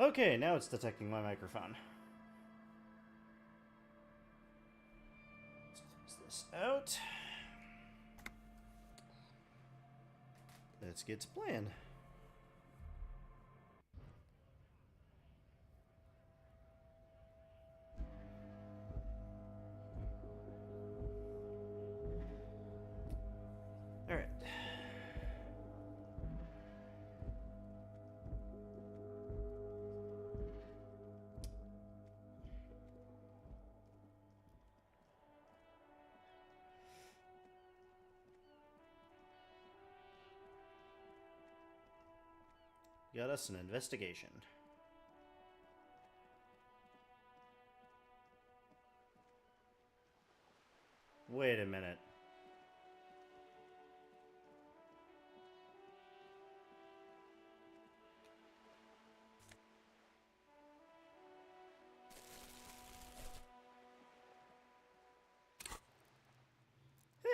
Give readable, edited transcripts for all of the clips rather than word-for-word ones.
Okay, now it's detecting my microphone. Let's close this out. Let's get to playing. Alright. Got us an investigation. Wait a minute.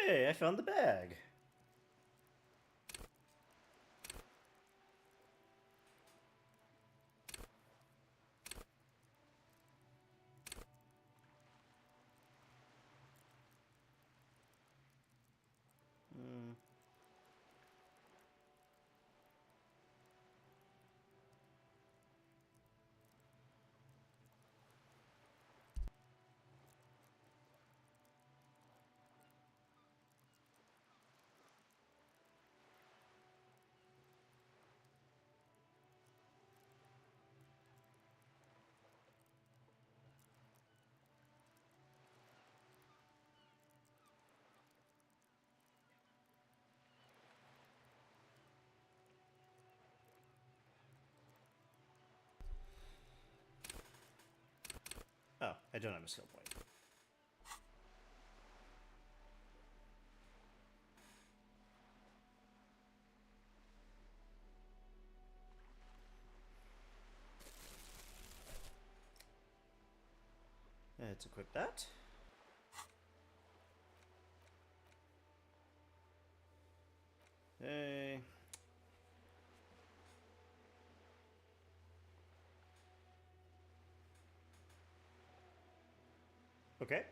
Hey, I found the bag. Oh, I don't have a skill point. Let's equip that. Hey. Okay.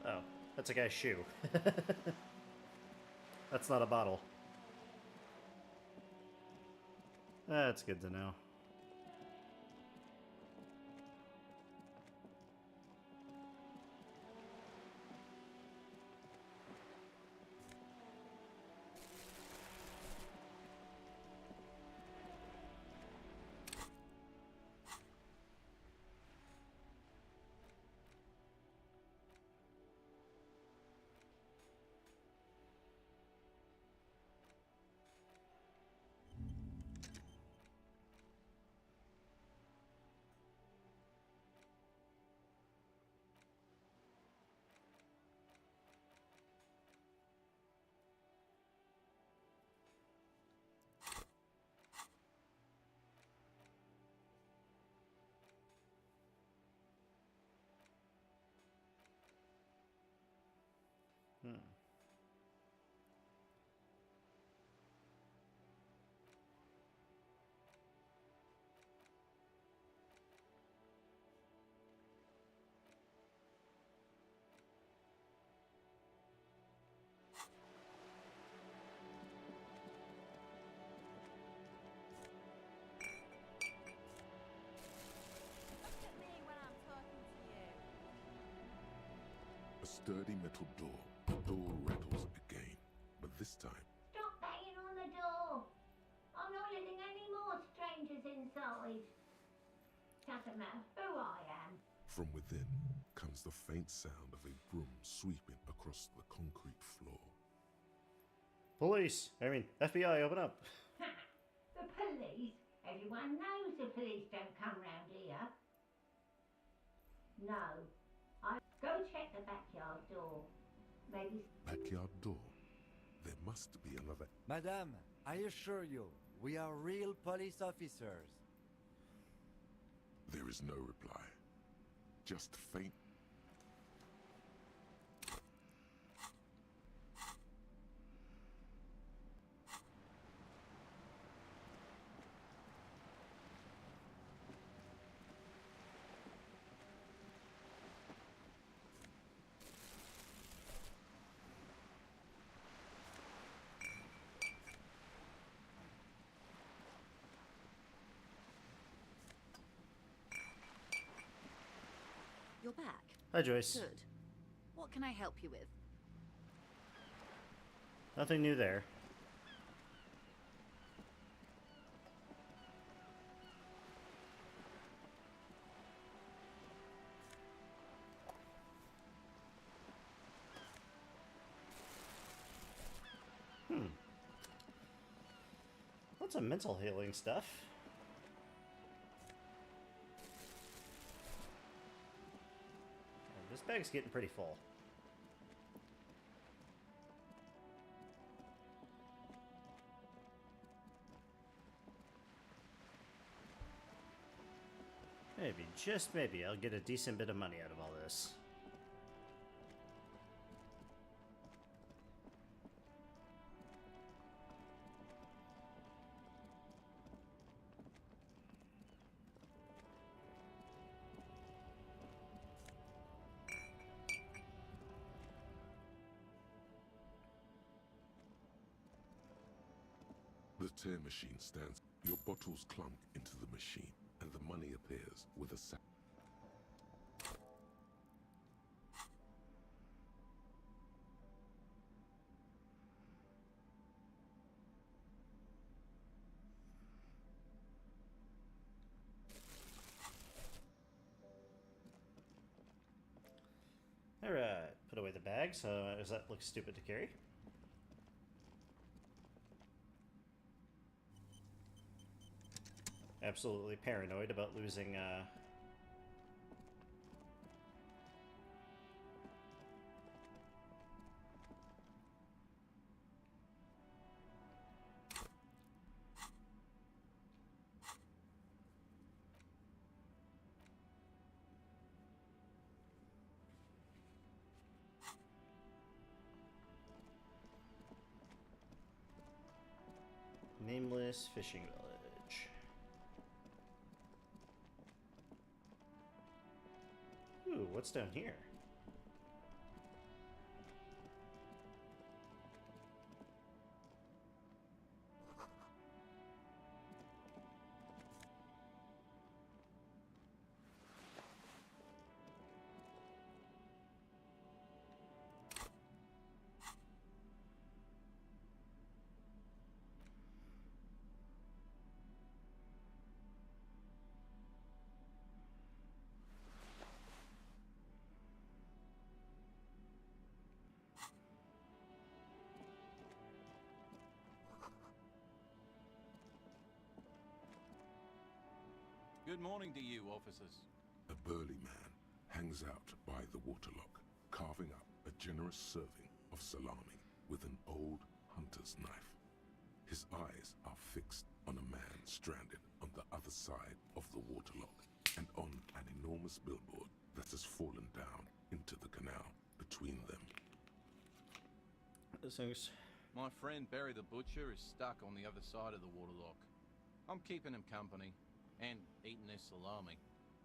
Oh, that's a guy's shoe. That's not a bottle. That's good to know. Hmm. A sturdy metal door. The door rattles again, but this time... Stop banging on the door! I'm not letting any more strangers inside. Doesn't matter who I am. From within comes the faint sound of a broom sweeping across the concrete floor. Police! FBI, open up! The police? Everyone knows the police don't come round here. No. Go check the backyard door. Maybe... Backyard door. There must be another. Madame, I assure you, we are real police officers. There is no reply. Just faint. You're back. Hi, Joyce. Good. What can I help you with? Nothing new there. Lots of mental healing stuff. This bag's getting pretty full. Maybe, just maybe, I'll get a decent bit of money out of all this. The tear machine stands. Your bottles clunk into the machine, and the money appears with a sound. Alright, put away the bag, so does that look stupid to carry? Absolutely paranoid about losing, nameless fishing village. Ooh, what's down here? Good morning to you, officers. A burly man hangs out by the waterlock, carving up a generous serving of salami with an old hunter's knife. His eyes are fixed on a man stranded on the other side of the waterlock and on an enormous billboard that has fallen down into the canal between them. Thanks. My friend Barry the Butcher is stuck on the other side of the waterlock. I'm keeping him company and eating his salami.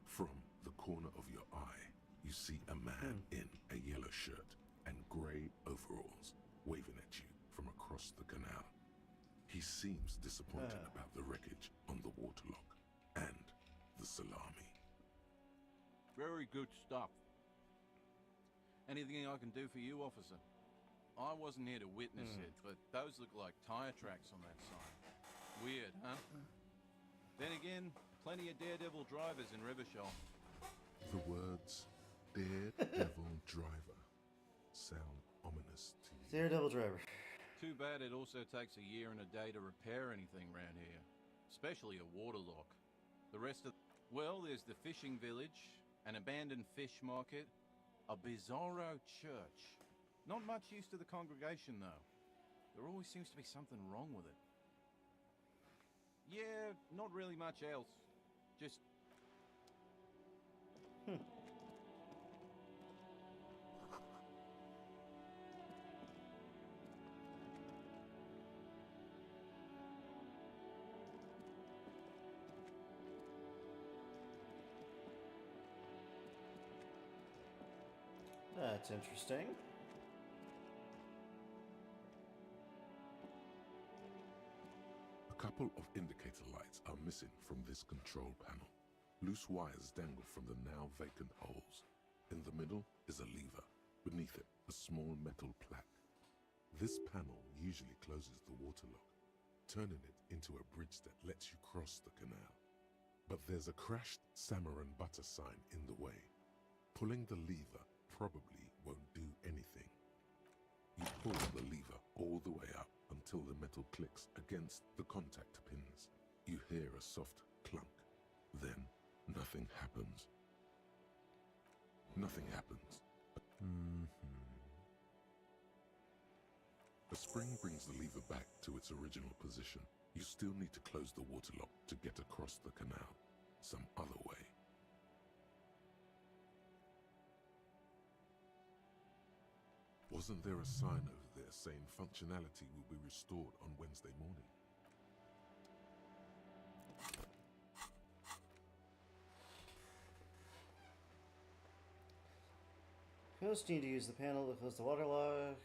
From the corner of your eye, you see a man in a yellow shirt and grey overalls waving at you from across the canal. He seems disappointed about the wreckage on the waterlock and the salami. Very good stuff. Anything I can do for you, officer? I wasn't here to witness it, but those look like tire tracks on that sign. Weird, huh? Then again, plenty of daredevil drivers in Rivershell. The words Daredevil Driver sound ominous to you. Daredevil driver. Too bad it also takes a year and a day to repair anything around here. especially a waterlock. The rest of... Well, there's the fishing village, an abandoned fish market, a bizarro church. Not much use to the congregation, though. There always seems to be something wrong with it. Yeah, not really much else. Just... That's interesting. A couple of indicator lights are missing from this control panel. Loose wires dangle from the now vacant holes. In the middle is a lever. Beneath it, a small metal plaque. This panel usually closes the water lock, turning it into a bridge that lets you cross the canal. But there's a crashed salmon and butter sign in the way. Pulling the lever probably won't do anything. You pull the lever all the way up until the metal clicks against the contact pins. You hear a soft clunk. Then nothing happens. Nothing happens. A spring brings the lever back to its original position. You still need to close the water lock to get across the canal some other way. Wasn't there a sign over there saying functionality will be restored on Wednesday morning? First, need to use the panel to close the water lock.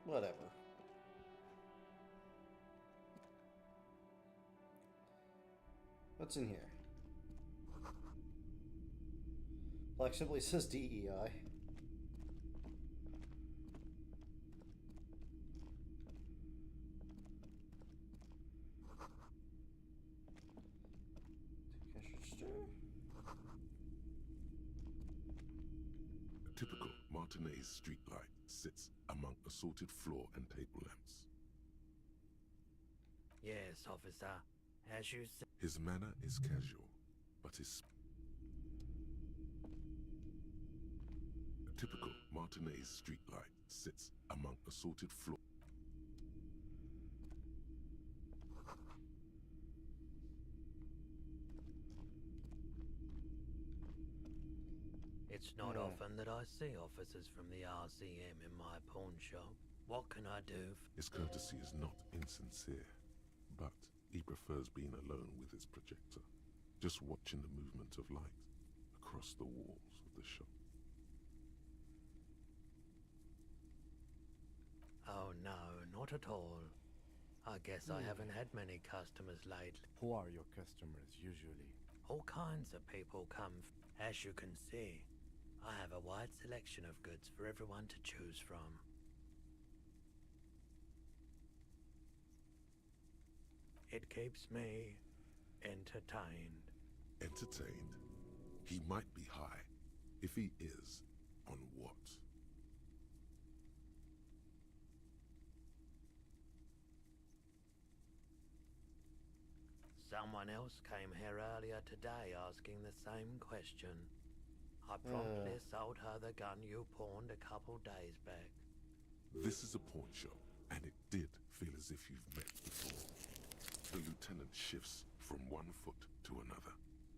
Whatever. What's in here? Black simply says DEI. Cash register. A typical Martinez streetlight sits among assorted floor and table lamps. Yes, officer. As you said. His manner is casual, but his... A typical Martinez streetlight sits among assorted floor... It's not often that I see officers from the RCM in my pawn shop. What can I do? His courtesy is not insincere, but he prefers being alone with his projector, just watching the movement of light across the walls of the shop. Oh no, not at all. I guess I haven't had many customers lately. Who are your customers usually? All kinds of people come. As you can see, I have a wide selection of goods for everyone to choose from. It keeps me entertained. Entertained? He might be high. If he is, on what? Someone else came here earlier today asking the same question. I promptly sold her the gun you pawned a couple days back. This is a pawn shop, and it did feel as if you've met before. The lieutenant shifts from one foot to another,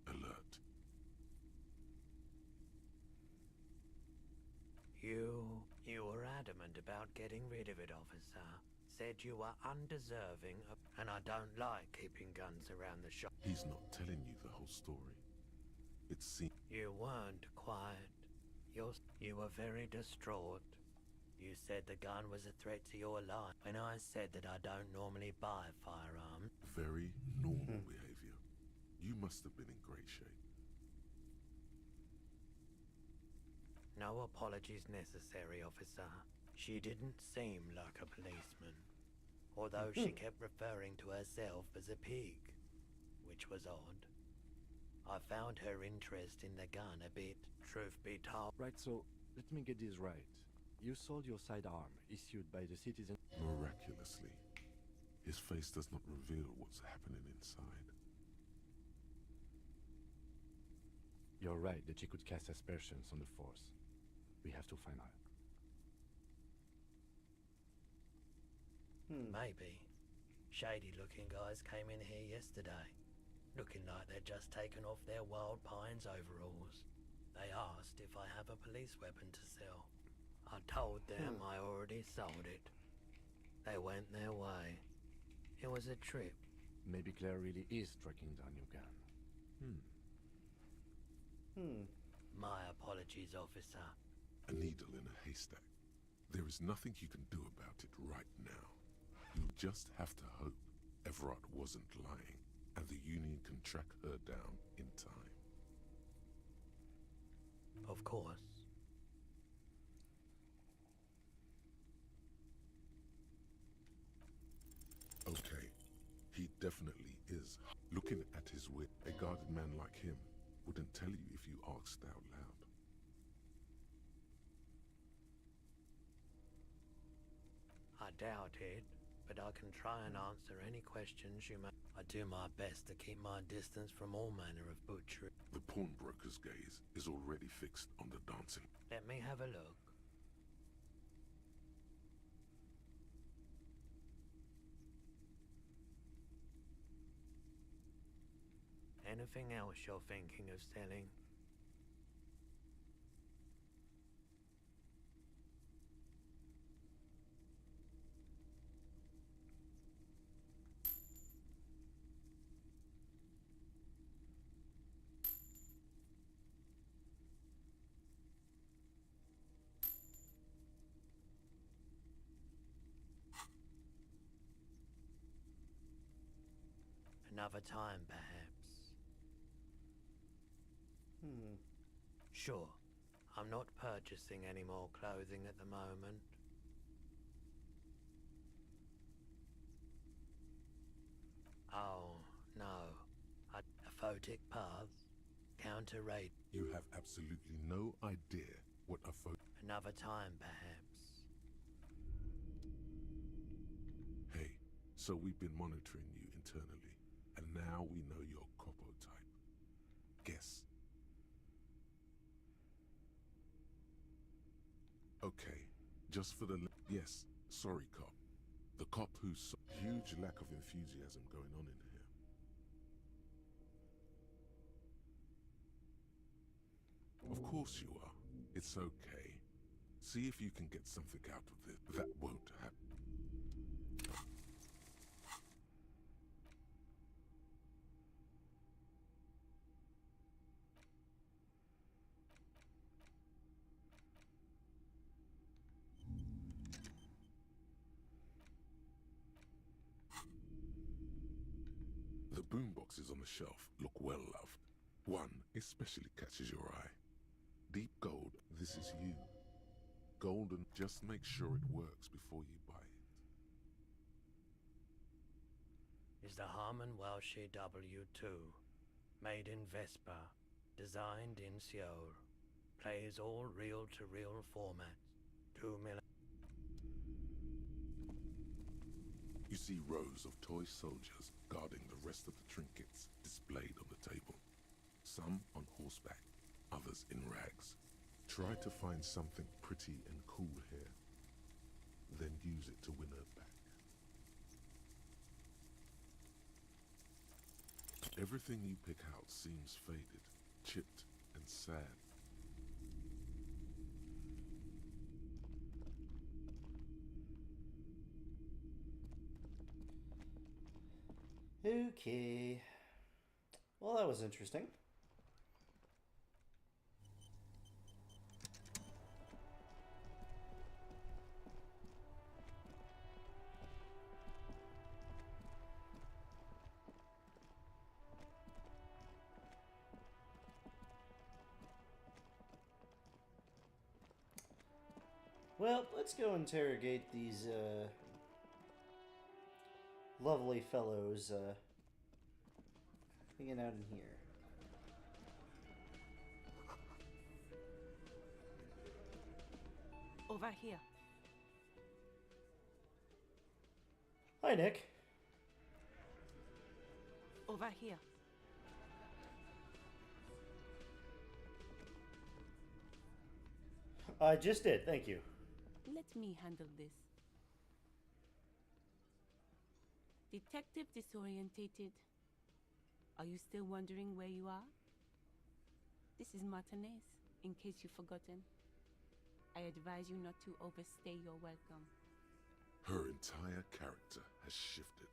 alert. You were adamant about getting rid of it, officer. Said you were undeserving of, and I don't like keeping guns around the shop. He's not telling you the whole story. It seems... You weren't quiet. You were very distraught. You said the gun was a threat to your life. When I said that I don't normally buy firearms. very normal behavior. You must have been in great shape. No apologies necessary, officer. She didn't seem like a policeman. Although she kept referring to herself as a pig, which was odd. I found her interest in the gun a bit, truth be told. Right, so let me get this right. You sold your sidearm, issued by the citizen. Miraculously, his face does not reveal what's happening inside. You're right that she could cast aspersions on the Force. We have to find out. Maybe. Shady looking guys came in here yesterday, looking like they'd just taken off their Wild Pines overalls. They asked if I have a police weapon to sell. I told them I already sold it. They went their way. It was a trip. Maybe Claire really is tracking down your gun. My apologies, officer. A needle in a haystack. There is nothing you can do about it right now. You just have to hope Everard wasn't lying, and the Union can track her down in time. Of course. Okay, he definitely is. Looking at his wit, a guarded man like him wouldn't tell you if you asked out loud. I doubt it, but I can try and answer any questions you may. I do my best to keep my distance from all manner of butchery. The pawnbroker's gaze is already fixed on the dancing. Let me have a look. Anything else you're thinking of selling? Another time, perhaps. Sure. I'm not purchasing any more clothing at the moment. Oh, no. A photic path? Counter-raid. You have absolutely no idea what a photo... Another time, perhaps. Hey, so we've been monitoring you internally, and now we know your Copo type. Guess. Okay, just for the... Yes, sorry, cop. The cop who's... Huge lack of enthusiasm going on in here. Of course you are. It's okay. See if you can get something out of this. That won't happen. The boomboxes on the shelf look well loved. One especially catches your eye. Deep gold, this is you. Golden, just make sure it works before you buy it. Is the Harman Welshie W2. Made in Vespa. Designed in Seoul. Plays all reel-to-reel formats. 2mm. You see rows of toy soldiers guarding the rest of the trinkets displayed on the table. Some on horseback, others in rags. Try to find something pretty and cool here, then use it to win her back. Everything you pick out seems faded, chipped, and sad. Okay. Well, that was interesting. Well, let's go interrogate these lovely fellows hanging out in here. Over here. Hi, Nick. Over here. I just did, thank you. Let me handle this. Detective disorientated. Are you still wondering where you are? This is Martinez, in case you've forgotten. I advise you not to overstay your welcome. Her entire character has shifted.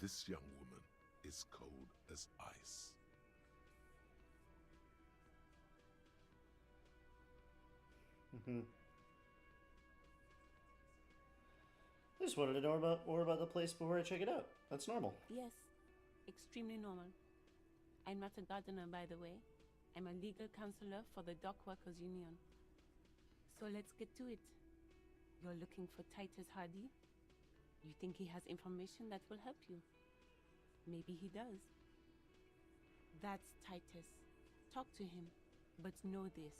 This young woman is cold as ice. I just wanted to know more about the place before I check it out. That's normal. Yes, extremely normal. I'm not a gardener, by the way. I'm a legal counselor for the Dock Workers Union. So let's get to it. You're looking for Titus Hardy? You think he has information that will help you? Maybe he does. That's Titus. Talk to him. But know this.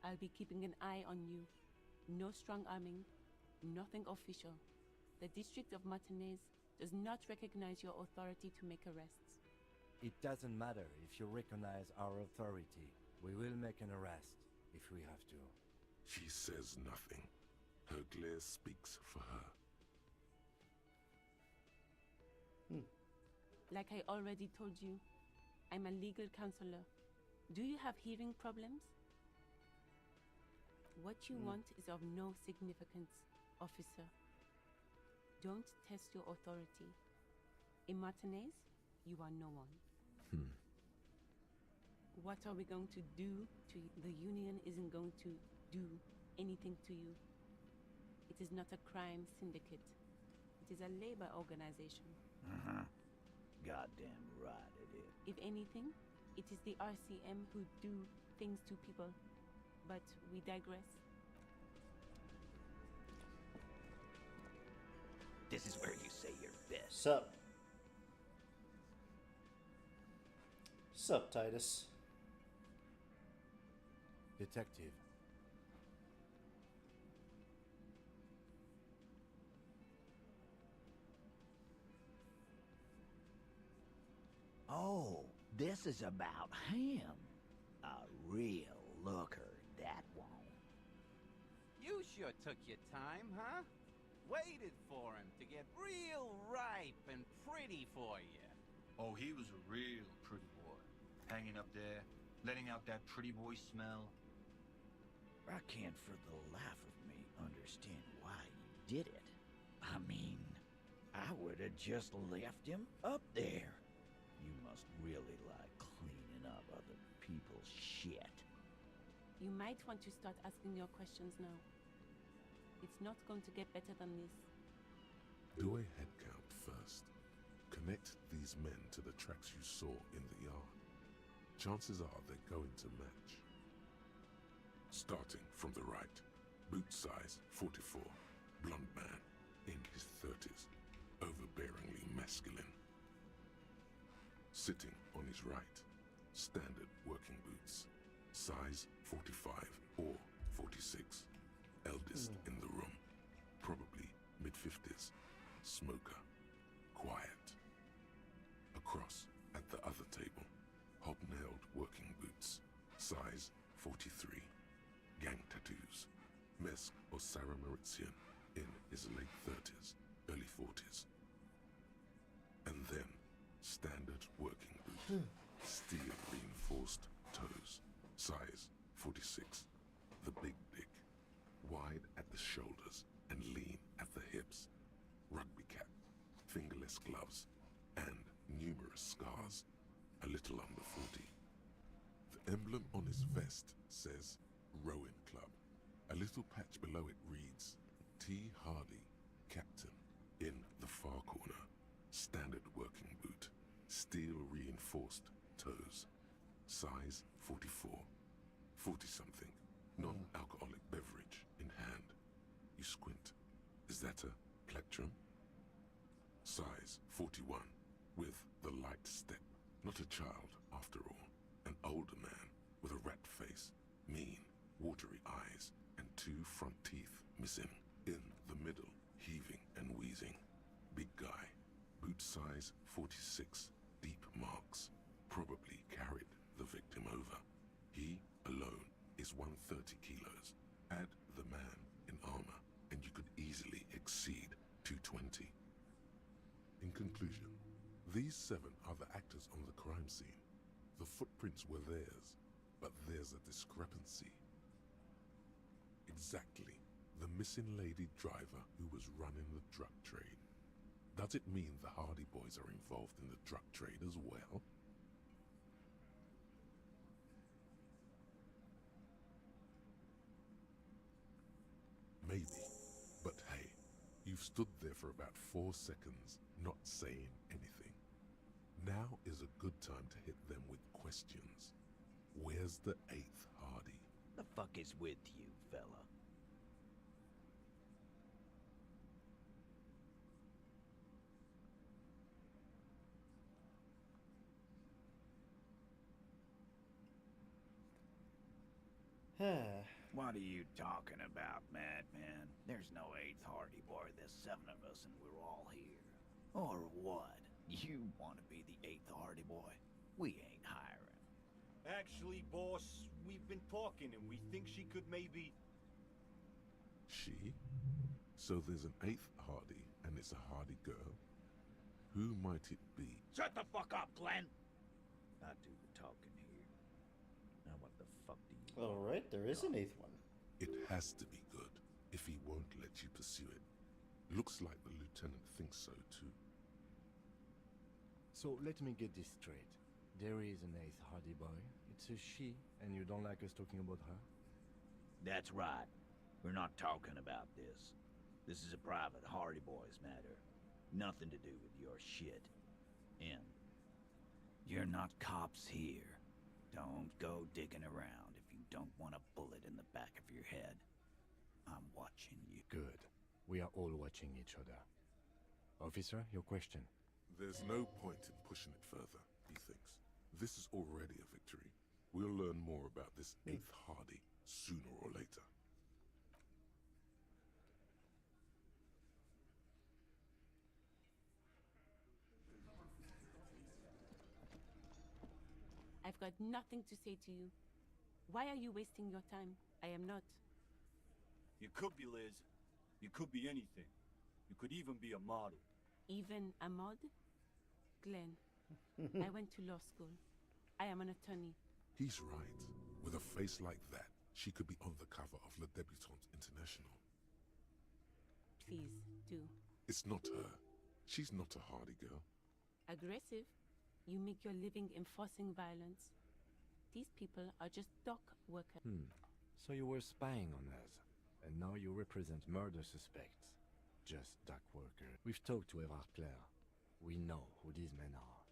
I'll be keeping an eye on you. No strong arming. Nothing official. The District of Martinez does not recognize your authority to make arrests. It doesn't matter if you recognize our authority. We will make an arrest if we have to. She says nothing. Her glare speaks for her. Like I already told you, I'm a legal counselor. Do you have hearing problems? What you want is of no significance, officer. Don't test your authority. In Martinez, you are no one. What are we going to do to you? The union isn't going to do anything to you. It is not a crime syndicate. It is a labor organization. Goddamn right it is. If anything, it is the RCM who do things to people. But we digress. This is where you say your best. Sup, Titus. Detective. Oh, this is about him. A real looker, that one. You sure took your time, huh? Waited for him to get real ripe and pretty for you. Oh, he was a real pretty boy. Hanging up there, letting out that pretty boy smell. I can't for the life of me understand why he did it. I mean, I would have just left him up there. You must really like cleaning up other people's shit. You might want to start asking your questions now. It's not going to get better than this. Do a head count first. Connect these men to the tracks you saw in the yard. Chances are they're going to match. Starting from the right, boot size 44, blonde man, in his 30s, overbearingly masculine. Sitting on his right, standard working boots, size 45 or 46, eldest in the room, probably mid-50s, smoker, quiet. Across at the other table, hobnailed working boots, size 43, gang tattoos, Mesk or Sarah Mauritian in his late 30s, early 40s. And then, standard working boot, steel reinforced toes, size 46, the big dick, wide at the shoulders and lean at the hips, rugby cap, fingerless gloves, and numerous scars, a little under 40. The emblem on his vest says Rowing Club. A little patch below it reads T. Hardy, Captain. In the far corner, standard working boot, steel reinforced toes, size 44, 40-something, non-alcoholic beverage in hand. You squint. Is that a plectrum? Size 41, with the light step. Not a child, after all. An older man with a rat face, mean, watery eyes, and 2 front teeth missing. In the middle, heaving and wheezing. Big guy. Boot size 46. Deep marks. Probably carried the victim over. He alone is 130 kilos. Add the man in armor, and you could easily exceed 220. In conclusion, these 7 are the actors on the crime scene. The footprints were theirs, but there's a discrepancy. Exactly the missing lady driver who was running the drug trade. Does it mean the Hardy Boys are involved in the drug trade as well? Maybe. But hey, you've stood there for about 4 seconds, not saying anything. Now is a good time to hit them with questions. Where's the 8th Hardy? The fuck is with you, fella? What are you talking about, madman? There's no 8th Hardy Boy. There's 7 of us and we're all here. Or what? You want to be the 8th Hardy Boy? We ain't hiring. Actually, boss, we've been talking and we think she could maybe... She? So there's an 8th Hardy, and it's a Hardy girl? Who might it be? Shut the fuck up, Glenn! I do the talking here. Now what the fuck do you want? Alright, there is an 8th one. It has to be good, if he won't let you pursue it. Looks like the lieutenant thinks so too. So let me get this straight. There is an 8th Hardy Boy. It's a she, and you don't like us talking about her? That's right. We're not talking about this. This is a private Hardy Boys matter. Nothing to do with your shit. And you're not cops here. Don't go digging around if you don't want a bullet in the back of your head. I'm watching you. Good. We are all watching each other. Officer, your question. There's no point in pushing it further, he thinks. This is already a victory. We'll learn more about this 8th Hardy sooner or later. I've got nothing to say to you. Why are you wasting your time? I am not. You could be Liz. You could be anything. You could even be a model. Even a mod? Glenn, I went to law school. I am an attorney. He's right. With a face like that, she could be on the cover of Le Debutante International. Please, do. It's not her. She's not a Hardy girl. Aggressive? You make your living enforcing violence. These people are just dock workers. So you were spying on us, and now you represent murder suspects. Just dock workers. We've talked to Everard Clare. We know who these men are.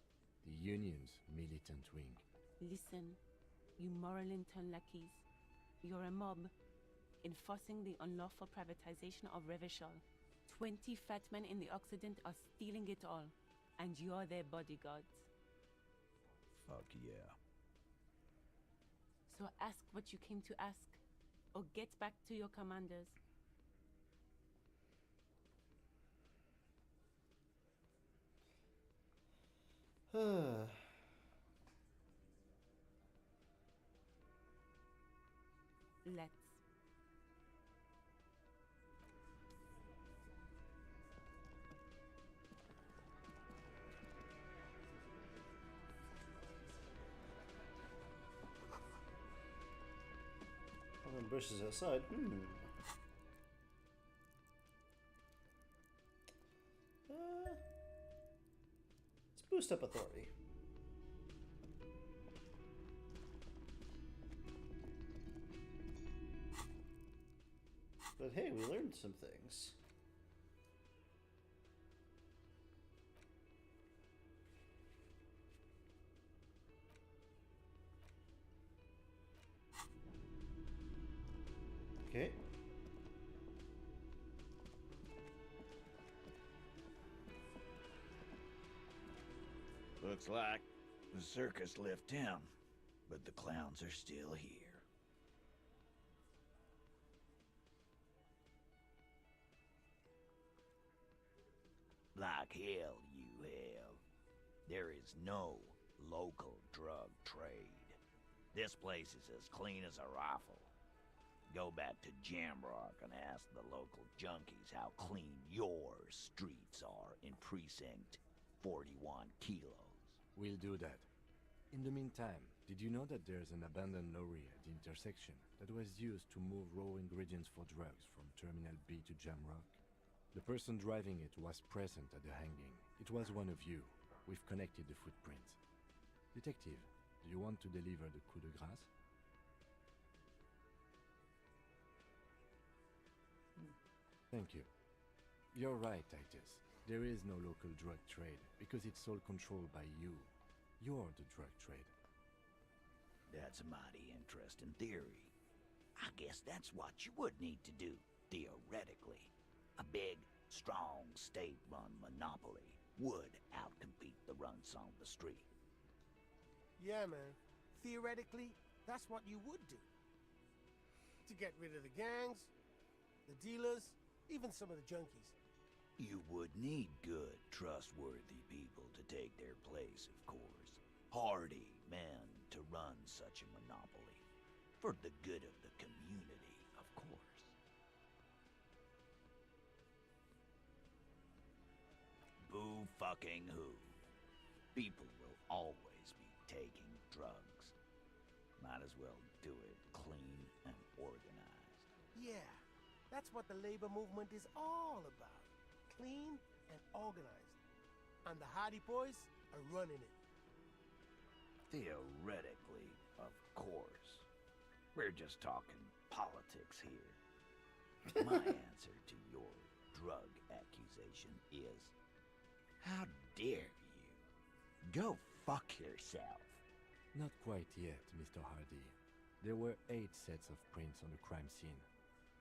The Union's militant wing. Listen, you moral intern lackeys. You're a mob, enforcing the unlawful privatization of Revachol. 20 fat men in the Occident are stealing it all, and you're their bodyguards. Fuck yeah. So ask what you came to ask, or get back to your commanders. Let's. All the bushes outside. Let's boost up authority. But hey, we learned some things. Okay. Looks like the circus left town, but the clowns are still here. Like hell you have. There is no local drug trade. This place is as clean as a rifle. Go back to Jamrock and ask the local junkies how clean your streets are in Precinct 41 Kilos. We'll do that. In the meantime, did you know that there's an abandoned lorry at the intersection that was used to move raw ingredients for drugs from Terminal B to Jamrock? The person driving it was present at the hanging. It was one of you. We've connected the footprints. Detective, do you want to deliver the coup de grâce? Thank you. You're right, Titus. There is no local drug trade because it's all controlled by you. You're the drug trade. That's a mighty interesting theory. I guess that's what you would need to do, theoretically. A big, strong, state-run monopoly would outcompete the runts on the street. Yeah, man. Theoretically, that's what you would do. To get rid of the gangs, the dealers, even some of the junkies. You would need good, trustworthy people to take their place, of course. Hardy men to run such a monopoly. For the good of the community, of course. Boo fucking who. People will always be taking drugs. Might as well do it clean and organized. Yeah, that's what the labor movement is all about. Clean and organized. And the Hardy Boys are running it. Theoretically, of course. We're just talking politics here. My answer to your drug accusation is, how dare you? Go fuck yourself. Not quite yet, Mr. Hardy. There were 8 sets of prints on the crime scene.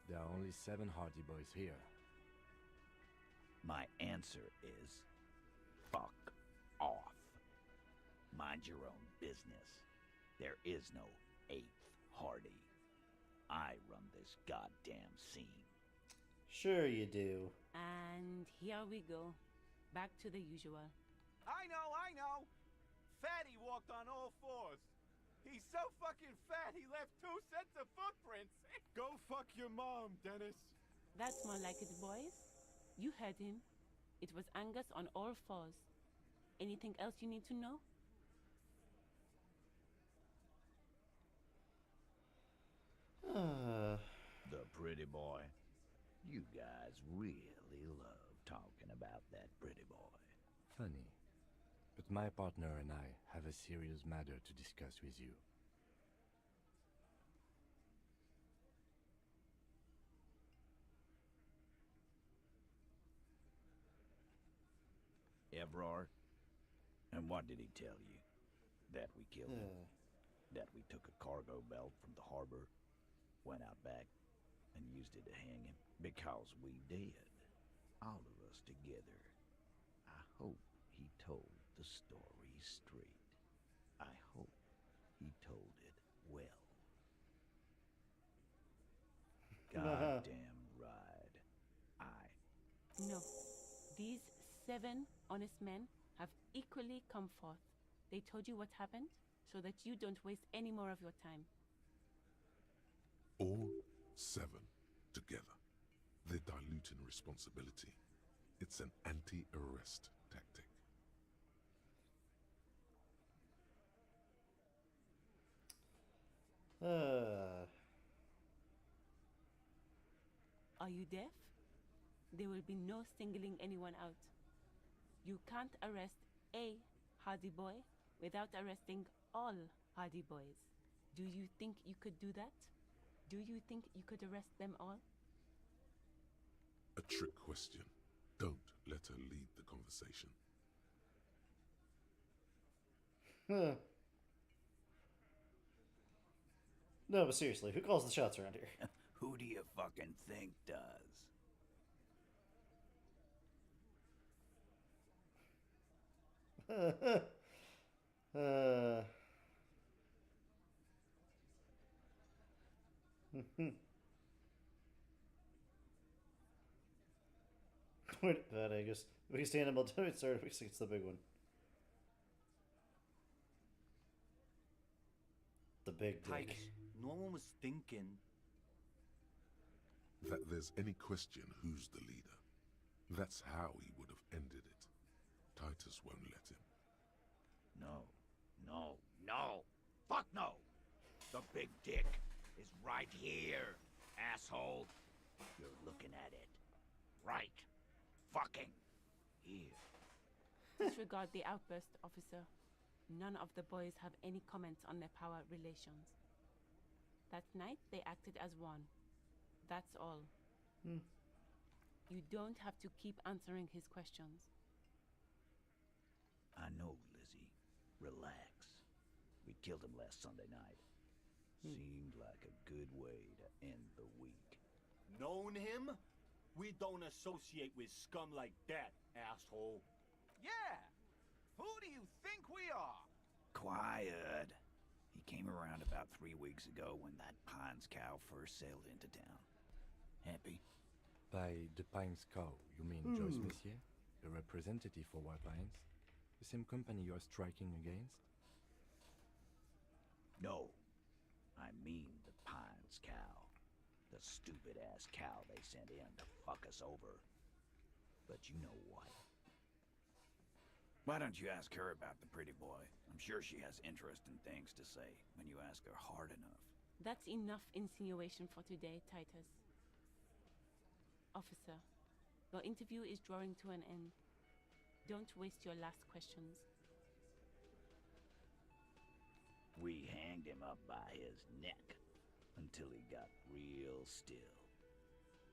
There are only 7 Hardy Boys here. My answer is, fuck off. Mind your own business. There is no 8th Hardy. I run this goddamn scene. Sure you do. And here we go. Back to the usual. I know! Fatty walked on all 4s. He's so fucking fat he left 2 sets of footprints. Go fuck your mom, Dennis. That's more like it, boys. You heard him. It was Angus on all 4s. Anything else you need to know? The pretty boy. You guys really love talking about that pretty boy. Funny. But my partner and I have a serious matter to discuss with you. Evrard? And what did he tell you? That we killed him? That we took a cargo belt from the harbor, went out back, and used it to hang him? Because we did. All of us together. I hope he told the story straight. I hope he told it well. Goddamn right. No. These 7 honest men have equally come forth. They told you what happened so that you don't waste any more of your time. All 7 together. They're diluting responsibility. It's an anti-arrest tactic. Are you deaf? There will be no singling anyone out. You can't arrest a Hardy Boy without arresting all Hardy Boys. Do you think you could do that? Do you think you could arrest them all? A trick question. Don't let her lead the conversation. No, but seriously, who calls the shots around here? Who do you fucking think does? Wait, that I guess we stand about to it. Sorry, it's the big one. The big dick. Titus, no one was thinking that there's any question who's the leader. That's how he would have ended it. Titus won't let him. No, no, no. Fuck no! The big dick is right here, asshole. You're looking at it. Right. Fucking here. Disregard the outburst, officer. None of the boys have any comments on their power relations. That night, they acted as one. That's all. You don't have to keep answering his questions. I know, Lizzie. Relax. We killed him last Sunday night. Seemed like a good way to end the week. known him? We don't associate with scum like that, asshole. Yeah! Who do you think we are? Quiet. He came around about 3 weeks ago when that Pines cow first sailed into town. Happy? By the Pines cow, you mean Joyce Messier? A representative for White Pines? The same company you are striking against? No. I mean the Pines cow. The stupid-ass cow they sent in to fuck us over. But you know what? Why don't you ask her about the pretty boy? I'm sure she has interesting things to say when you ask her hard enough. That's enough insinuation for today, Titus. Officer, your interview is drawing to an end. Don't waste your last questions. We hanged him up by his neck until he got real still.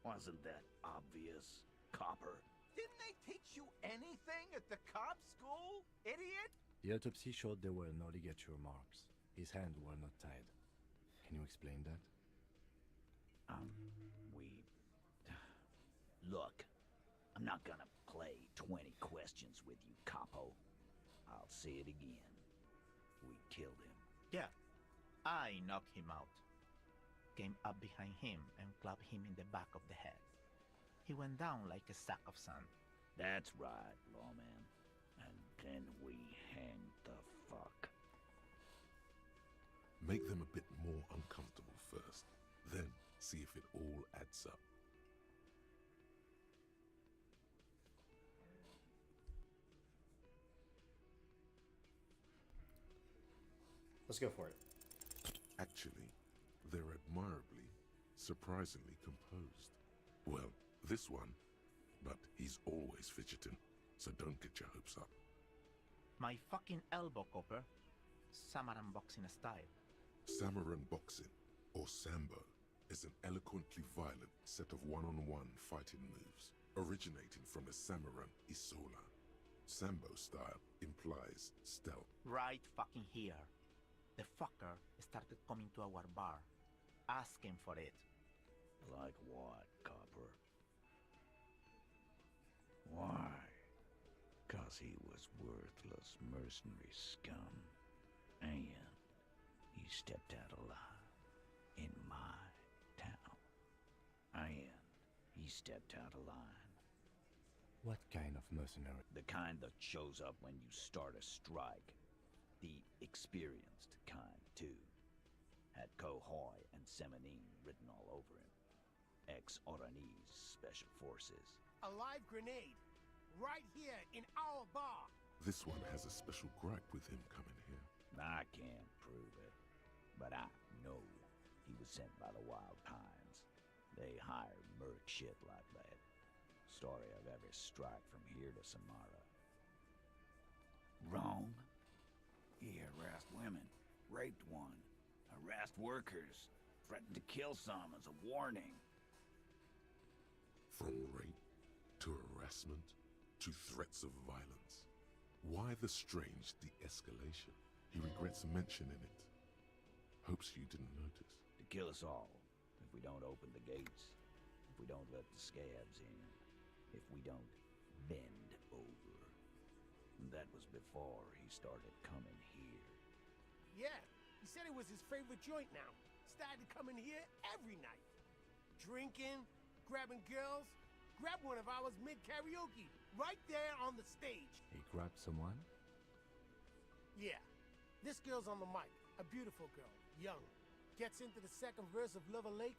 Wasn't that obvious, copper? Didn't they teach you anything at the cop school, idiot? The autopsy showed there were no ligature marks. His hands were not tied. Can you explain that? Look, I'm not gonna play 20 questions with you, capo. I'll say it again. We killed him. Yeah, I knocked him out. Came up behind him and clapped him in the back of the head. He went down like a sack of sand. That's right, lawman. And then we hanged the fuck. Make them a bit more uncomfortable first, then see if it all adds up. Let's go for it. Actually, they're admirably, surprisingly composed. Well, this one, but he's always fidgeting, so don't get your hopes up. My fucking elbow, Copper. Samaran boxing style. Samaran boxing, or Sambo, is an eloquently violent set of one-on-one fighting moves, originating from the Samaran Isola. Sambo style implies stealth. Right fucking here. The fucker started coming to our bar. Asking for it. Like what, copper? Why? 'Cause he was worthless mercenary scum. And he stepped out alive in my town. And he stepped out of line. What kind of mercenary? The kind that shows up when you start a strike. The experienced kind, too. Had Cohoy and Semenine written all over him. Ex-Oranese Special Forces. A live grenade. Right here in our bar. This one has a special gripe with him coming here. I can't prove it, but I know he was sent by the Wild Pines. They hired merc shit like that. Story of every strike from here to Samara. Wrong. He harassed women, raped one, harassed workers, threatened to kill some as a warning. From rape to harassment to threats of violence. Why the strange de-escalation? He regrets mentioning it. Hopes you didn't notice. To kill us all, if we don't open the gates, if we don't let the scabs in, if we don't bend over. That was before he started coming here. Yeah, he said it was his favorite joint now. Started coming here every night. Drinking, grabbing girls, grabbed one of ours mid-karaoke, right there on the stage. He grabbed someone? Yeah. This girl's on the mic. A beautiful girl. Young. Gets into the second verse of Lover Lake.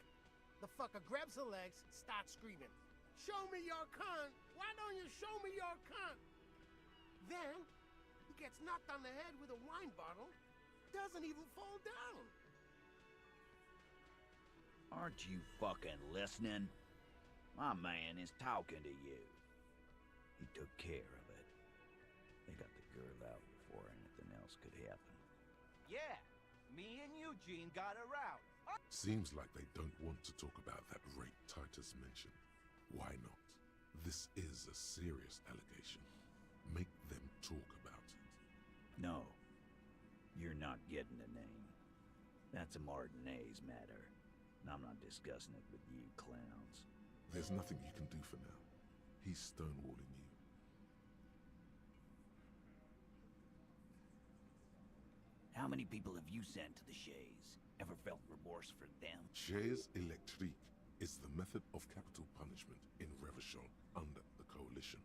The fucker grabs her legs, starts screaming. Show me your cunt! Why don't you show me your cunt? Then, he gets knocked on the head with a wine bottle. Doesn't even fall down. Aren't you fucking listening? My man is talking to you. He took care of it. They got the girl out before anything else could happen. Yeah, me and Eugene got her out. Seems like they don't want to talk about that rape Titus mentioned. Why not? This is a serious allegation. Make them talk about it. No. You're not getting a name. That's a Martinez matter. And I'm not discussing it with you clowns. There's nothing you can do for now. He's stonewalling you. How many people have you sent to the Shays? Ever felt remorse for them? Chaise électrique is the method of capital punishment in Revachol under the Coalition.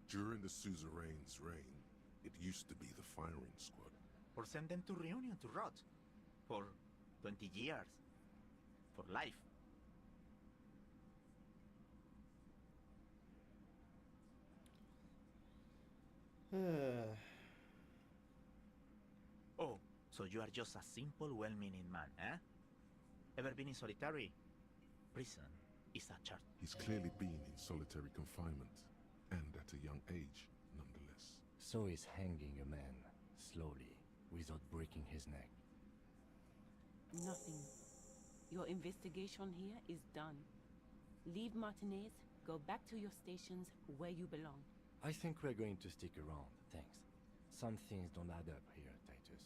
During the suzerain's reign, it used to be the firing squad. Or send them to Reunion to rot. For 20 years. For life. Oh, so you are just a simple, well-meaning man, eh? Ever been in solitary? Prison is a charge. He's clearly been in solitary confinement, and at a young age, nonetheless. So he's hanging a man, slowly, without breaking his neck. Nothing. Your investigation here is done. Leave Martinez, go back to your stations where you belong. I think we're going to stick around, thanks. Some things don't add up here, Titus.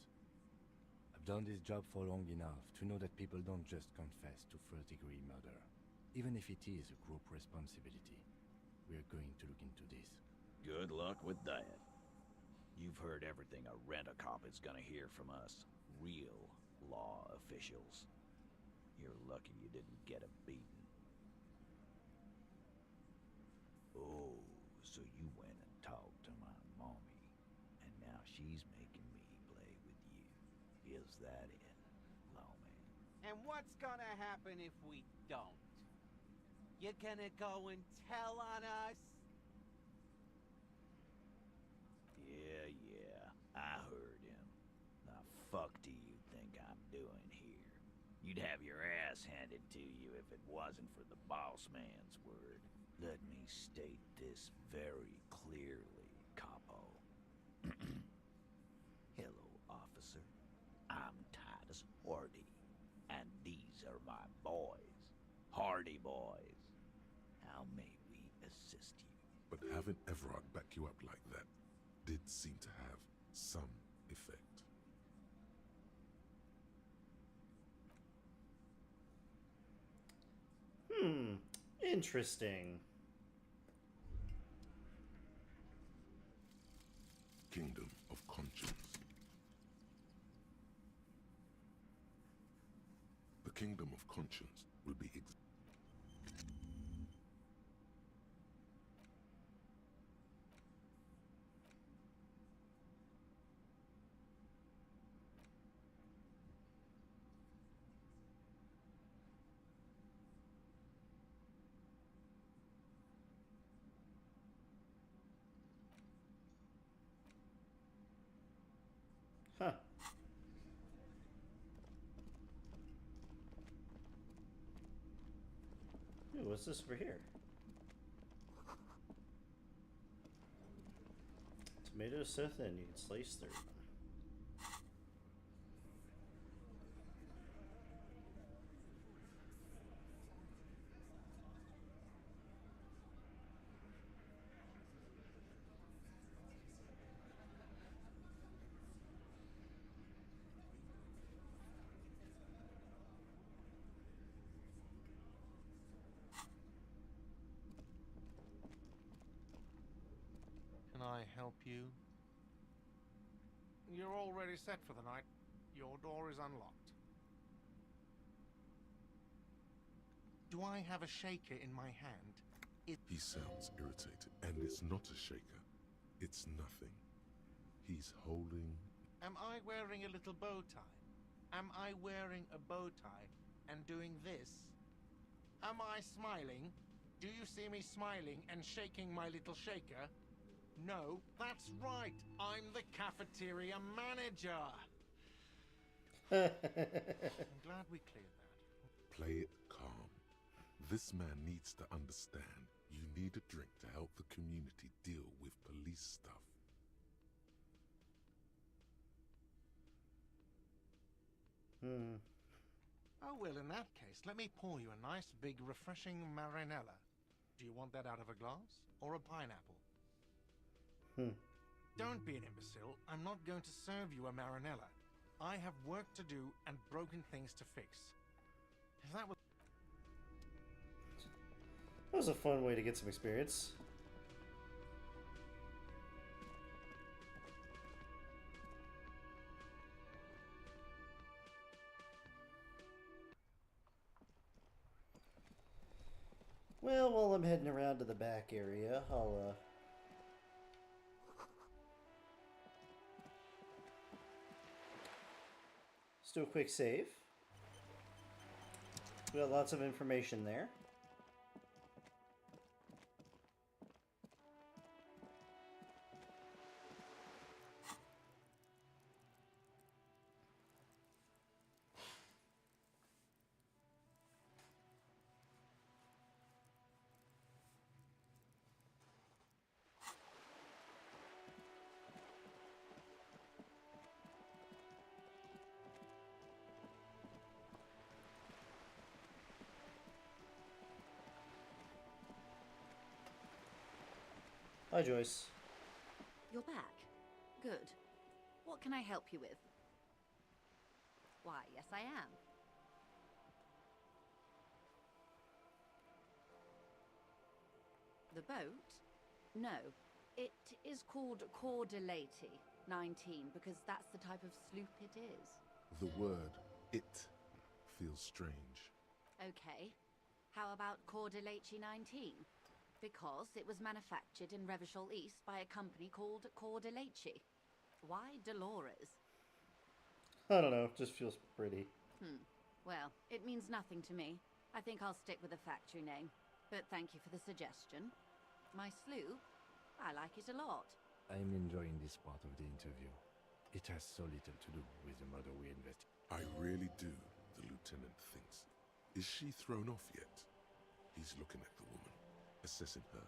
I've done this job for long enough to know that people don't just confess to first-degree murder. Even if it is a group responsibility, we're going to look into this. Good luck with that. You've heard everything a rent-a-cop is gonna hear from us. Real law officials. You're lucky you didn't get a beating. Oh, so you went and talked to my mommy, and now she's making me play with you. Is that it, lawman? And what's gonna happen if we don't? You're gonna go and tell on us? Yeah, I heard him. The fuck do you think I'm doing here? You'd have your ass handed to you if it wasn't for the boss man's word. Let me state this very clearly, capo. Hello, officer. I'm Titus Hardy, and these are my boys. Hardy boys. How may we assist you? But having Everard back you up like that did seem to have some effect. Interesting. Kingdom of Conscience. The Kingdom of Conscience would be Huh. Ooh, what's this over here? Tomato Sothe, and you can slice through. Can I help you? You're already set for the night. Your door is unlocked. Do I have a shaker in my hand? He sounds irritated, and it's not a shaker. It's nothing. He's holding... Am I wearing a little bow tie? Am I wearing a bow tie and doing this? Am I smiling? Do you see me smiling and shaking my little shaker? No, that's right. I'm the cafeteria manager. I'm glad we cleared that. Play it calm. This man needs to understand you need a drink to help the community deal with police stuff. Oh, well, in that case, let me pour you a nice, big, refreshing marinella. Do you want that out of a glass or a pineapple? Don't be an imbecile. I'm not going to serve you a marinella. I have work to do and broken things to fix. If that was... That was a fun way to get some experience. Well, while I'm heading around to the back area, I'll just do a quick save. We got lots of information there. Hi, Joyce. You're back. Good. What can I help you with? Why, yes I am. The boat? No. It is called Cordelati 19 because that's the type of sloop it is. The word "it" feels strange. Okay. How about Cordelati 19? Because it was manufactured in Revachol East by a company called Cordelati. Why Dolores? I don't know, it just feels pretty. Well, it means nothing to me. I think I'll stick with the factory name. But thank you for the suggestion. My sloop? I like it a lot. I'm enjoying this part of the interview. It has so little to do with the murder we investigate. I really do, the lieutenant thinks. Is she thrown off yet? He's looking at the woman, assessing her.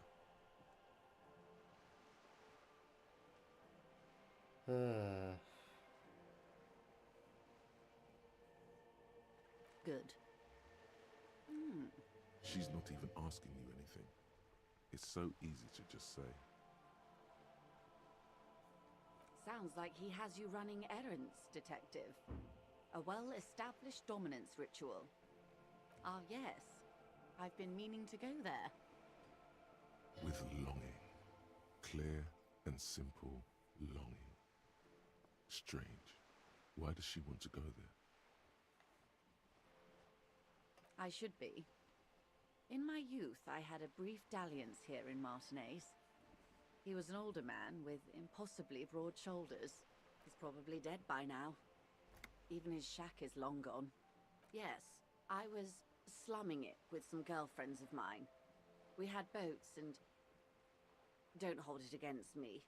Good. She's not even asking you anything. It's so easy to just say. Sounds like he has you running errands, Detective. A well-established dominance ritual. Ah, yes. I've been meaning to go there. With longing. Clear and simple longing. Strange. Why does she want to go there? I should be. In my youth, I had a brief dalliance here in Martinez. He was an older man with impossibly broad shoulders. He's probably dead by now. Even his shack is long gone. Yes, I was slumming it with some girlfriends of mine. We had boats and... Don't hold it against me.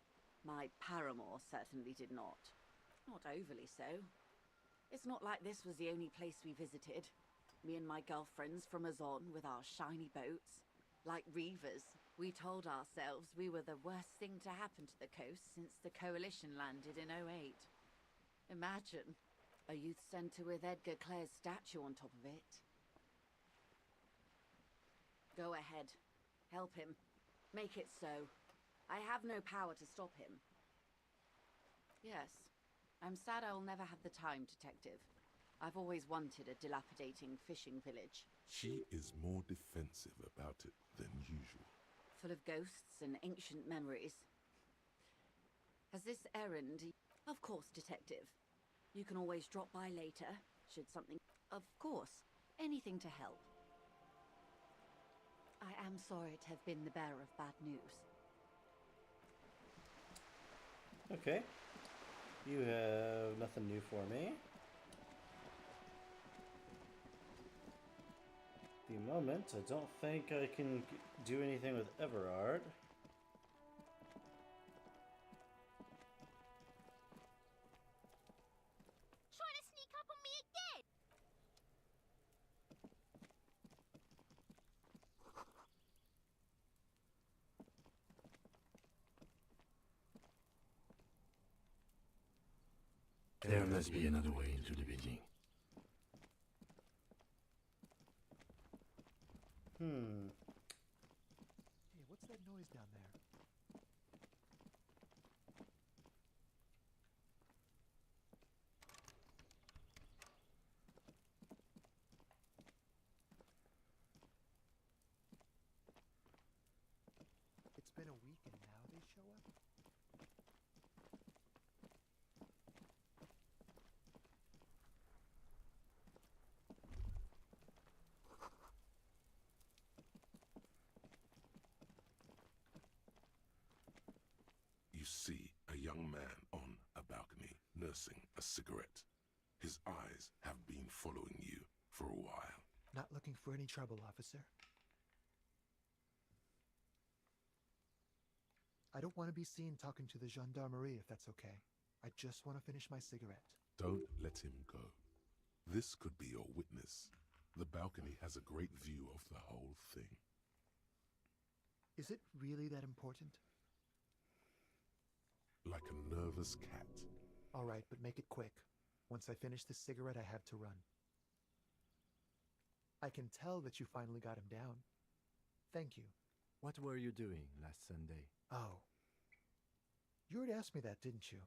My paramour certainly did not. Not overly so. It's not like this was the only place we visited. Me and my girlfriends from Azon with our shiny boats. Like reavers, we told ourselves we were the worst thing to happen to the coast since the Coalition landed in '08. Imagine, a youth centre with Edgar Clare's statue on top of it. Go ahead. Help him. Make it so. I have no power to stop him. Yes. I'm sad I'll never have the time, Detective. I've always wanted a dilapidating fishing village. She is more defensive about it than usual. Full of ghosts and ancient memories. Has this errand... Of course, Detective. You can always drop by later, should something... Of course. Anything to help. I am sorry to have been the bearer of bad news. Okay. You have nothing new for me. At the moment, I don't think I can do anything with Everard. Trying to sneak up on me again! There must be another way into the building. Hey, what's that noise down there? It's been a week and now they show up? You see a young man on a balcony nursing a cigarette. His eyes have been following you for a while. Not looking for any trouble, officer. I don't want to be seen talking to the gendarmerie if that's okay. I just want to finish my cigarette. Don't let him go. This could be your witness. The balcony has a great view of the whole thing. Is it really that important? Like a nervous cat. All right, but make it quick. Once I finish this cigarette, I have to run. I can tell that you finally got him down. Thank you. What were you doing last Sunday? Oh. You already asked me that, didn't you?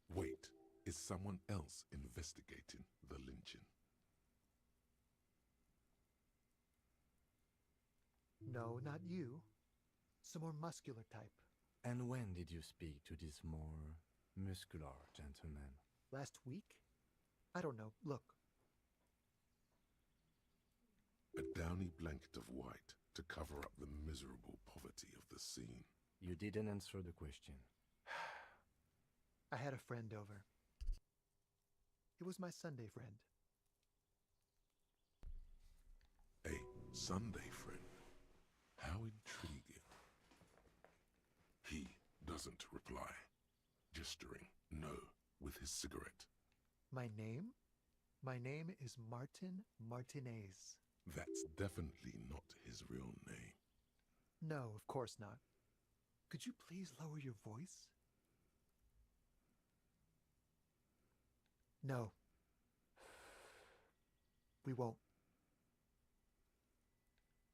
Wait, is someone else investigating the lynching? No, not you. Some more muscular type. And when did you speak to this more muscular gentleman? Last week? I don't know. Look. A downy blanket of white to cover up the miserable poverty of the scene. You didn't answer the question. I had a friend over. It was my Sunday friend. A Sunday friend? How intriguing. He doesn't reply, gesturing no with his cigarette. My name? My name is Martin Martinez. That's definitely not his real name. No, of course not. Could you please lower your voice? No. We won't.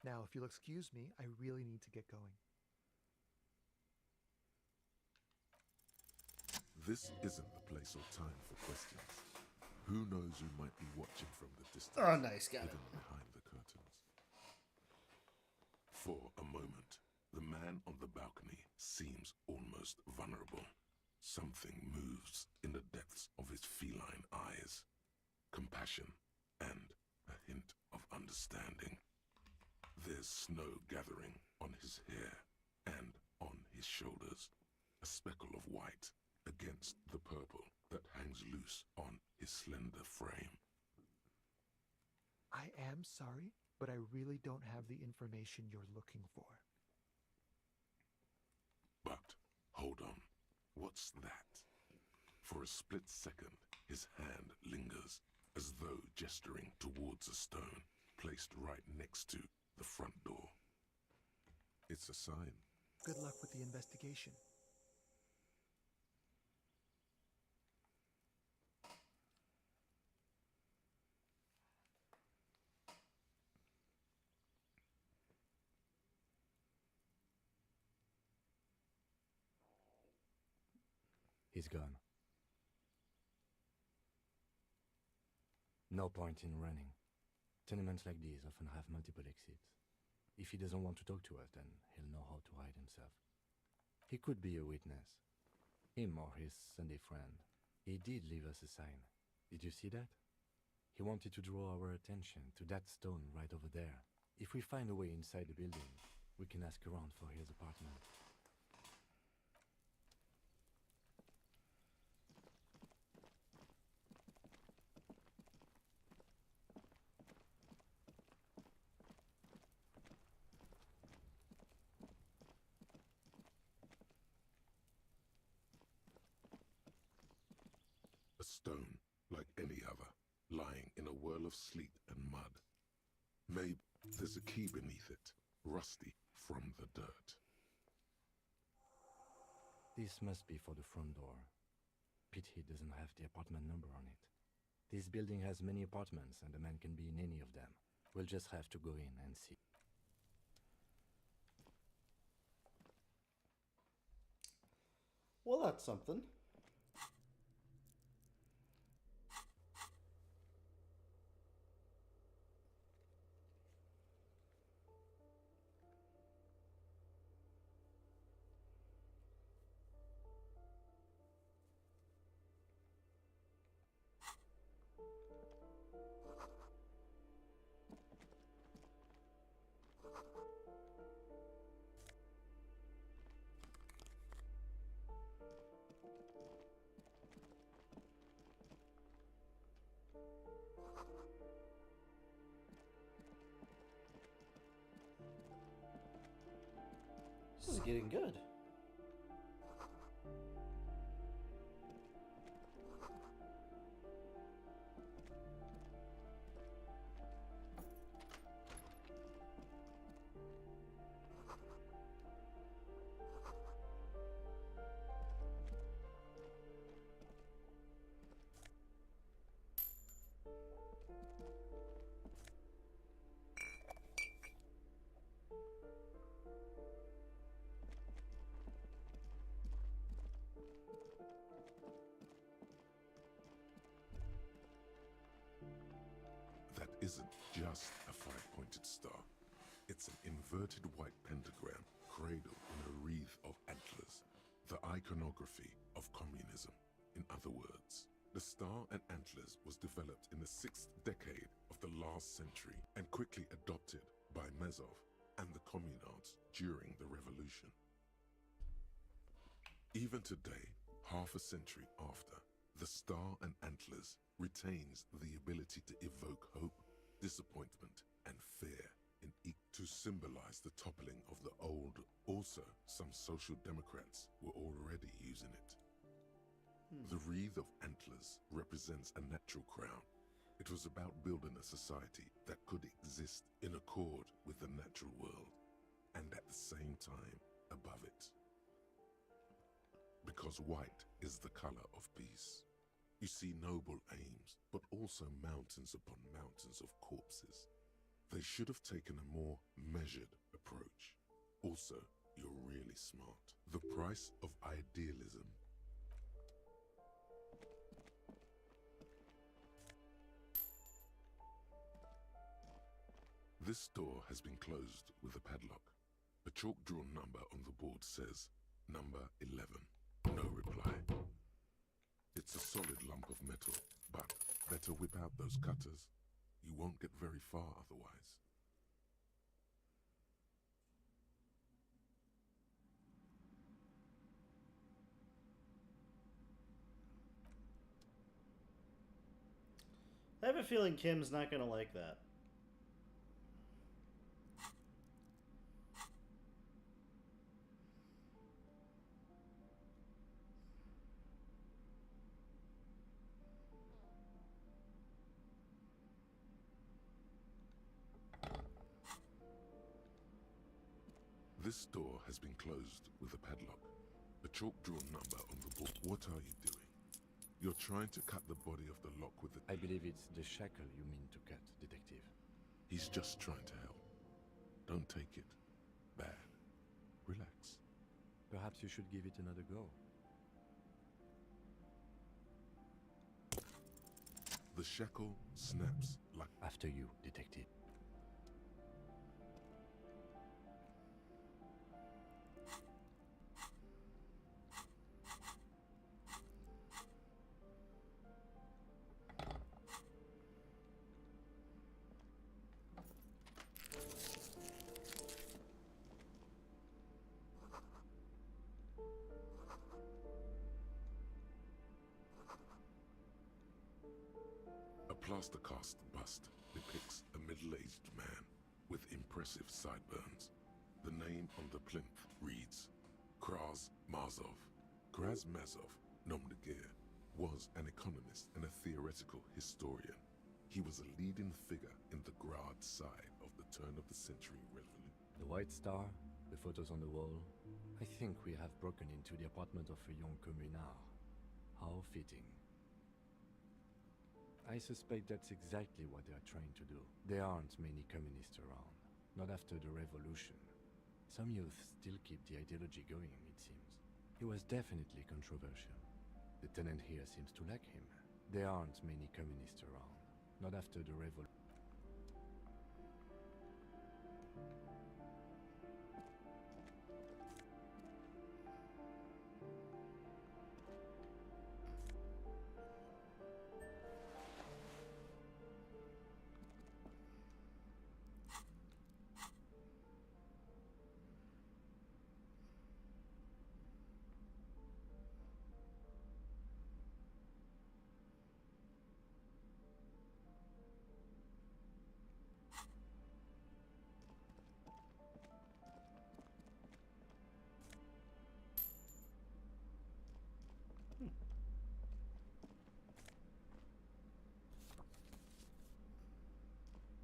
Now, if you'll excuse me, I really need to get going. This isn't the place or time for questions. Who knows who might be watching from the distance? Oh, nice, got it. Hidden behind the curtains. For a moment, the man on the balcony seems almost vulnerable. Something moves in the depths of his feline eyes. Compassion and a hint of understanding. There's snow gathering on his hair and on his shoulders. A speckle of white against the purple that hangs loose on his slender frame. I am sorry, but I really don't have the information you're looking for. But, hold on. What's that? For a split second, his hand lingers, as though gesturing towards a stone placed right next to the front door. It's a sign. Good luck with the investigation. He's gone. No point in running. Tenements like these often have multiple exits. If he doesn't want to talk to us, then he'll know how to hide himself. He could be a witness. Him or his Sunday friend. He did leave us a sign. Did you see that? He wanted to draw our attention to that stone right over there. If we find a way inside the building, We can ask around for his apartment. A stone like any other, lying in a whirl of sleet and mud. Maybe there's a key beneath it, rusty from the dirt. This must be for the front door. Pity doesn't have the apartment number on it. This building has many apartments and a man can be in any of them. We'll just have to go in and see. Well, that's something. This is getting good. That isn't just a five-pointed star. It's an inverted white pentagram cradled in a wreath of antlers, the iconography of communism. In other words, the star and antlers was developed in the 6th decade of the last century and quickly adopted by Mazov and the communards during the revolution. Even today, half a century after, the star and antlers retains the ability to evoke hope, disappointment, and fear to symbolize the toppling of the old. Also, some social democrats were already using it. The wreath of antlers represents a natural crown. It was about building a society that could exist in accord with the natural world, and at the same time above it. Because white is the color of peace. You see noble aims, but also mountains upon mountains of corpses. They should have taken a more measured approach. Also, you're really smart. The price of idealism. This door has been closed with a padlock. A chalk-drawn number on the board says, number 11. No reply. It's a solid lump of metal, but better whip out those cutters. You won't get very far otherwise. I have a feeling Kim's not gonna like that. This door has been closed with a padlock. A chalk-drawn number on the board. What are you doing? You're trying to cut the body of the lock with the... I believe it's the shackle you mean to cut, Detective. He's just trying to help. Don't take it bad. Relax. Perhaps you should give it another go. The shackle snaps like... After you, Detective. plaster cast bust depicts a middle-aged man with impressive sideburns. The name on the plinth reads Kraz Mazov. Kraz Mazov, nom de guerre, was an economist and a theoretical historian. He was a leading figure in the Grad side of the turn-of-the-century revolution. The White Star, the photos on the wall. I think we have broken into the apartment of a young communard. How fitting. I suspect that's exactly what they are trying to do. There aren't many communists around. Not after the revolution. Some youth still keep the ideology going, it seems. He was definitely controversial. The tenant here seems to like him. There aren't many communists around. Not after the revolution.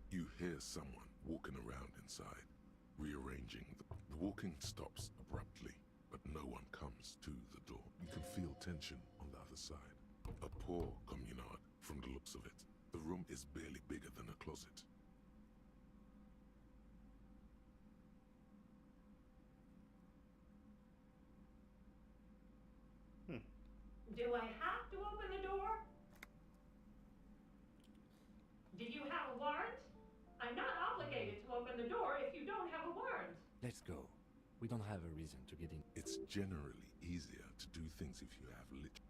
You hear someone walking around inside, rearranging. The walking stops abruptly, but no one comes to the door. You can feel tension on the other side. A poor communard, from the looks of it. The room is barely bigger than a closet. Do I have to open the door? Do you have a warrant? I'm not obligated to open the door if you don't have a warrant. Let's go. We don't have a reason to get in. It's generally easier to do things if you have lit.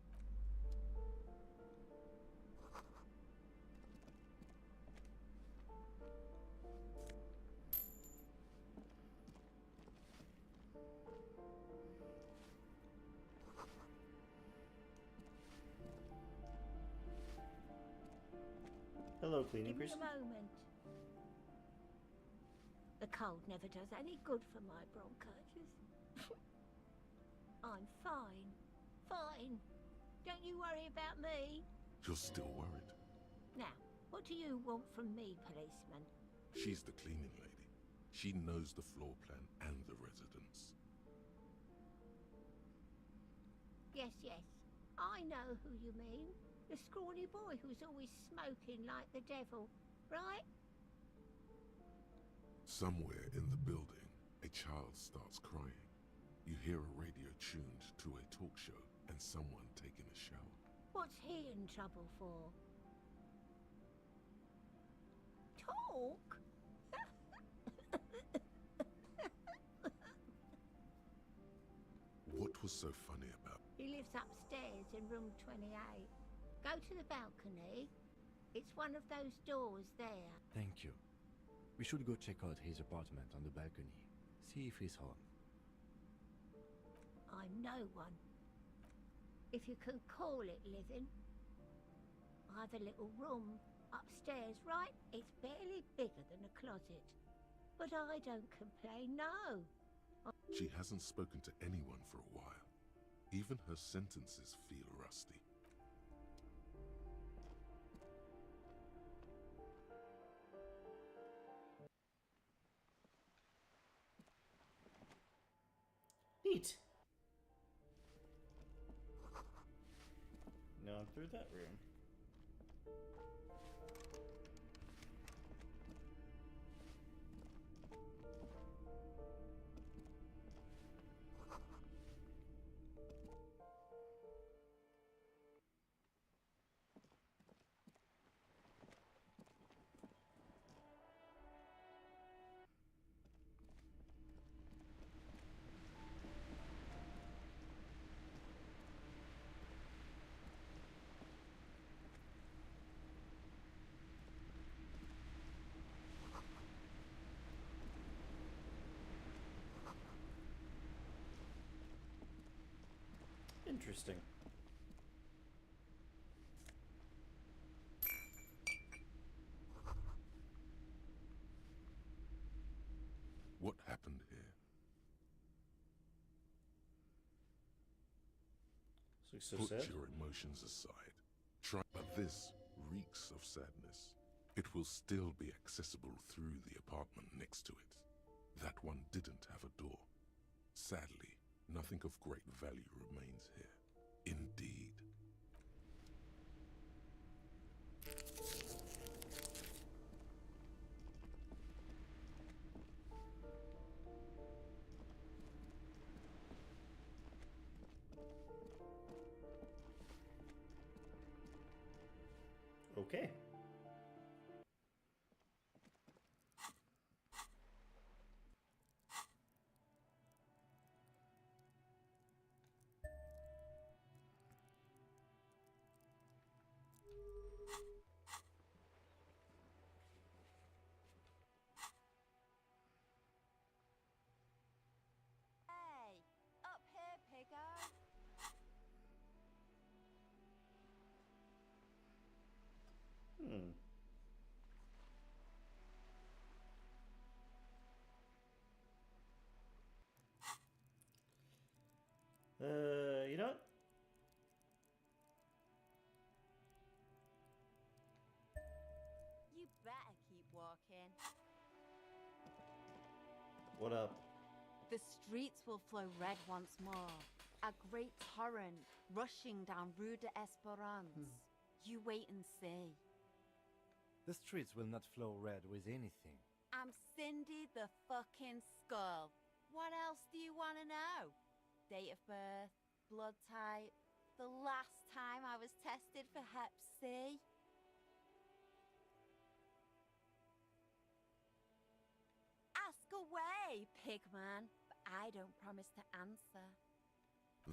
Hello, cleaning Give me person. a moment. The cold never does any good for my bronchitis. I'm fine. Fine. Don't you worry about me. You're still worried. Now, what do you want from me, policeman? She's the cleaning lady. She knows the floor plan and the residence. Yes, yes. I know who you mean. The scrawny boy who's always smoking like the devil, right? Somewhere in the building, a child starts crying. You hear a radio tuned to a talk show and someone taking a shower. What's he in trouble for? Talk? What was so funny about? He lives upstairs in room 28. Go to the balcony. It's one of those doors there. Thank you. We should go check out his apartment on the balcony. See if he's home. I'm no one. If you can call it living. I have a little room upstairs, right? It's barely bigger than a closet. But I don't complain, no. She hasn't spoken to anyone for a while. Even her sentences feel rusty. Neat. Now I'm through that room. Interesting. happened here. So Put sad. your emotions aside. But this reeks of sadness. It will still be accessible through the apartment next to it. That one didn't have a door. Sadly, nothing of great value remains here. Indeed. Okay. Hey, up here, piggo. Hmm. You know what? You better keep walking. What up? The streets will flow red once more. A great torrent rushing down Rue d'Esperance. You wait and see. The streets will not flow red with anything. I'm Cindy the fucking Skull. What else do you want to know? Date of birth, blood type, the last time I was tested for Hep C. Ask away, pigman, but I don't promise to answer.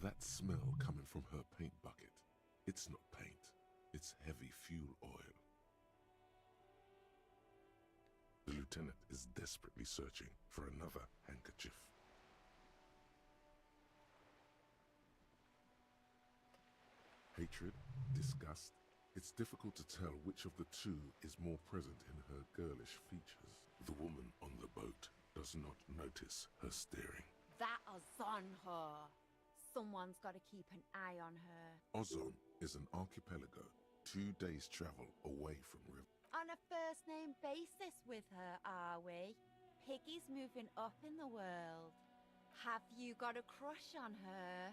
That smell coming from her paint bucket. It's not paint. It's heavy fuel oil. The lieutenant is desperately searching for another handkerchief. Hatred, disgust. It's difficult to tell which of the two is more present in her girlish features. The woman on the boat does not notice her staring. That Ozon her. Someone's got to keep an eye on her. Ozon is an archipelago, 2 days' travel away from River. On a first-name basis with her, are we? Piggy's moving up in the world. Have you got a crush on her?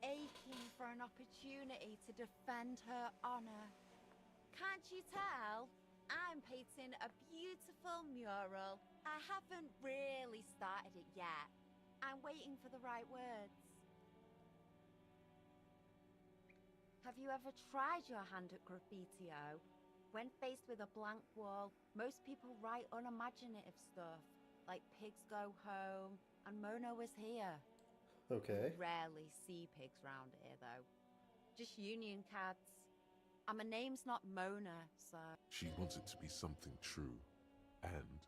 Aching for an opportunity to defend her honor. Can't you tell? I'm painting a beautiful mural. I haven't really started it yet. I'm waiting for the right words. Have you ever tried your hand at graffiti-o? When faced with a blank wall, most people write unimaginative stuff, like pigs go home and Mona was here. Okay. Rarely see pigs round here, though. Just union cats. And my name's not Mona, so... She wants it to be something true and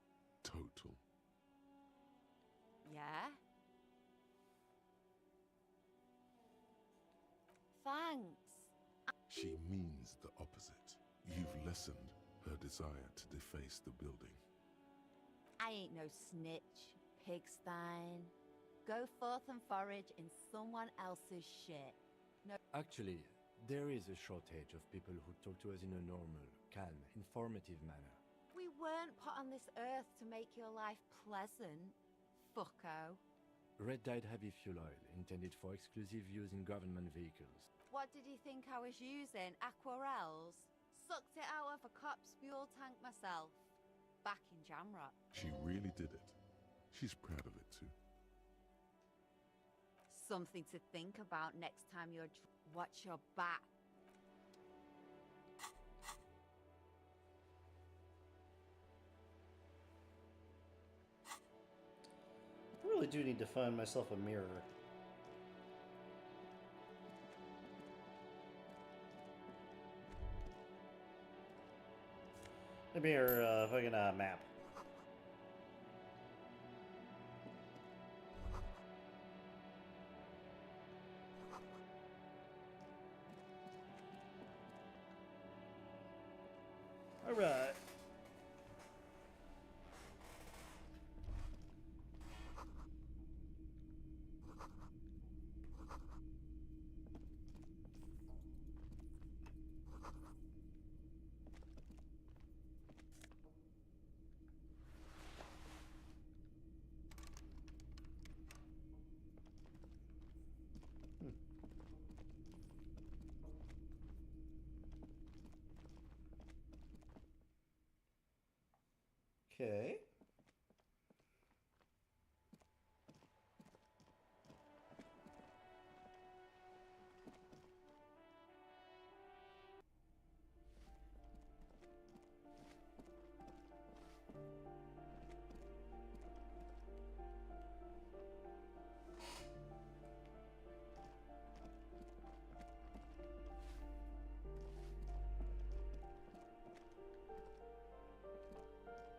total. Yeah? Thanks. She means the opposite. You've lessened her desire to deface the building. I ain't no snitch, pigstein. Go forth and forage in someone else's shit. No. Actually, there is a shortage of people who talk to us in a normal, calm, informative manner. We weren't put on this earth to make your life pleasant, fucko. Red-dyed heavy fuel oil, intended for exclusive use in government vehicles. What did you think I was using? Aquarels? Sucked it out of a cop's fuel tank myself. Back in Jamrock. She really did it. She's proud of it too. Something to think about next time you're watch your back. I really do need to find myself a mirror. A mirror, fucking map. Alright. Okay.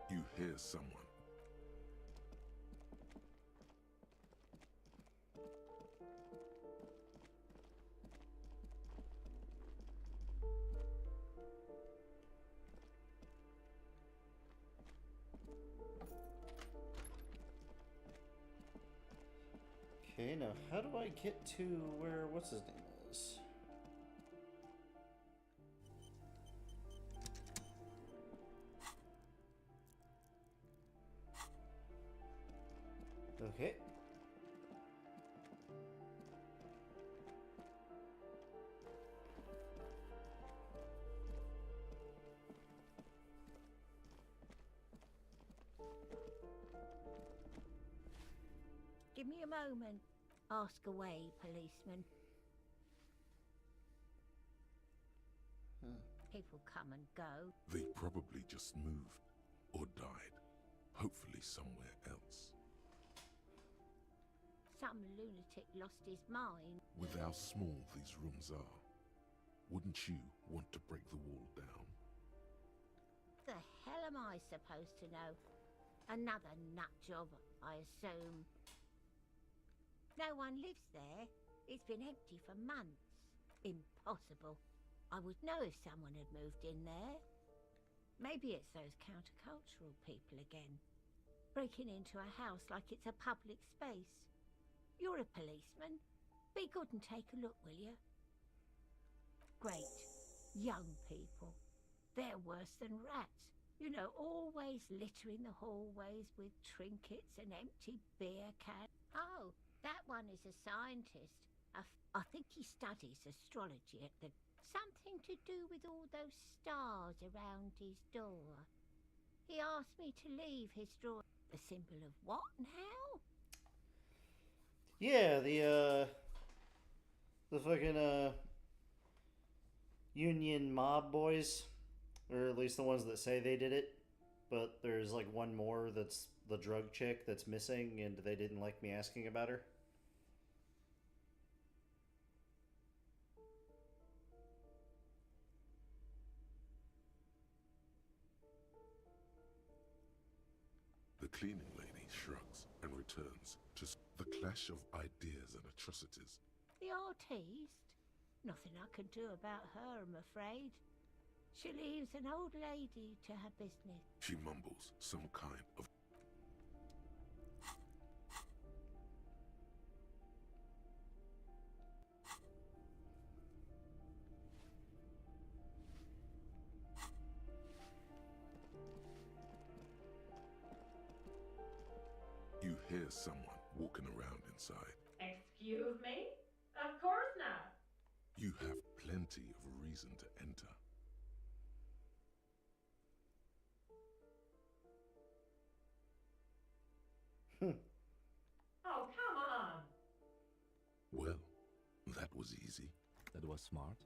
You hear someone. Okay, now how do I get to where what's his name is? Okay. Give me a moment. Ask away, policeman. People come and go. They probably just moved or died. Hopefully somewhere else. Some lunatic lost his mind. With how small these rooms are, wouldn't you want to break the wall down? The hell am I supposed to know? Another nut job, I assume. No one lives there. It's been empty for months. Impossible. I would know if someone had moved in there. Maybe it's those countercultural people again. Breaking into a house like it's a public space. You're a policeman. Be good and take a look, will you? Great. Young people. They're worse than rats. You know, always littering the hallways with trinkets and empty beer cans. Oh, that one is a scientist. I think he studies astrology at the... Something to do with all those stars around his door. He asked me to leave his drawer. The symbol of what and how? Yeah, the fucking Union mob boys, or at least the ones that say they did it. But there's like one more that's the drug chick that's missing, and they didn't like me asking about her. The cleaning lady shrugs and returns to the clash of ideas and atrocities. The artiste? Nothing I can do about her, I'm afraid. She leaves an old lady to her business. She mumbles some kind of... You hear someone walking around inside. Excuse me? Of course not. You have plenty of reason to enter. Oh, come on. Well, that was easy. That was smart.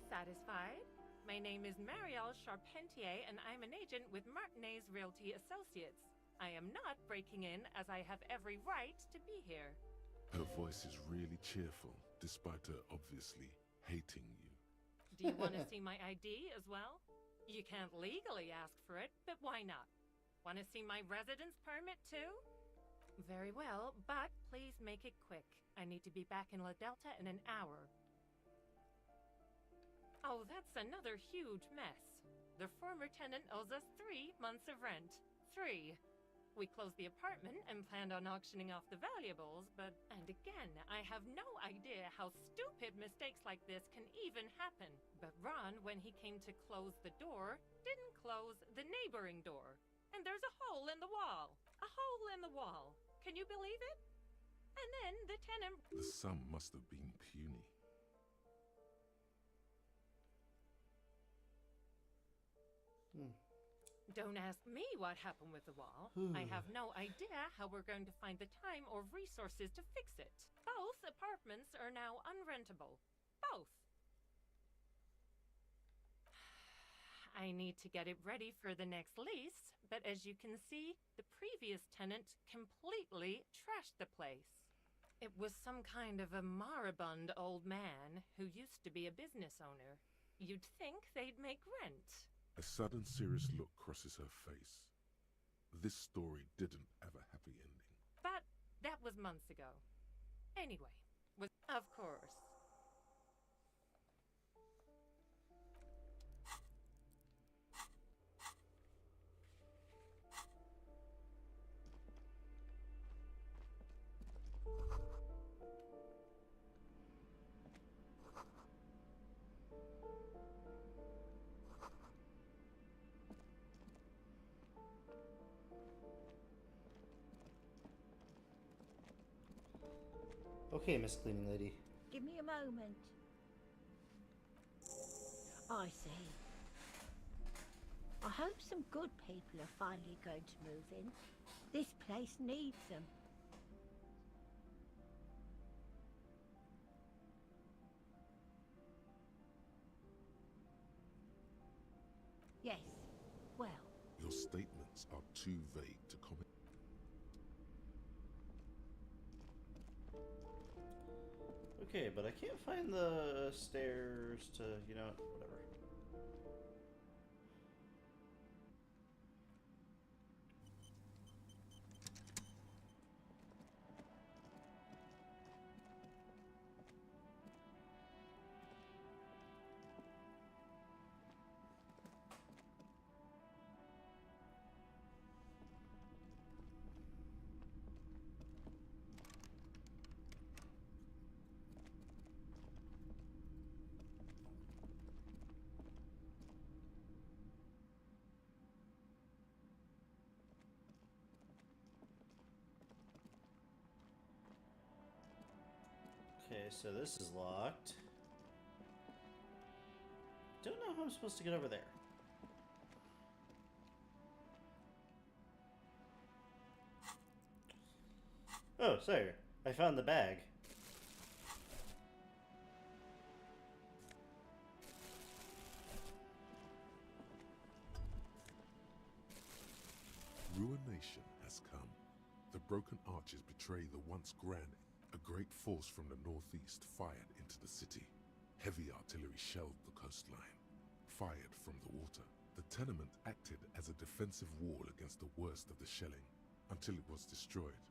Satisfied? My name is Marielle Charpentier, and I'm an agent with Martinez Realty Associates. I am not breaking in, as I have every right to be here. Her voice is really cheerful, despite her obviously hating you. Do you want to see my ID as well? You can't legally ask for it, but why not? Want to see my residence permit too? Very well, but please make it quick. I need to be back in La Delta in an hour. Oh, that's another huge mess. The former tenant owes us 3 months of rent. 3. We closed the apartment and planned on auctioning off the valuables, but... And again, I have no idea how stupid mistakes like this can even happen. But Ron, when he came to close the door, didn't close the neighboring door. And there's a hole in the wall. A hole in the wall. Can you believe it? And then the tenant... The sum must have been puny. Don't ask me what happened with the wall. I have no idea how we're going to find the time or resources to fix it. Both apartments are now unrentable. Both. I need to get it ready for the next lease, but as you can see, the previous tenant completely trashed the place. It was some kind of a moribund old man who used to be a business owner. You'd think they'd make rent. A sudden serious look crosses her face. This story didn't have a happy ending. But that was months ago. Anyway, of course. Okay, Miss Cleaning Lady. Give me a moment. I see. I hope some good people are finally going to move in. This place needs them. Yes, well. Your statements are too vague to comment. Okay, but I can't find the stairs to, you know, whatever. Okay, so this is locked. Don't know how I'm supposed to get over there. Oh, sorry. I found the bag. Ruination has come. The broken arches betray the once grand. A great force from the northeast fired into the city. Heavy artillery shelled the coastline. Fired from the water, the tenement acted as a defensive wall against the worst of the shelling, until it was destroyed.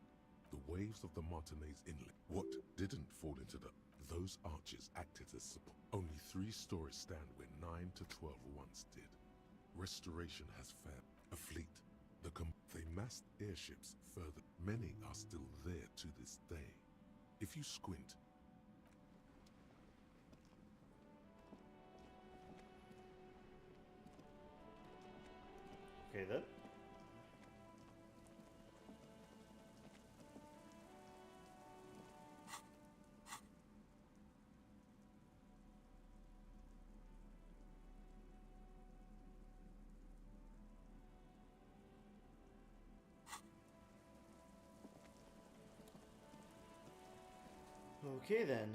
The waves of the Martinez Inlet. What didn't fall into those arches acted as support. Only 3 stories stand where 9 to 12 once did. Restoration has failed. A fleet. They massed airships further. Many are still there to this day. If you squint, Okay then. Okay then.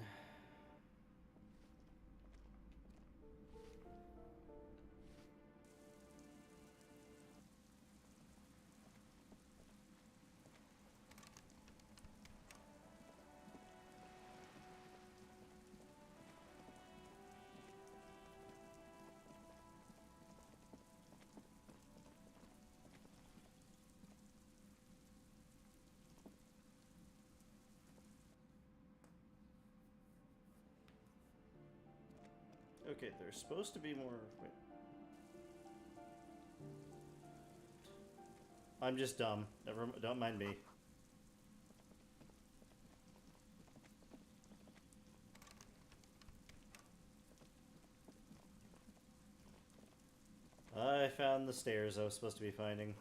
Okay, there's supposed to be more. Wait. I'm just dumb. Don't mind me. I found the stairs I was supposed to be finding.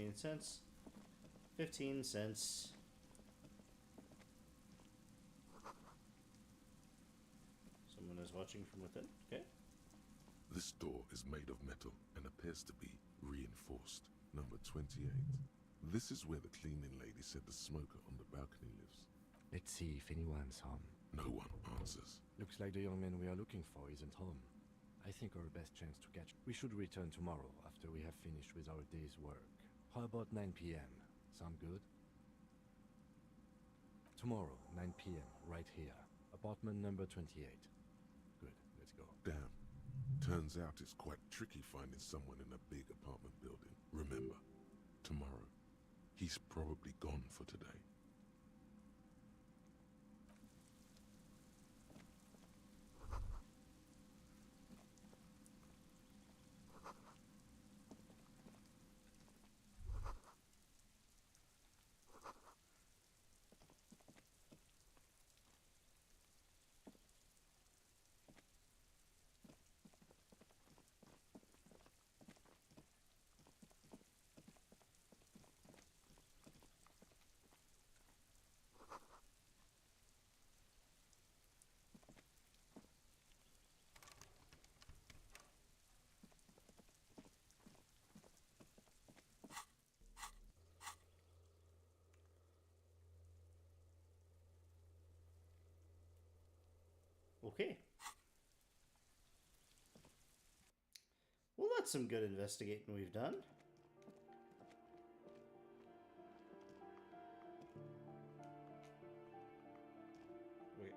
15 cents. 15 cents. Someone is watching from within. Okay. This door is made of metal and appears to be reinforced. Number 28. This is where the cleaning lady said the smoker on the balcony lives. Let's see if anyone's home. No one answers. Looks like the young man we are looking for isn't home. I think our best chance to catch... We should return tomorrow after we have finished with our day's work. How about 9 p.m.? Sound good? Tomorrow, 9 p.m., right here. Apartment number 28. Good, let's go. Damn. Turns out it's quite tricky finding someone in a big apartment building. Remember, tomorrow, he's probably gone for today. Okay. Well, that's some good investigating we've done. Wait.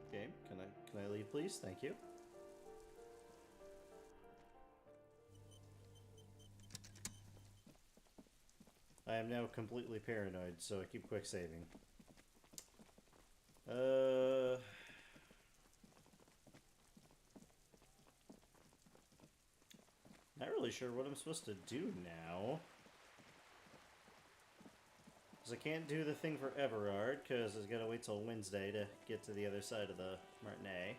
Okay, can I leave, please? Thank you. I am now completely paranoid, so I keep quick saving. Not really sure what I'm supposed to do now. Because I can't do the thing for Everard, because I gotta wait till Wednesday to get to the other side of the matinee.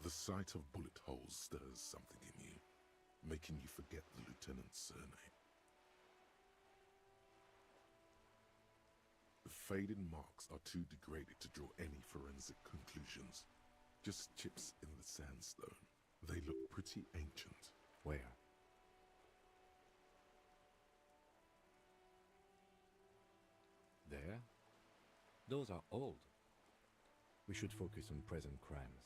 The sight of bullet holes stirs something in you, making you forget the lieutenant's surname. The faded marks are too degraded to draw any forensic conclusions. Just chips in the sandstone. They look pretty ancient. Where? There? Those are old. We should focus on present crimes.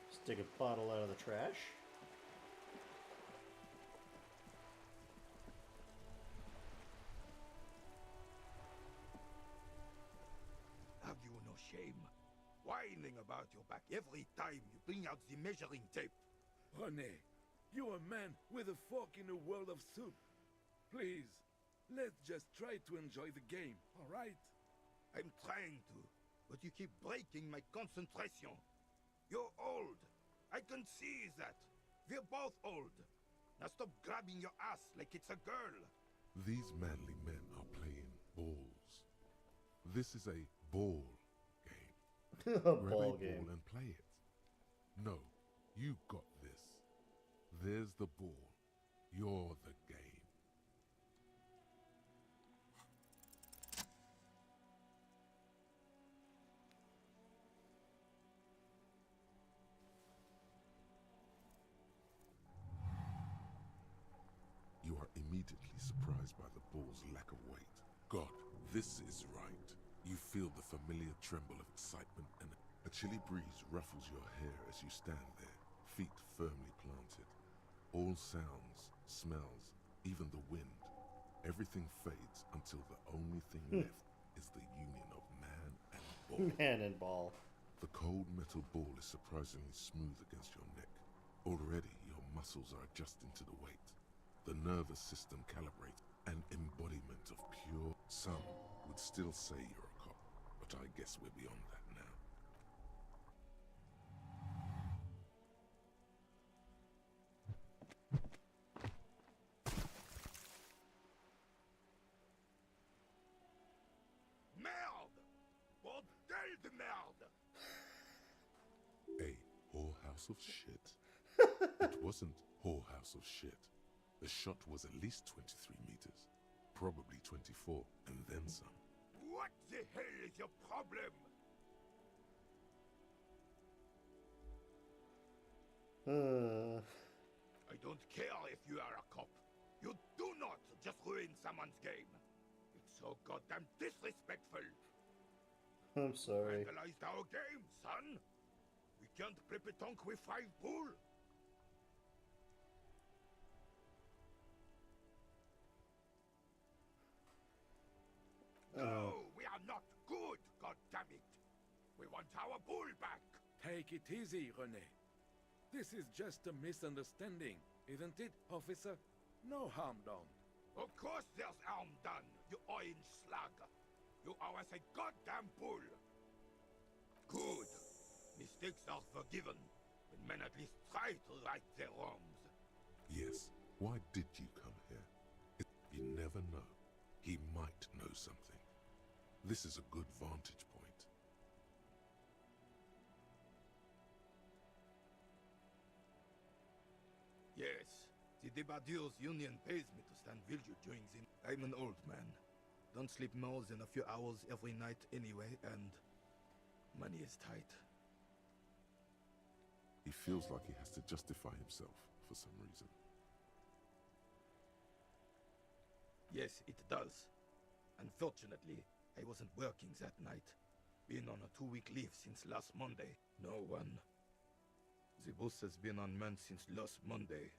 Stick a bottle out of the trash. Have you no shame? Whining about your back every time you bring out the measuring tape. René, you're a man with a fork in a world of soup. Please, let's just try to enjoy the game, all right? I'm trying to, but you keep breaking my concentration. You're old. I can see that. We're both old. Now stop grabbing your ass like it's a girl. These manly men are playing balls. This is a ball game. A Grab ball a game. ball and play it. No, you got this. There's the ball. You're the game. You are immediately surprised by the ball's lack of weight. God, this is right. You feel the familiar tremble of excitement, and a chilly breeze ruffles your hair as you stand there, feet firmly planted. All sounds, smells, even the wind, everything fades until the only thing left is the union of man and ball. Man and ball. The cold metal ball is surprisingly smooth against your neck. Already, your muscles are adjusting to the weight. the nervous system calibrates, an embodiment of pure. Some would still say you're a cop, but I guess we're beyond that now. Merde! Bordel de merde! A whorehouse of shit? It wasn't whorehouse of shit. The shot was at least 23 meters, probably 24, and then some. What the hell is your problem? I don't care if you are a cop. You do not just ruin someone's game. It's so goddamn disrespectful. I'm sorry. Vandalized our game, son. We can't play pétanque with 5 bull. No, we are not good, goddammit. We want our bull back. Take it easy, René. This is just a misunderstanding, isn't it, officer? No harm done. Of course there's harm done, you orange slug. You owe us a goddamn bull. Good. Mistakes are forgiven when men at least try to right their wrongs. Yes, why did you come here? You never know. He might know something. This is a good vantage point. Yes, the Debardeurs Union pays me to stand vigil during the... I'm an old man. Don't sleep more than a few hours every night anyway, and money is tight. He feels like he has to justify himself for some reason. Yes, it does. Unfortunately, I wasn't working that night. Been on a 2-week leave since last Monday. No one. The bus has been unmanned since last Monday.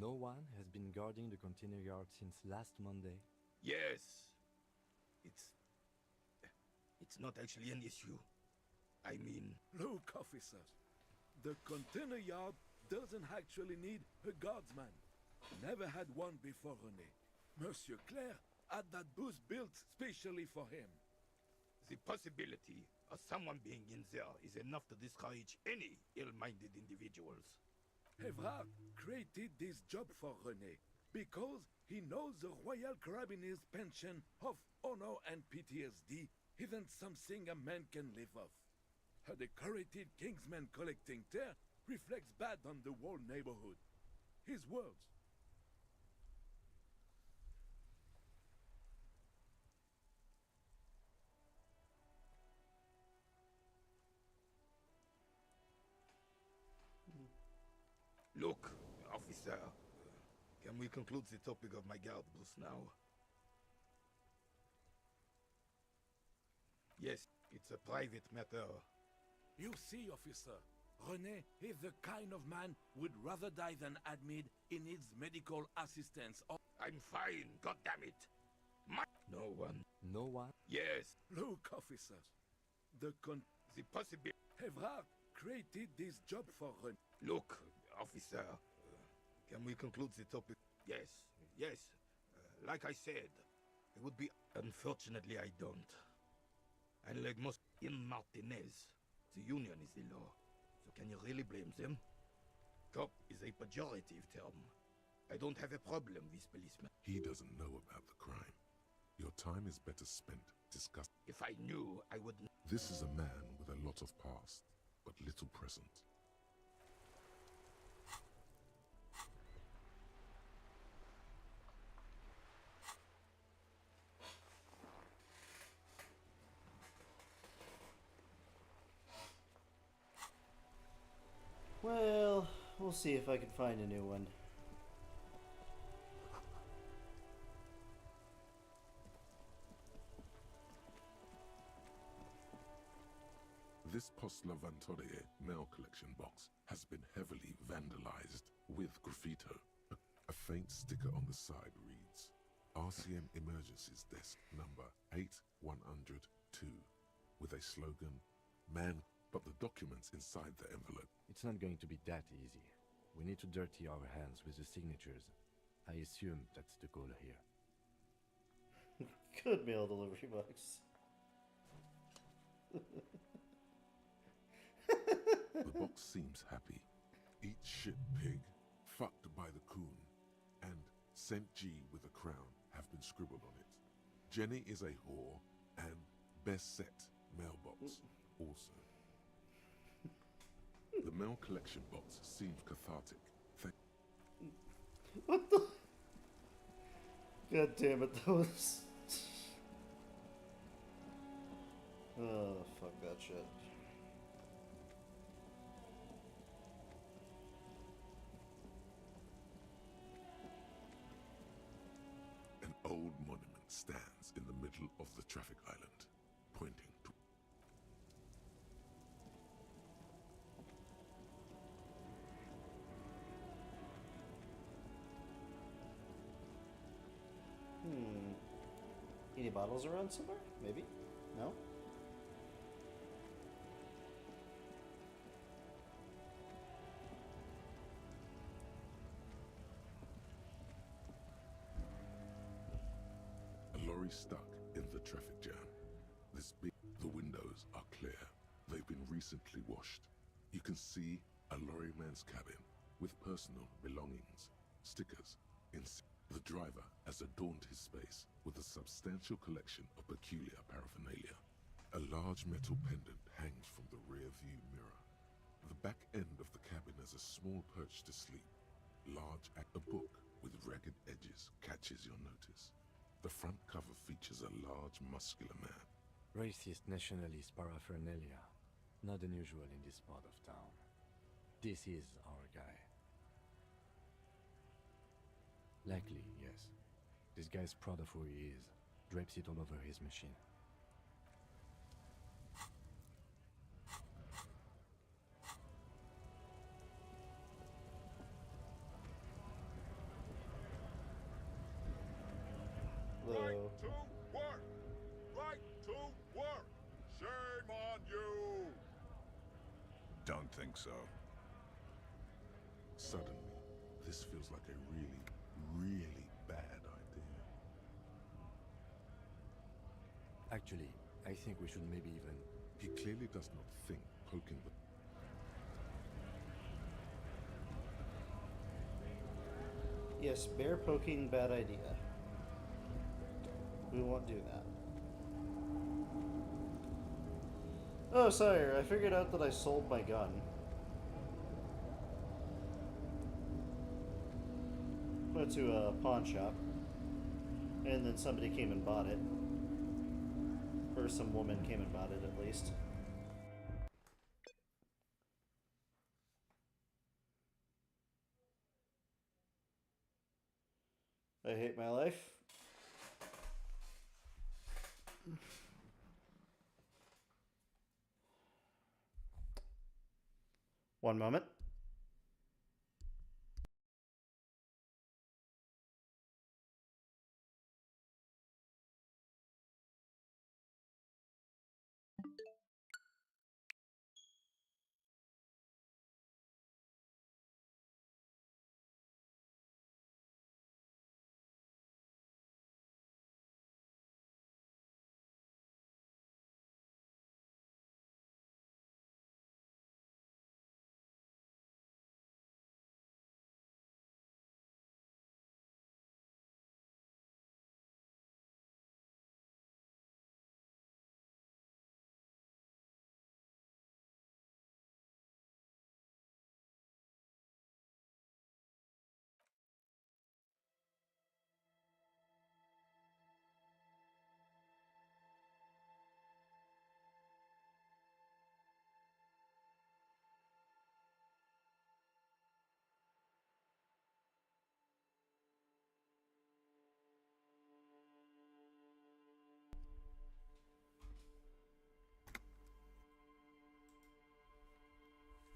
No one has been guarding the container yard since last Monday. Yes. It's not actually an issue. I mean... Look, officer. The container yard doesn't actually need a guardsman. Never had one before, René. Monsieur Claire had that booth built specially for him. The possibility of someone being in there is enough to discourage any ill-minded individuals. Evrard created this job for René because he knows the Royal Carabiniers' pension of honor and PTSD isn't something a man can live off. A decorated Kingsman collecting tear reflects bad on the whole neighborhood. His words. Look, officer, can we conclude the topic of my guard booth now? Yes, it's a private matter. You see, officer, René is the kind of man would rather die than admit he needs medical assistance. I'm fine, goddammit. No one. No one? Yes. Look, officer, the possibility. Evrard created this job for René. Look, officer, can we conclude the topic? Yes, yes. Like I said, it would be... Unfortunately, I don't. And like most in Martinez, the union is the law. So can you really blame them? Cop is a pejorative term. I don't have a problem with policemen. He doesn't know about the crime. Your time is better spent discussing. If I knew, I would... This is a man with a lot of past, but little present. Well, we'll see if I can find a new one. This Post Lavantorie mail collection box has been heavily vandalized with graffito. A faint sticker on the side reads, RCM Emergencies Desk number 8102, with a slogan, Man, but the documents inside the envelope. It's not going to be that easy. We need to dirty our hands with the signatures. I assume that's the goal here. Good mail delivery box. The box seems happy. Eat shit, pig. Fucked by the coon. And Sent G with a crown have been scribbled on it. Jenny is a whore. And best set mailbox also. The mail collection box seems cathartic. What the? God damn it, those. Oh, fuck that shit. An old monument stands in the middle of the traffic island, pointing to... Any bottles around somewhere? Maybe? No? A lorry stuck in the traffic jam. The windows are clear. They've been recently washed. You can see a lorryman's cabin with personal belongings, stickers, the driver has adorned his space with a substantial collection of peculiar paraphernalia. A large metal pendant hangs from the rear view mirror. The back end of the cabin has a small perch to sleep. A book with ragged edges catches your notice. The front cover features a large, muscular man. Racist nationalist paraphernalia. Not unusual in this part of town. This is our guy. Likely, yes. This guy's proud of who he is. Drapes it all over his machine. Right to work! Right to work! Shame on you! Don't think so. Suddenly, this feels like a really, really bad idea. Actually, I think we should maybe even... He clearly does not think poking the... Yes, bear poking, bad idea. We won't do that. Oh, sire, I figured out that I sold my gun. Went to a pawn shop, and then somebody came and bought it. Or some woman came and bought it, at least. I hate my life. One moment.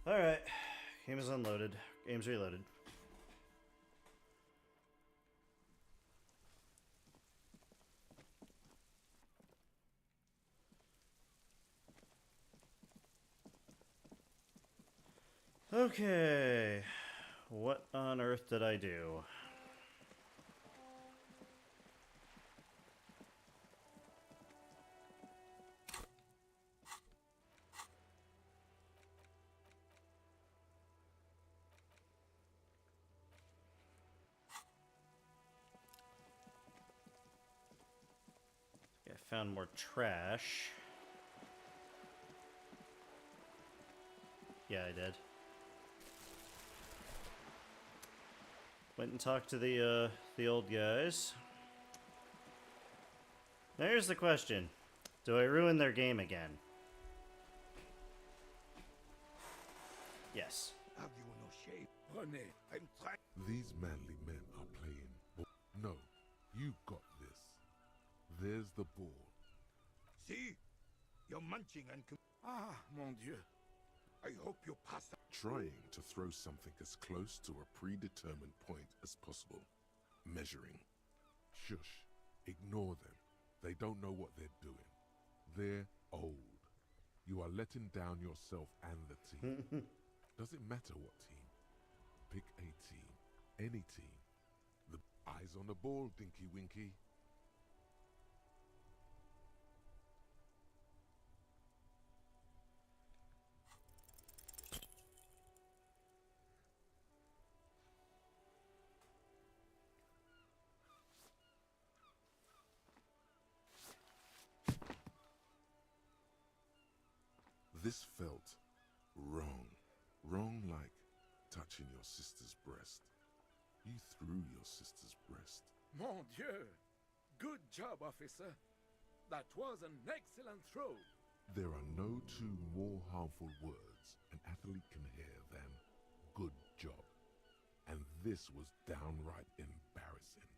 Alright. Game is unloaded. Game's reloaded. Okay. What on earth did I do? found more trash. Yeah, I did. Went and talked to the old guys. Now here's the question. Do I ruin their game again? Yes. Have you no shame? René, I'm trying. These manly men are playing ball. No, you got this. There's the ball. See? You're munching and... Ah, mon Dieu. I hope you pass that. Trying to throw something as close to a predetermined point as possible. Measuring. Shush. Ignore them. They don't know what they're doing. They're old. You are letting down yourself and the team. Doesn't matter what team. Pick a team. Any team. The eyes on the ball, Dinky Winky. This felt wrong. Wrong like touching your sister's breast. You threw your sister's breast. Mon Dieu! Good job, officer. That was an excellent throw. There are no two more harmful words an athlete can hear than good job. And this was downright embarrassing.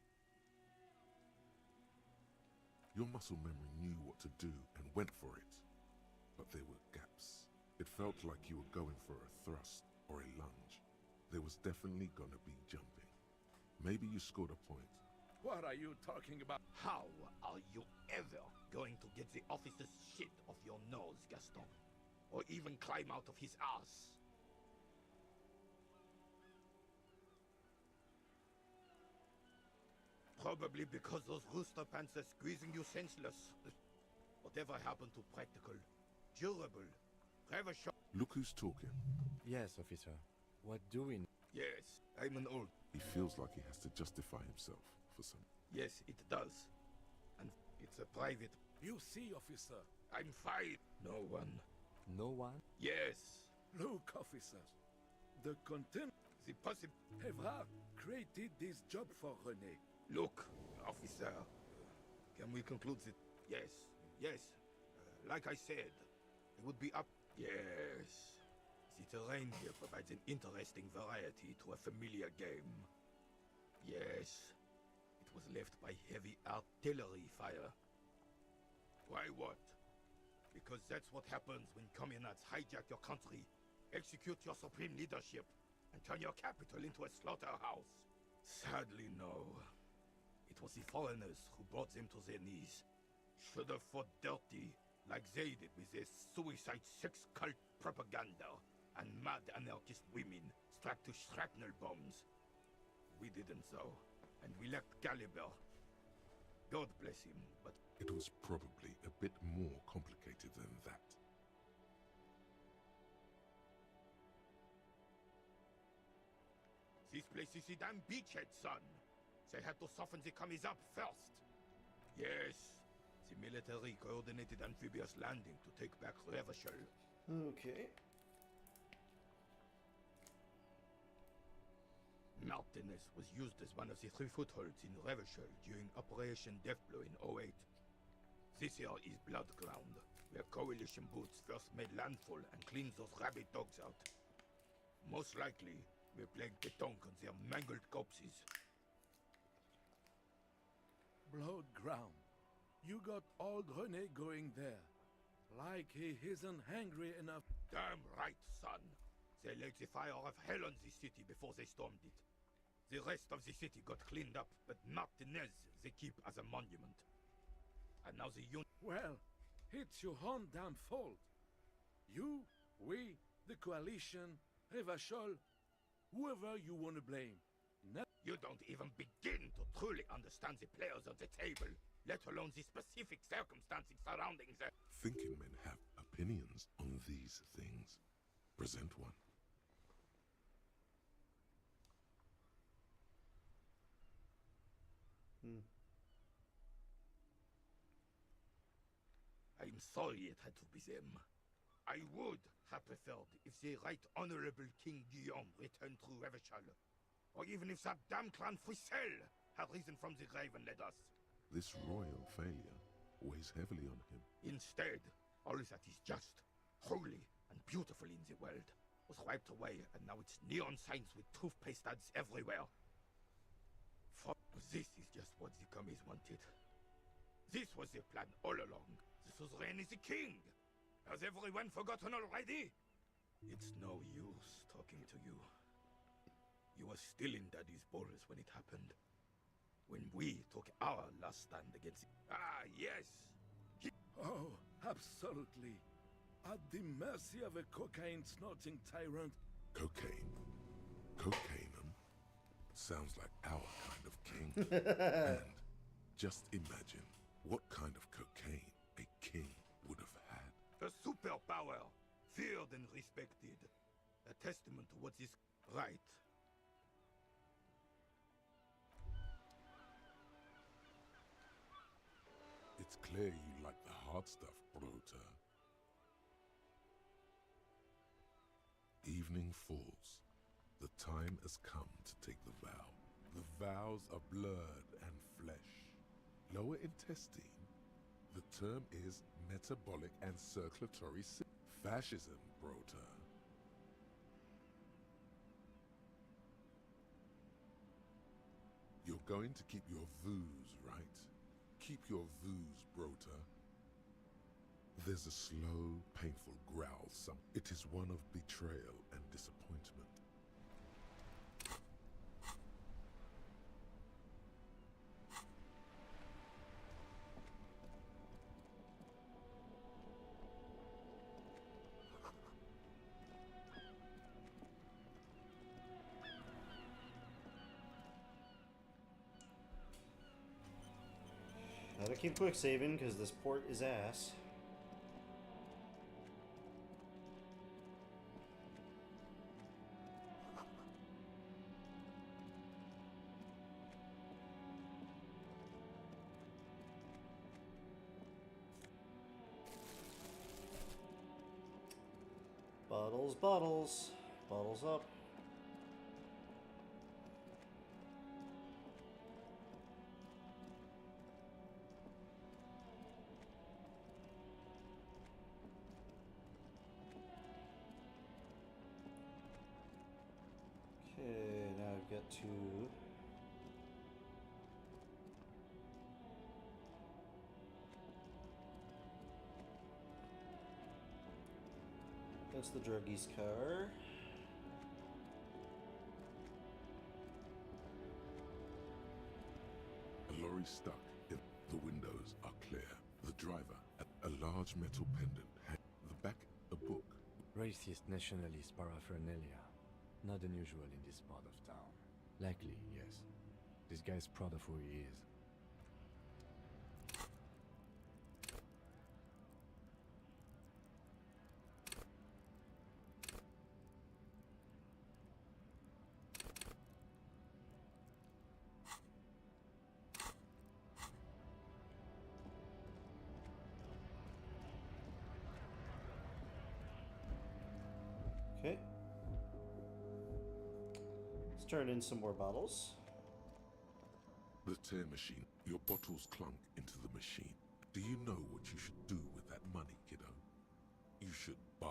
Your muscle memory knew what to do and went for it. But there were gaps. It felt like you were going for a thrust or a lunge. There was definitely gonna be jumping. Maybe you scored a point. What are you talking about? How are you ever going to get the officer's shit off your nose, Gaston? Or even climb out of his ass? Probably because those rooster pants are squeezing you senseless. Whatever happened to practical? Durable. Look who's talking. Yes, officer. What do we... Yes, I'm an old... He feels like he has to justify himself for some... Yes, it does. And it's a private... You see, officer. I'm fine. No one. No one? Yes. Look, officer. The content... The possible... Evrard created this job for René. Look, officer. Can we conclude that... Yes, yes. Like I said, it would be up... Yes. The terrain here provides an interesting variety to a familiar game. Yes. It was left by heavy artillery fire. Why what? Because that's what happens when communards hijack your country, execute your supreme leadership, and turn your capital into a slaughterhouse. Sadly, no. It was the foreigners who brought them to their knees. Should have fought dirty, like they did with their suicide sex cult propaganda and mad anarchist women strapped to shrapnel bombs. We didn't though, and we lacked caliber. God bless him, but... It was probably a bit more complicated than that. This place is the damn beachhead, son. They had to soften the commies up first. Yes. The military coordinated amphibious landing to take back Revachol. Okay. Martinez was used as one of the 3 footholds in Revachol during Operation Deathblow in 08. This here is Blood Ground, where coalition boots first made landfall and cleaned those rabid dogs out. Most likely, we played pétanque on their mangled corpses. Blood Ground. You got old René going there. Like he isn't hungry enough. Damn right, son. They laid the fire of hell on the city before they stormed it. The rest of the city got cleaned up, but Martinez they keep as a monument. And now the Well, it's your own damn fault. You, we, the coalition, Revachol, whoever you want to blame. You don't even begin to truly understand the players on the table, let alone the specific circumstances surrounding them. Thinking men have opinions on these things. Present one. I'm sorry it had to be them. I would have preferred if the Right Honorable King Guillaume returned through Revachol, or even if that damn clan Frisell had risen from the grave and led us. This royal failure weighs heavily on him. Instead, all that is just, holy, and beautiful in the world was wiped away, and now it's neon signs with toothpaste ads everywhere. This is just what the commies wanted. This was the plan all along. The suzerain is the king. Has everyone forgotten already? It's no use talking to you. You were still in Daddy's balls when it happened. When we took our last stand against... Ah, yes! Oh, absolutely. At the mercy of a cocaine-snorting tyrant. Cocaine? Cocaine? Sounds like our kind of king. And just imagine what kind of cocaine a king would have had. A superpower, feared and respected. A testament to what is right. It's clear you like the hard stuff, Brota. Evening falls. The time has come to take the vow. The vows are blood and flesh. Lower intestine. The term is metabolic and circulatory fascism, Brota. You're going to keep your voos, right? Keep your voos, Brota. There's a slow, painful growl. It is one of betrayal and disappointment. Gotta keep quick saving because this port is ass. Bottles, bottles, bottles up. Okay, now I've got to... That's the druggie's car. A lorry stuck. The windows are clear. The driver at a large metal pendant. The back, a book. Racist nationalist paraphernalia. Not unusual in this part of town. Likely, yes. This guy's proud of who he is. Okay. Let's turn in some more bottles. The tear machine. Your bottles clunk into the machine. Do you know what you should do with that money, kiddo? You should buy.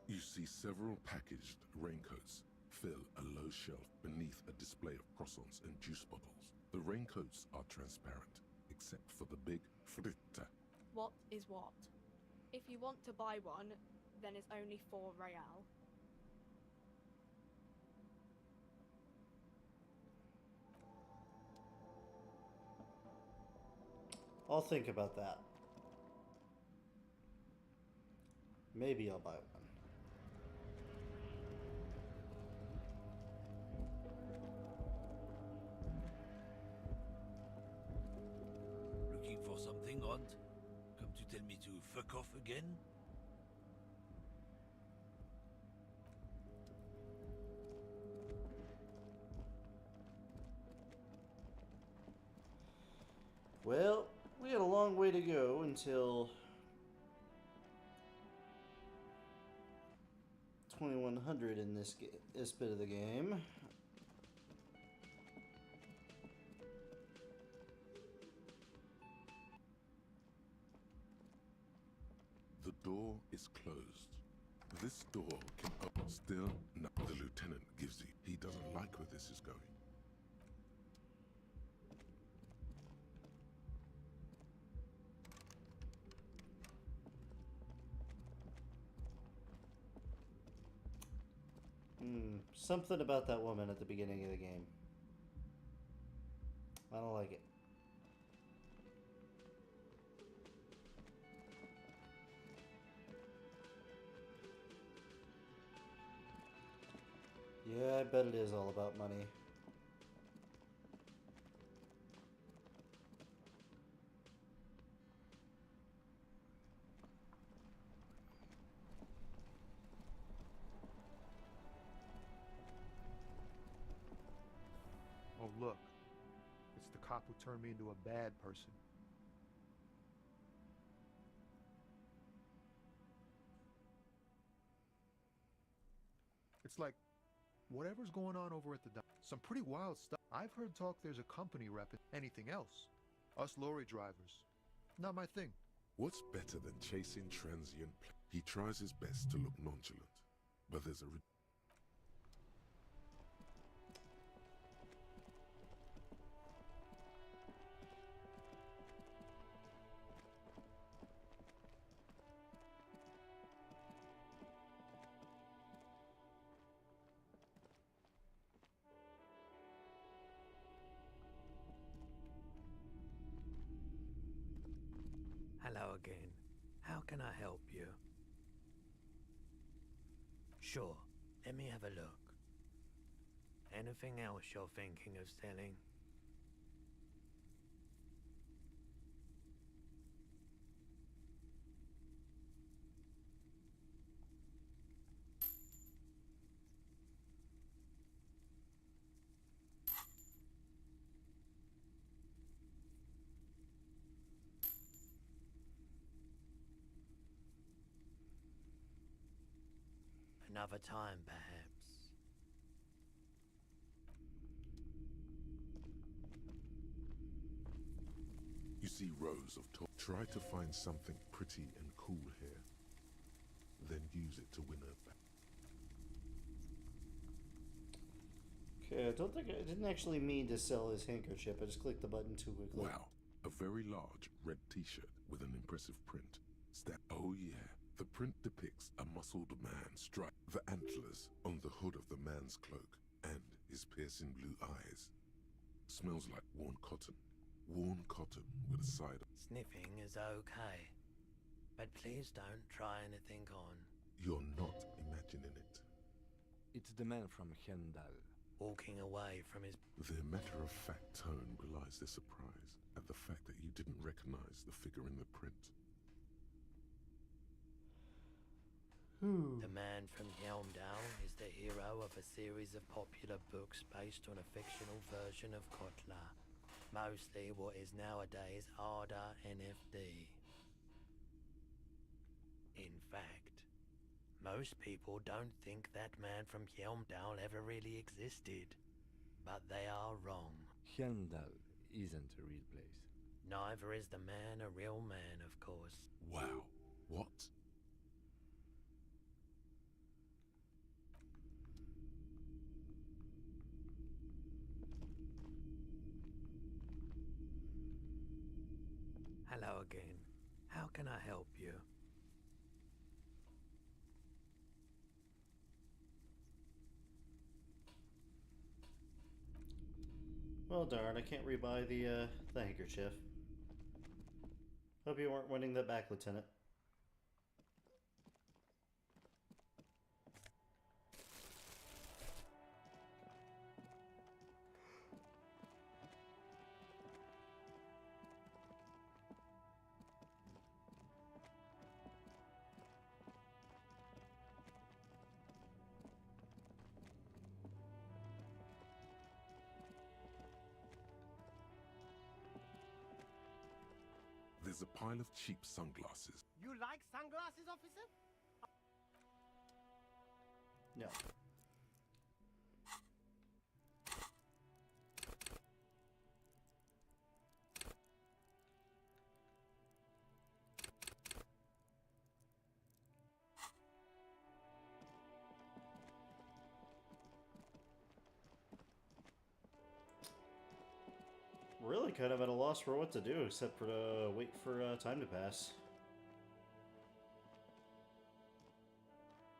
You see several packaged raincoats fill a low shelf beneath a display of croissants and juice bottles. The raincoats are transparent, except for the big fritta. What is what? If you want to buy one, then it's only 4 real. I'll think about that. Maybe I'll buy one. Looking for something, Ront? Come to tell me to fuck off again? Well, we had a long way to go until 2100 in this bit of the game. The door is closed. This door can open. Still, no, the lieutenant gives you. He doesn't like where this is going. Something about that woman at the beginning of the game. I don't like it. Yeah, I bet it is all about money. Oh, look. It's the cop who turned me into a bad person. It's like, whatever's going on over at the dock, some pretty wild stuff. I've heard talk there's a company rep. Anything else? Us lorry drivers. Not my thing. What's better than chasing transient? He tries his best to look nonchalant, but there's a Hello again. How can I help you? Sure, let me have a look. Anything else you're thinking of selling? Another time, perhaps. You see rows of talk. Try to find something pretty and cool here. Then use it to win her back. Okay, I don't think I didn't actually mean to sell his handkerchief. I just clicked the button too quickly. Wow, a very large red t-shirt with an impressive print. Oh yeah, the print depicts a muscled man strike the antlers on the hood of the man's cloak and his piercing blue eyes. Smells like worn cotton. Worn cotton with a side. Sniffing is okay. But please don't try anything on. You're not imagining it. It's the man from Hendal. Walking away from his... Their matter-of-fact tone belies their surprise at the fact that you didn't recognize the figure in the print. The man from Helmdale is the hero of a series of popular books based on a fictional version of Kotler, mostly what is nowadays Arda NFD. In fact, most people don't think that man from Helmdale ever really existed, but they are wrong. Hendal isn't a real place. Neither is the man a real man, of course. Wow. What? Hello again. How can I help you? Well, darn, I can't rebuy the handkerchief. Hope you weren't winning that back, Lieutenant. There's a pile of cheap sunglasses. You like sunglasses, officer? No. Really kind of at a loss for what to do except for to wait for time to pass.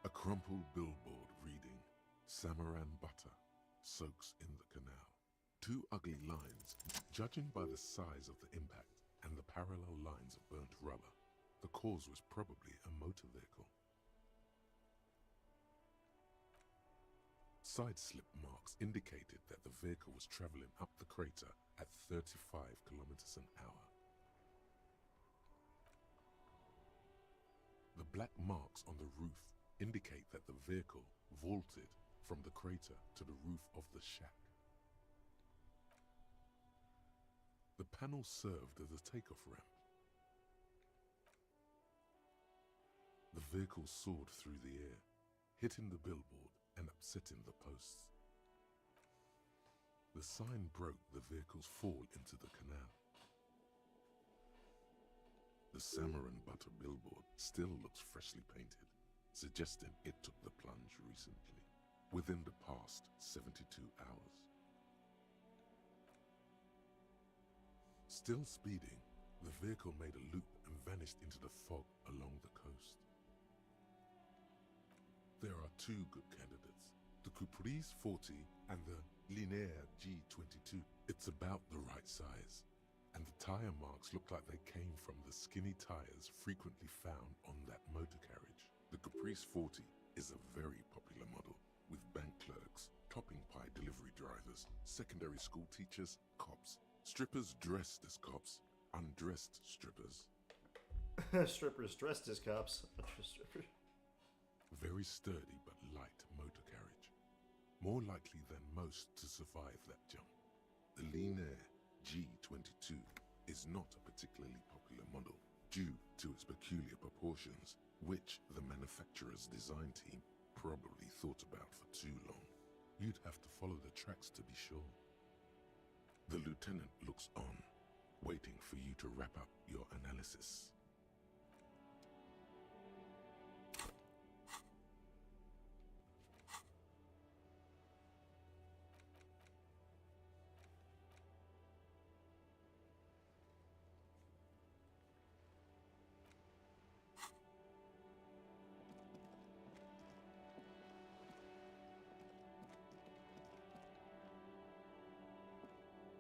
A crumpled billboard reading, Samaran butter soaks in the canal. Two ugly lines, judging by the size of the impact and the parallel lines of burnt rubber. The cause was probably a motor vehicle. Side slip marks indicated that the vehicle was traveling up the crater at 35 kilometers an hour. The black marks on the roof indicate that the vehicle vaulted from the crater to the roof of the shack. The panel served as a takeoff ramp. The vehicle soared through the air, hitting the billboard and upsetting the posts. The sign broke the vehicle's fall into the canal. The Samaran butter billboard still looks freshly painted, suggesting it took the plunge recently, within the past 72 hours. Still speeding, the vehicle made a loop and vanished into the fog along the coast. There are two good candidates, the Caprice 40 and the Linear G22. It's about the right size, and the tire marks look like they came from the skinny tires frequently found on that motor carriage. The Caprice 40 is a very popular model, with bank clerks, topping pie delivery drivers, secondary school teachers, cops, strippers dressed as cops, undressed strippers. Strippers dressed as cops. Strippers. Very sturdy but light motor carriage. More likely than most to survive that jump. The Linear G22 is not a particularly popular model due to its peculiar proportions, which the manufacturer's design team probably thought about for too long. You'd have to follow the tracks to be sure. The lieutenant looks on, waiting for you to wrap up your analysis.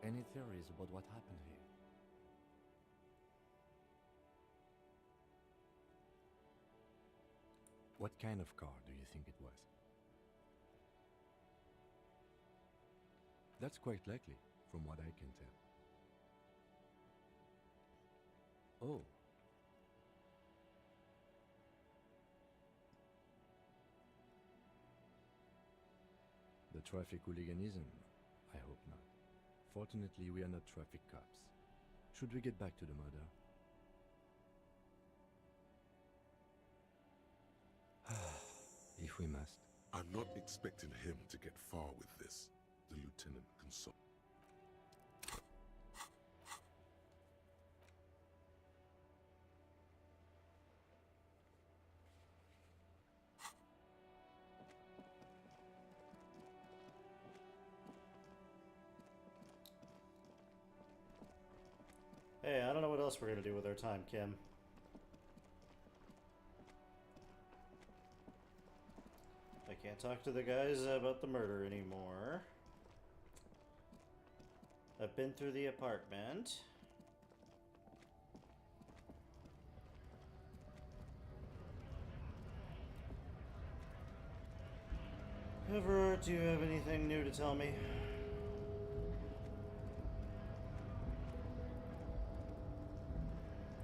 Any theories about what happened here? What kind of car do you think it was? That's quite likely, from what I can tell. Oh. The traffic hooliganism? I hope not. Fortunately, we are not traffic cops. Should we get back to the murder? If we must. I'm not expecting him to get far with this, the lieutenant consoled. Hey, I don't know what else we're gonna do with our time, Kim. I can't talk to the guys about the murder anymore. I've been through the apartment. Everett, do you have anything new to tell me?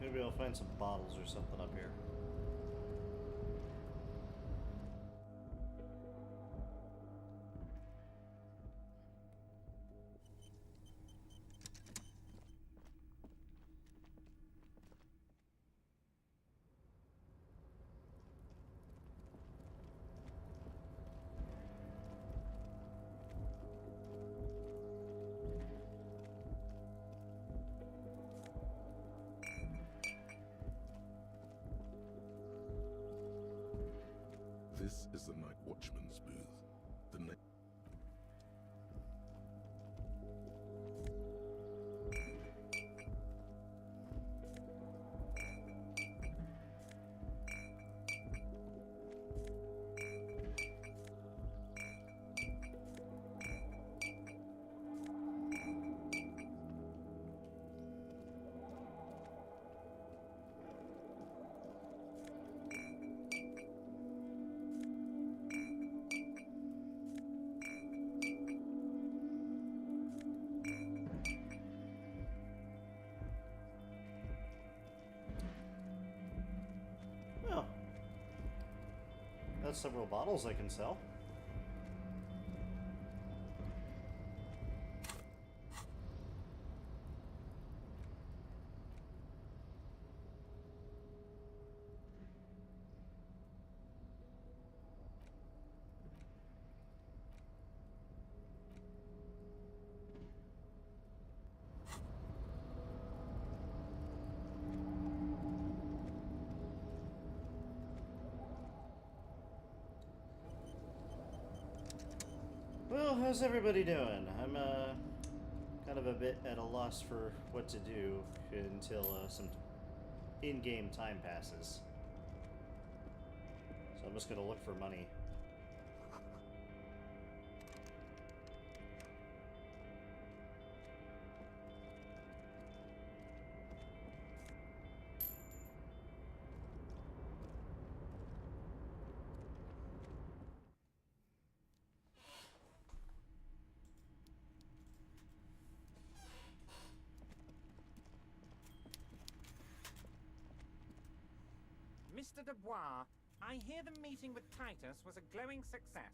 Maybe I'll find some bottles or something up here. is the night watchman's booth. The Well, that's several bottles I can sell. Well, how's everybody doing? I'm kind of a bit at a loss for what to do until some in-game time passes. So I'm just gonna look for money. Mr. Dubois, I hear the meeting with Titus was a glowing success.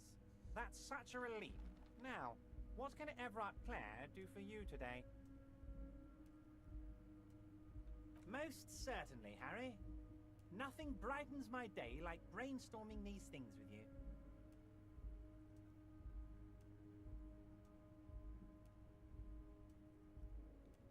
That's such a relief. Now, what can Everard Clare do for you today? Most certainly, Harry. Nothing brightens my day like brainstorming these things with you.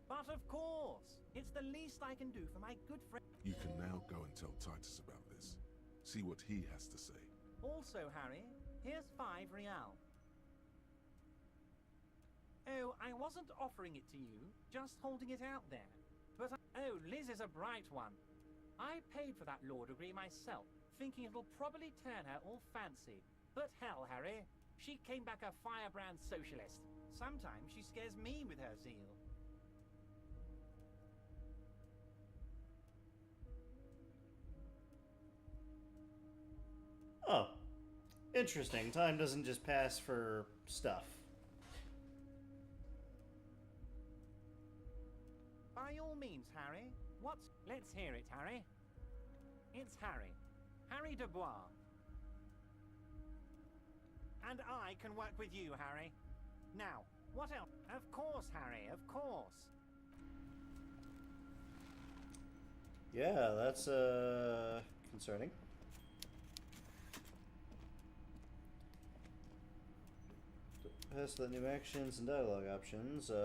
But of course, it's the least I can do for my good friend. You can now go and tell Titus about this. See what he has to say. Also, Harry, here's 5 real. Oh, I wasn't offering it to you, just holding it out there. But oh, Liz is a bright one. I paid for that law degree myself, thinking it'll probably turn her all fancy. But hell, Harry, she came back a firebrand socialist. Sometimes she scares me with her zeal. Oh, interesting. Time doesn't just pass for stuff. By all means, Harry. Let's hear it, Harry. It's Harry. Harry Dubois. And I can work with you, Harry. Now, what else? Of course, Harry, of course. Yeah, that's, concerning. Pass the new actions and dialogue options. You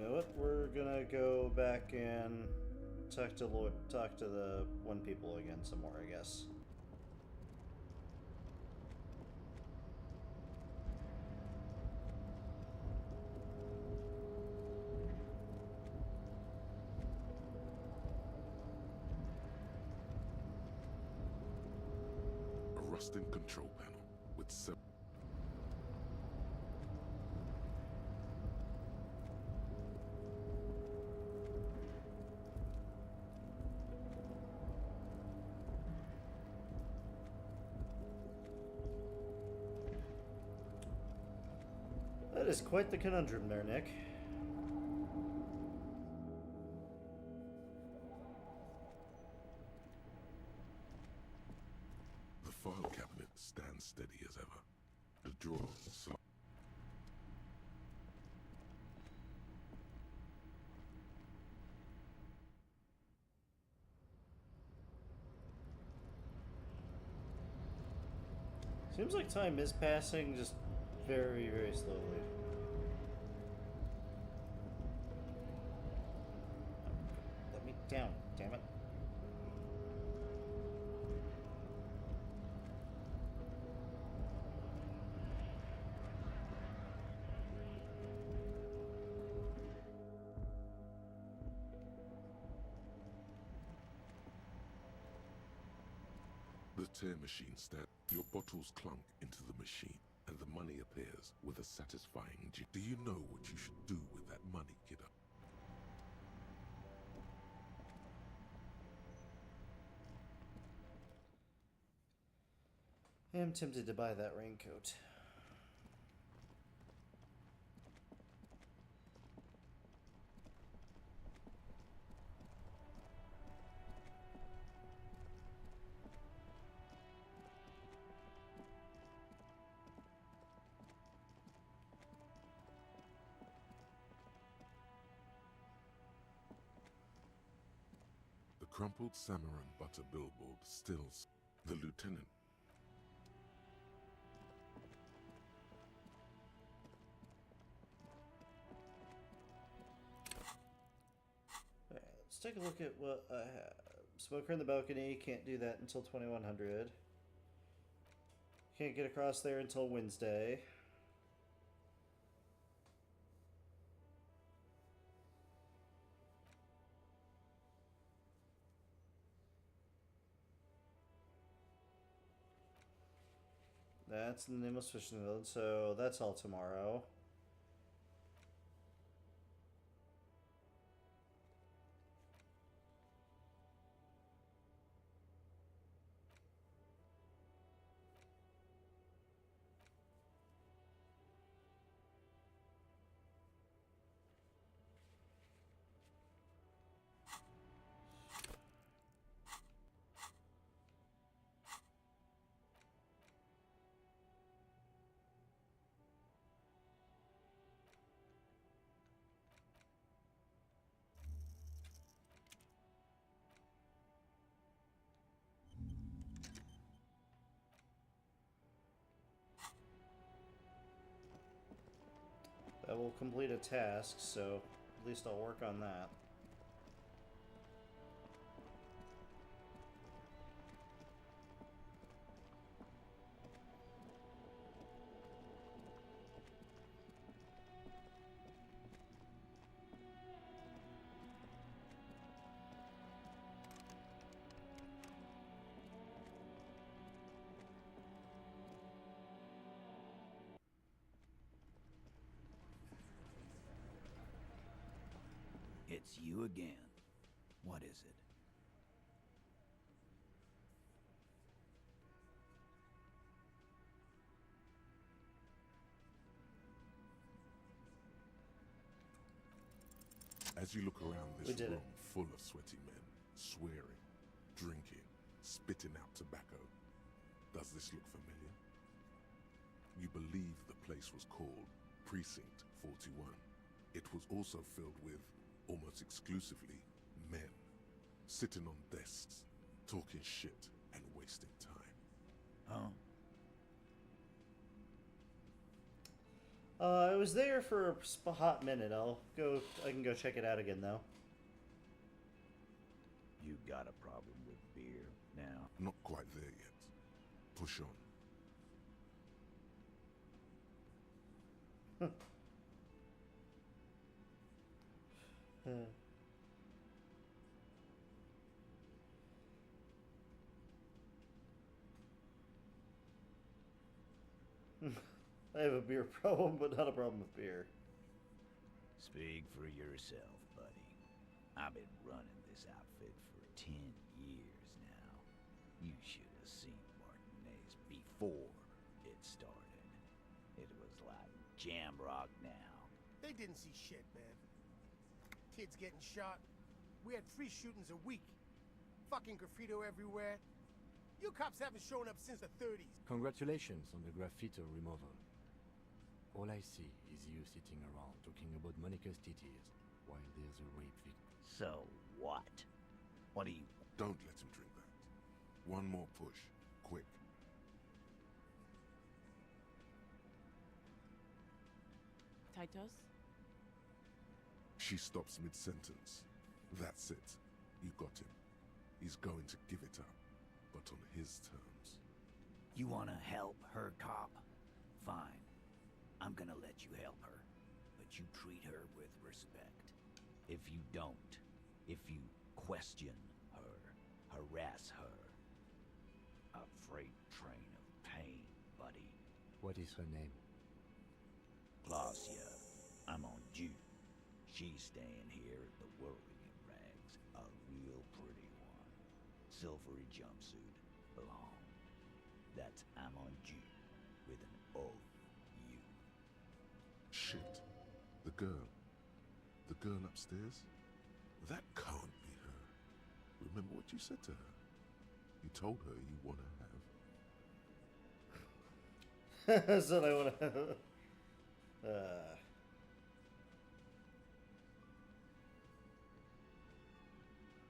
know what? We're gonna go back and talk to the one people again some more, I guess. Rusting control panel with 7. That is quite the conundrum there, Nick. The file cabinet stands steady as ever. The drawer Seems like time is passing just very, very slowly. The tear machine your bottles clunk into the machine, and the money appears with a satisfying Do you know what you should do with that money, kiddo? I am tempted to buy that raincoat. The crumpled salmon butter billboard stills the lieutenant. Alright, let's take a look at what I have. Smoker in the balcony, can't do that until 2100. Can't get across there until Wednesday. That's in the Nameless Fishing Village, so that's all tomorrow. That will complete a task, so at least I'll work on that. It's you again. What is it? As you look around this did room it. full of sweaty men, swearing, drinking, spitting out tobacco, does this look familiar? You believe the place was called Precinct 41. It was also filled with, almost exclusively, men, sitting on desks, talking shit and wasting time. I was there for a hot minute. I can go check it out again, though. You got a problem with beer now? Not quite there yet. Push on. I have a beer problem, but not a problem with beer. Speak for yourself, buddy. I've been running this outfit for 10 years now. You should have seen Martinez before it started. It was like jam rock now. They didn't see shit, man. Kids getting shot. We had 3 shootings a week. Fucking graffito everywhere. You cops haven't shown up since the 30s. Congratulations on the graffiti removal. All I see is you sitting around talking about Monica's titties while there's a rape victim. So what? What do you... Don't let him drink that. One more push. Quick. Titus? She stops mid-sentence. That's it. You got him. He's going to give it up, but on his terms. You wanna help her, cop? Fine. I'm gonna let you help her. But you treat her with respect. If you don't, if you question her, harass her, I'll freight train of pain, buddy. What is her name? Glacia, I'm on due. She's staying here at the Whirligig Rags, a real pretty one. Silvery jumpsuit, blonde. That's I'm on due, with an O-U. Shit. The girl. The girl upstairs? That can't be her. Remember what you said to her? You told her you want to have. I said I want to have.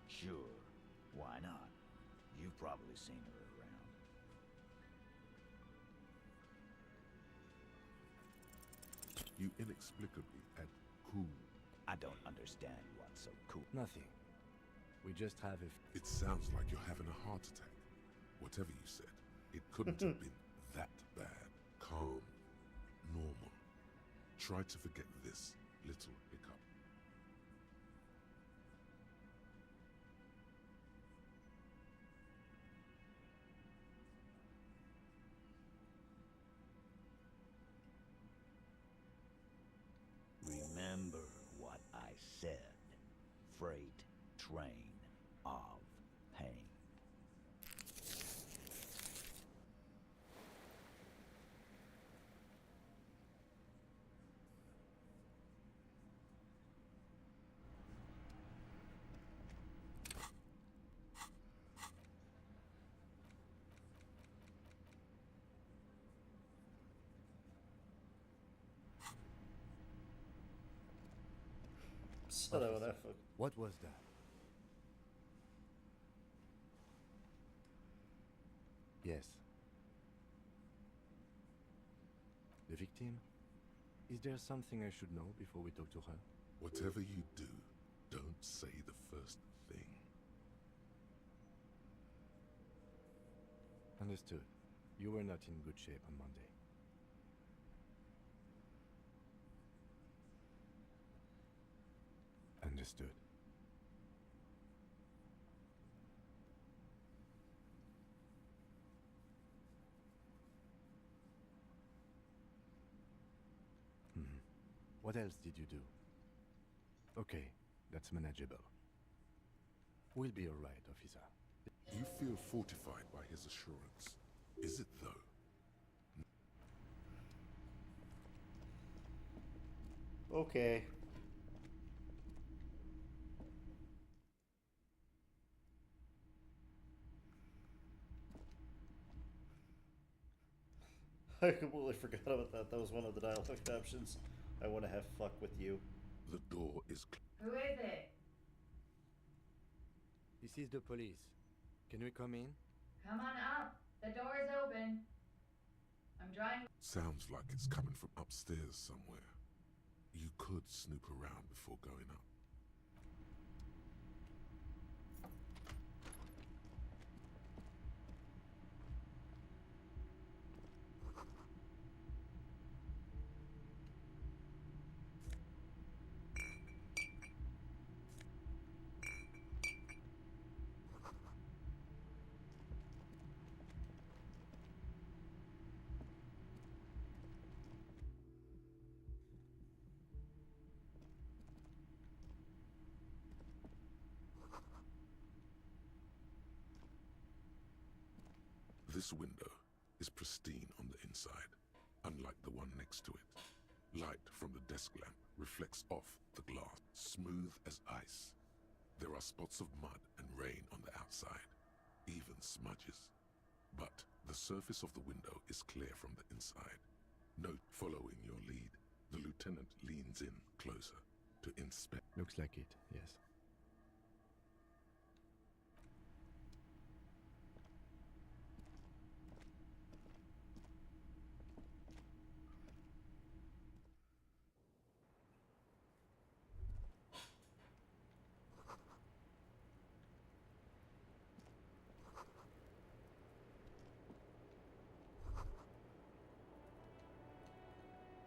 Sure, why not? You've probably seen her around. You inexplicably add cool. I don't understand what's so cool. Nothing. We just have a... It sounds like you're having a heart attack. Whatever you said, it couldn't have been that bad. Calm. Normal. Try to forget this little hiccup. Remember what I said. Freight train of pain. Said I would have. What was that? Yes. The victim? Is there something I should know before we talk to her? Whatever you do, don't say the first thing. Understood. You were not in good shape on Monday. Understood. What else did you do? Okay, that's manageable. We'll be all right, officer. You feel fortified by his assurance. Is it though? Okay. I completely forgot about that. That was one of the dialogue options. I want to have fuck with you. The door is Who is it? This is the police. Can we come in? Come on up. The door is open. I'm trying. Sounds like it's coming from upstairs somewhere. You could snoop around before going up. This window is pristine on the inside, unlike the one next to it. Light from the desk lamp reflects off the glass, smooth as ice. There are spots of mud and rain on the outside, even smudges. But the surface of the window is clear from the inside. Note, following your lead, the lieutenant leans in closer to inspect. Looks like it, yes.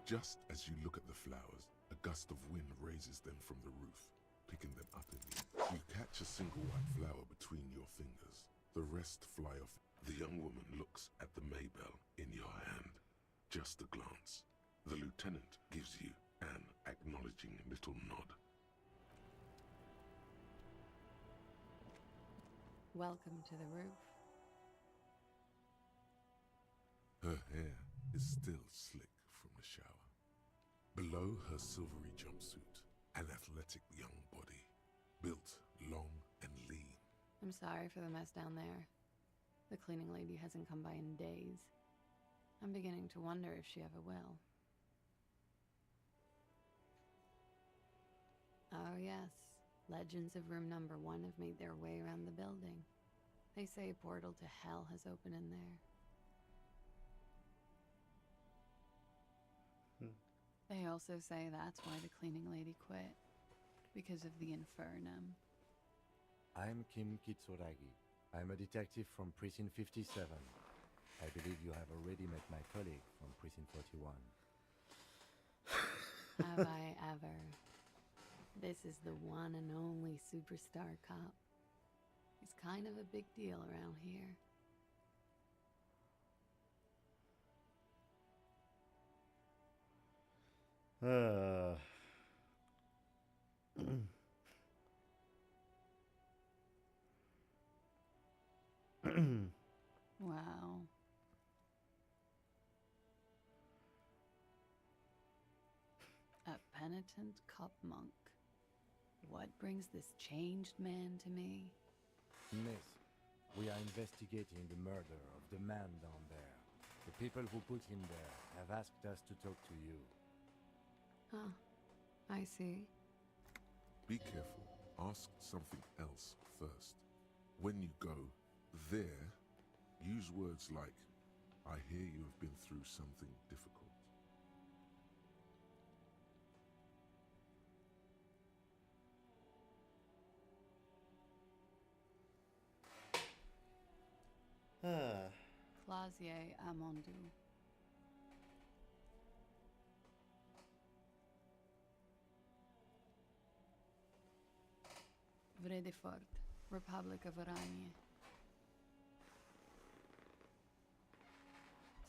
Just as you look at the flowers, a gust of wind raises them from the roof, picking them up in the air. You catch a single white flower between your fingers. The rest fly off. The young woman looks at the Maybell in your hand. Just a glance. The lieutenant gives you an acknowledging little nod. Welcome to the roof. Her hair is still slick from the shower. Below her silvery jumpsuit, an athletic young body, built long and lean. I'm sorry for the mess down there. The cleaning lady hasn't come by in days. I'm beginning to wonder if she ever will. Oh yes, legends of room number 1 have made their way around the building. They say a portal to hell has opened in there. They also say that's why the cleaning lady quit. Because of the infernum. I'm Kim Kitsuragi. I'm a detective from Precinct 57. I believe you have already met my colleague from Precinct 41. Have I ever? This is the one and only superstar cop. He's kind of a big deal around here. Wow. A penitent cop monk. What brings this changed man to me? Miss, we are investigating the murder of the man down there. The people who put him there have asked us to talk to you. Huh. I see. Be careful. Ask something else first. When you go there, use words like, I hear you have been through something difficult. Clausier Amandou. Vredefort, Republic of Oranje.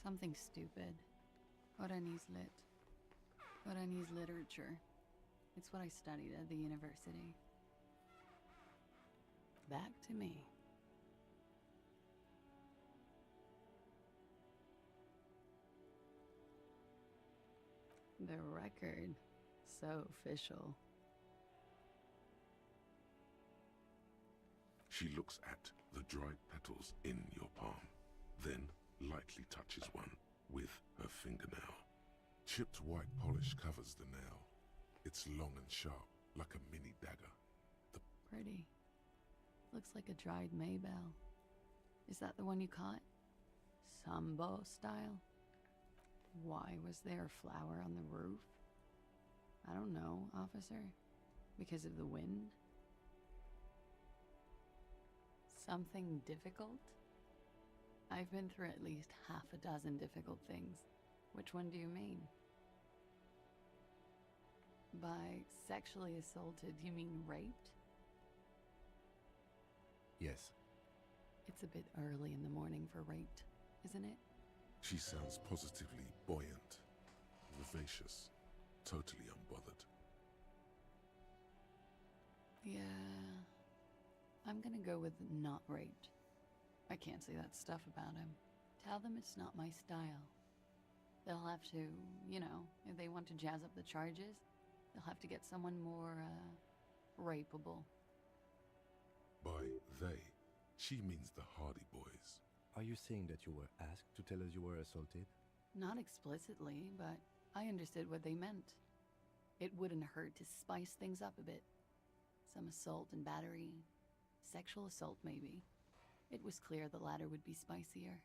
Something stupid. Oranese lit. Oranese literature. It's what I studied at the university. Back to me. The record. So official. She looks at the dried petals in your palm, then lightly touches one with her fingernail. Chipped white polish covers the nail. It's long and sharp, like a mini dagger. Pretty. Looks like a dried Maybell. Is that the one you caught? Sambo style? Why was there a flower on the roof? I don't know, officer. Because of the wind? Something difficult? I've been through at least half a dozen difficult things. Which one do you mean? By sexually assaulted, you mean raped? Yes. It's a bit early in the morning for raped, isn't it? She sounds positively buoyant, vivacious, totally unbothered. Yeah, I'm gonna go with not raped. I can't say that stuff about him. Tell them it's not my style. They'll have to, you know, if they want to jazz up the charges, they'll have to get someone more, rapeable. By they, she means the Hardy Boys. Are you saying that you were asked to tell us you were assaulted? Not explicitly, but I understood what they meant. It wouldn't hurt to spice things up a bit. Some assault and battery. Sexual assault, maybe. It was clear the latter would be spicier.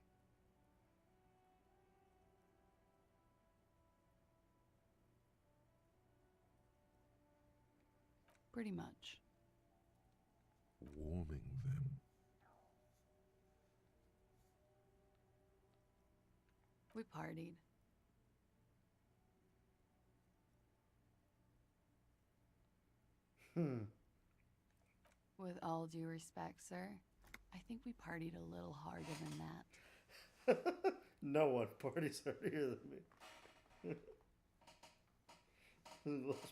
Pretty much. Warming them. We partied. With all due respect, sir, I think we partied a little harder than that. No one parties harder than me.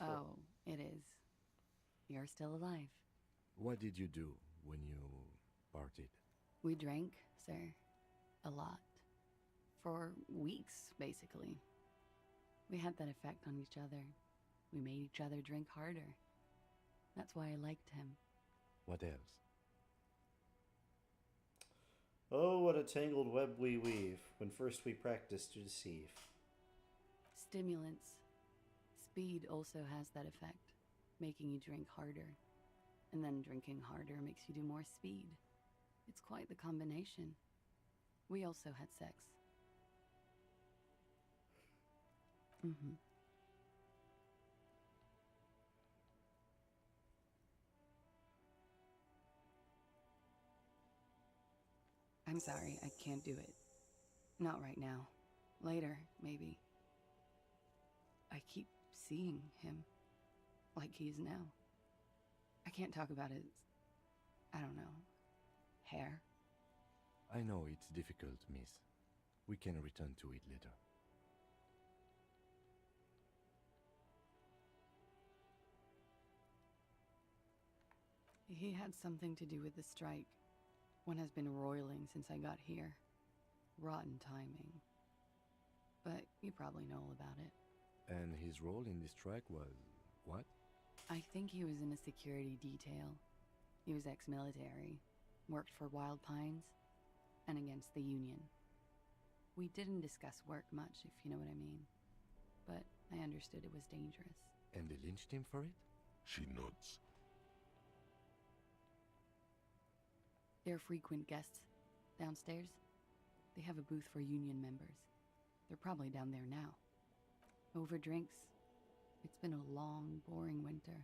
Oh, it is. You're still alive. What did you do when you partied? We drank, sir. A lot. For weeks, basically. We had that effect on each other. We made each other drink harder. That's why I liked him. What else? Oh, what a tangled web we weave, when first we practice to deceive. Stimulants. Speed also has that effect, making you drink harder. And then drinking harder makes you do more speed. It's quite the combination. We also had sex. Mm-hmm. I'm sorry, I can't do it. Not right now. Later, maybe. I keep seeing him. Like he is now. I can't talk about his... I don't know. Hair. I know it's difficult, miss. We can return to it later. He had something to do with the strike. One has been roiling since I got here. Rotten timing. But you probably know all about it. And his role in this strike was... what? I think he was in a security detail. He was ex-military, worked for Wild Pines, and against the Union. We didn't discuss work much, if you know what I mean. But I understood it was dangerous. And they lynched him for it? She nods. They're frequent guests. Downstairs, they have a booth for Union members. They're probably down there now. Over drinks. It's been a long, boring winter.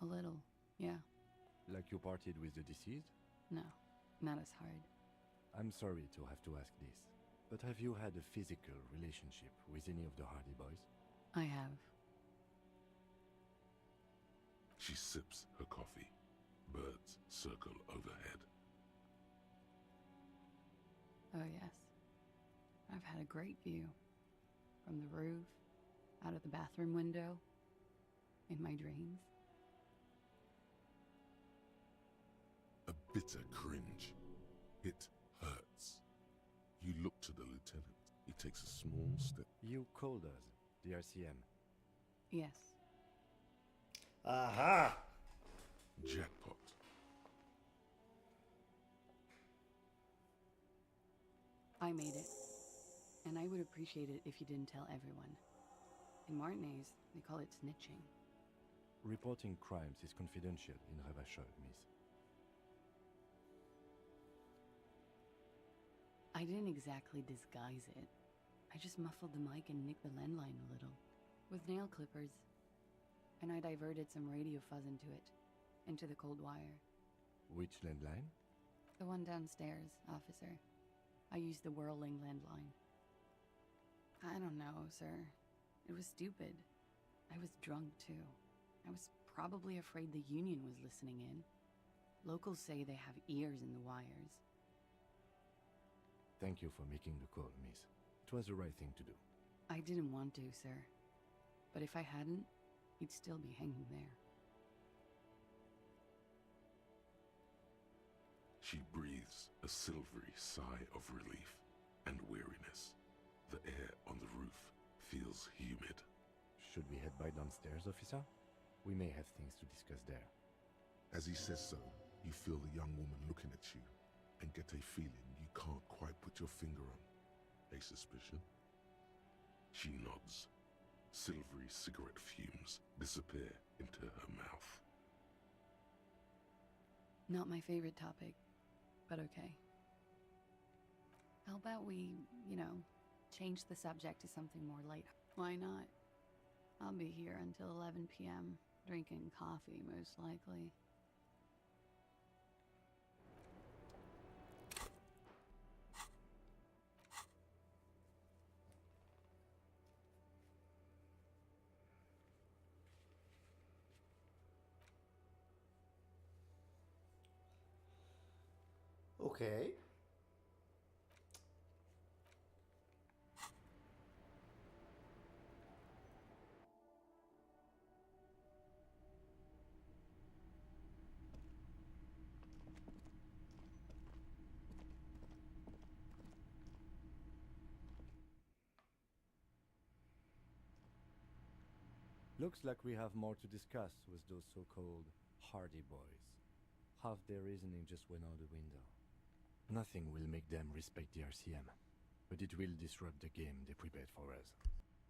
A little, yeah. Like you partied with the deceased? No, not as hard. I'm sorry to have to ask this, but have you had a physical relationship with any of the Hardy Boys? I have. She sips her coffee. Birds circle overhead. Oh yes. I've had a great view. From the roof, out of the bathroom window, in my dreams. A bitter cringe. It hurts. You look to the lieutenant. He takes a small step. You called us, the RCM. Yes. Aha! Jackpot. I made it. And I would appreciate it if you didn't tell everyone. In Martinez, they call it snitching. Reporting crimes is confidential in Revachol, miss. I didn't exactly disguise it. I just muffled the mic and nicked the landline a little. With nail clippers. And I diverted some radio fuzz into it. Into the cold wire. Which landline? The one downstairs, officer. I used the whirling landline. I don't know, sir. It was stupid. I was drunk, too. I was probably afraid the Union was listening in. Locals say they have ears in the wires. Thank you for making the call, miss. It was the right thing to do. I didn't want to, sir. But if I hadn't, he'd still be hanging there. She breathes a silvery sigh of relief and weariness. The air on the roof feels humid. Should we head by downstairs, officer? We may have things to discuss there. As he says so, you feel the young woman looking at you and get a feeling you can't quite put your finger on. A suspicion? She nods. Silvery cigarette fumes disappear into her mouth. Not my favorite topic, but okay. How about we, change the subject to something more light? Why not? I'll be here until 11 p.m., drinking coffee, most likely. Okay. Looks like we have more to discuss with those so-called Hardy Boys. Half their reasoning just went out the window. Nothing will make them respect the RCM, but it will disrupt the game they prepared for us.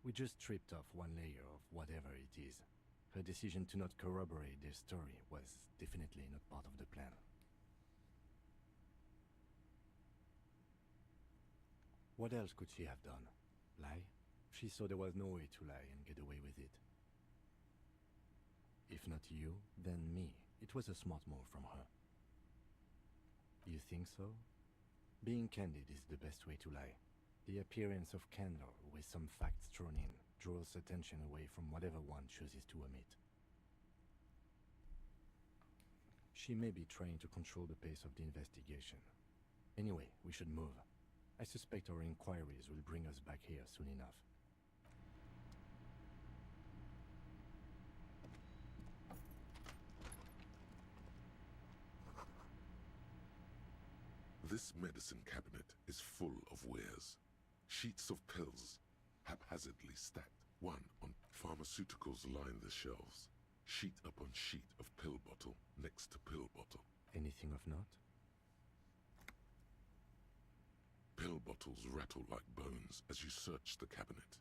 We just stripped off one layer of whatever it is. Her decision to not corroborate their story was definitely not part of the plan. What else could she have done? Lie? She saw there was no way to lie and get away with it. If not you, then me. It was a smart move from her. You think so? Being candid is the best way to lie. The appearance of candor with some facts thrown in draws attention away from whatever one chooses to omit. She may be trying to control the pace of the investigation. Anyway, we should move. I suspect our inquiries will bring us back here soon enough. This medicine cabinet is full of wares. Sheets of pills, haphazardly stacked. One on pharmaceuticals line the shelves. Sheet upon sheet of pill bottle next to pill bottle. Anything of note? Pill bottles rattle like bones as you search the cabinet.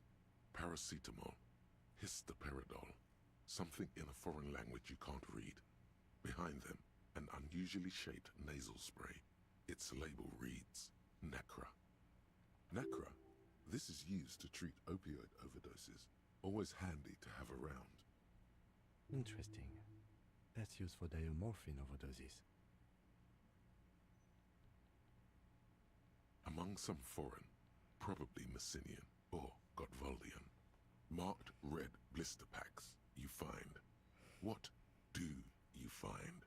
Paracetamol, histoperidol, something in a foreign language you can't read. Behind them, an unusually shaped nasal spray. Its label reads, Nacra. Nacra? This is used to treat opioid overdoses. Always handy to have around. Interesting. That's used for diamorphine overdoses. Among some foreign, probably Messinian or Gottwaldian, marked red blister packs you find. What do you find?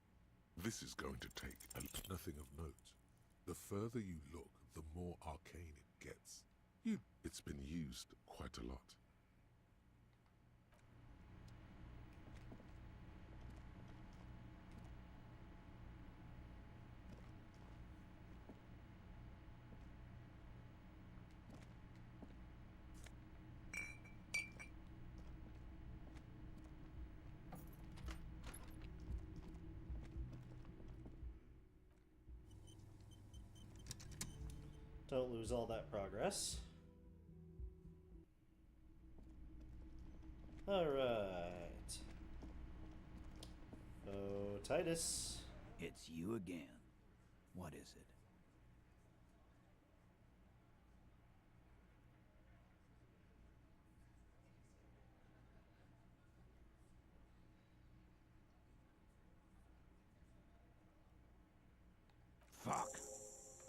This is going to take nothing of note. The further you look, the more arcane it gets. It's been used quite a lot. Don't lose all that progress. Alright. Oh, Titus. It's you again. What is it? Fuck.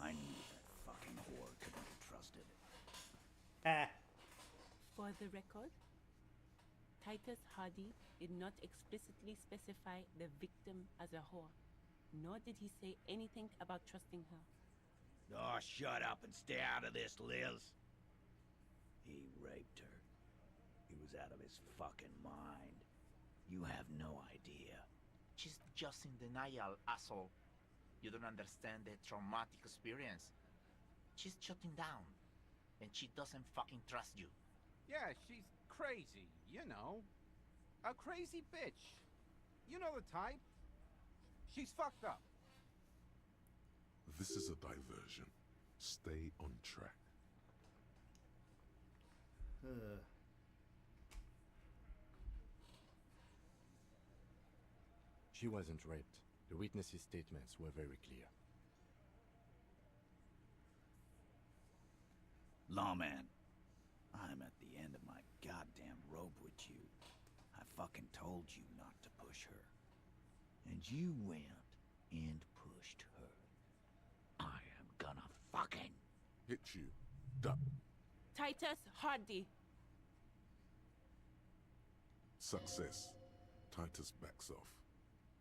I knew that fucking whore couldn't be trusted. For the record, Titus Hardy did not explicitly specify the victim as a whore, nor did he say anything about trusting her. Oh, shut up and stay out of this, Liz. He raped her. He was out of his fucking mind. You have no idea. She's just in denial, asshole. You don't understand the traumatic experience. She's shutting down, and she doesn't fucking trust you. Yeah, she's crazy, you know. A crazy bitch. You know the type. She's fucked up. This is a diversion. Stay on track. She wasn't raped. The witnesses' statements were very clear. Lawman, I'm at the end of my goddamn rope with you. I fucking told you not to push her. And you went and pushed her. I am gonna fucking hit you. Duck. Titus Hardy. Success. Titus backs off.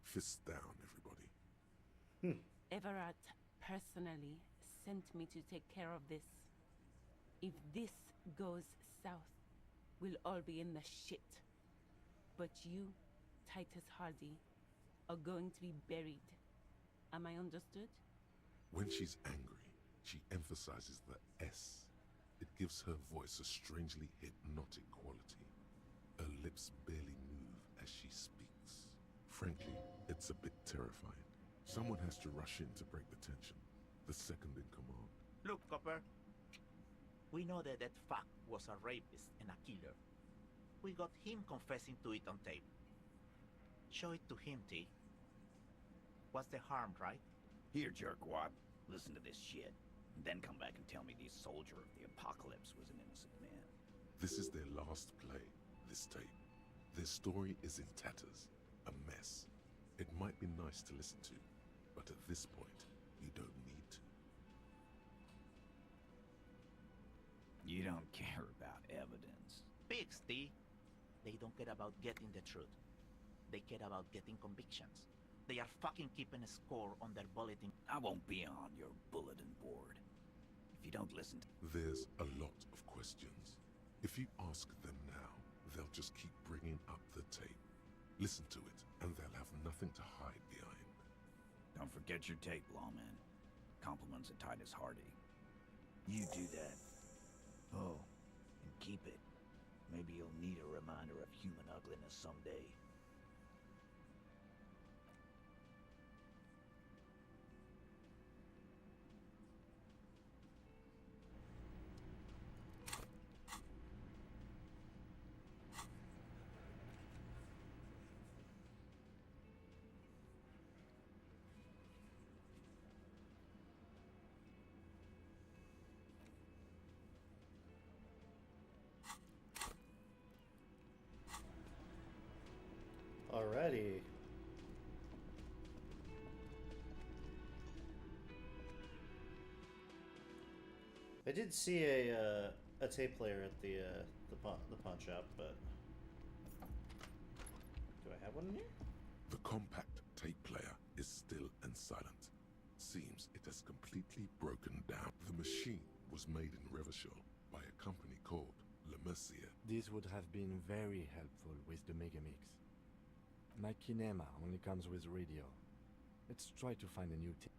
Fists down, everybody. Everard personally sent me to take care of this. If this goes south, we'll all be in the shit. But you, Titus Hardy, are going to be buried. Am I understood? When she's angry, she emphasizes the S. It gives her voice a strangely hypnotic quality. Her lips barely move as she speaks. Frankly, it's a bit terrifying. Someone has to rush in to break the tension. The second in command. Look, Copper. We know that that fuck was a rapist and a killer. We got him confessing to it on tape. Show it to him, T. What's the harm, right? Here, jerkwad. Listen to this shit. And then come back and tell me the soldier of the apocalypse was an innocent man. This is their last play, this tape. Their story is in tatters, a mess. It might be nice to listen to, but at this point, you don't need to. You don't care about evidence. Pigs, T. They don't care about getting the truth. They care about getting convictions. They are fucking keeping a score on their bulletin. I won't be on your bulletin board. If you don't listen to... There's a lot of questions. If you ask them now, they'll just keep bringing up the tape. Listen to it, and they'll have nothing to hide behind. Don't forget your tape, lawman. Compliments of Titus Hardy. You do that. Oh, and keep it. Maybe you'll need a reminder of human ugliness someday. Alrighty. I did see a tape player at the pawn shop, but do I have one in here? The compact tape player is still and silent. Seems it has completely broken down. The machine was made in Revachol by a company called Le Mercier. This would have been very helpful with the Megamix. My Kinema only comes with radio. Let's try to find a new tape.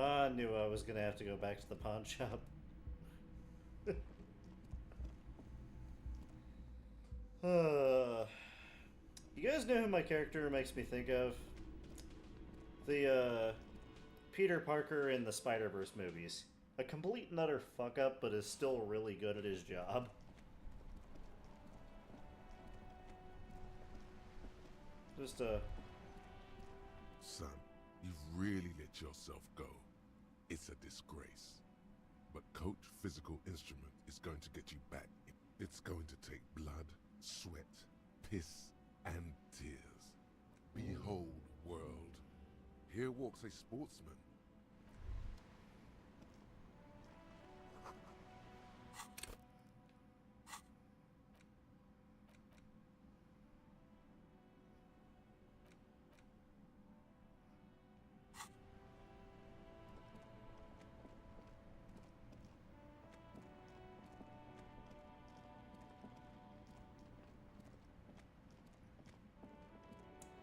I knew I was gonna have to go back to the pawn shop. You guys know who my character makes me think of? The Peter Parker in the Spider-Verse movies. A complete and utter fuck up, but is still really good at his job. Just Son, you've really let yourself go. It's a disgrace. But Coach Physical Instrument is going to get you back. It's going to take blood, sweat, piss, and tears. Behold, world. Here walks a sportsman.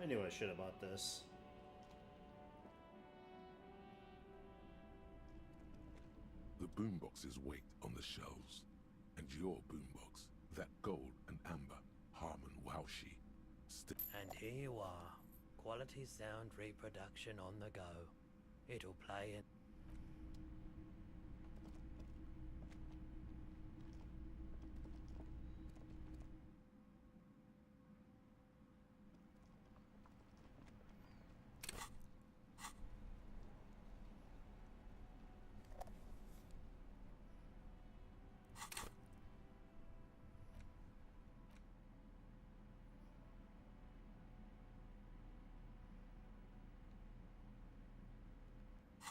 I knew I should have bought this. The boomboxes wait on the shelves. And your boombox, that gold and amber Harman Waushi. And here you are. Quality sound reproduction on the go. It'll play in...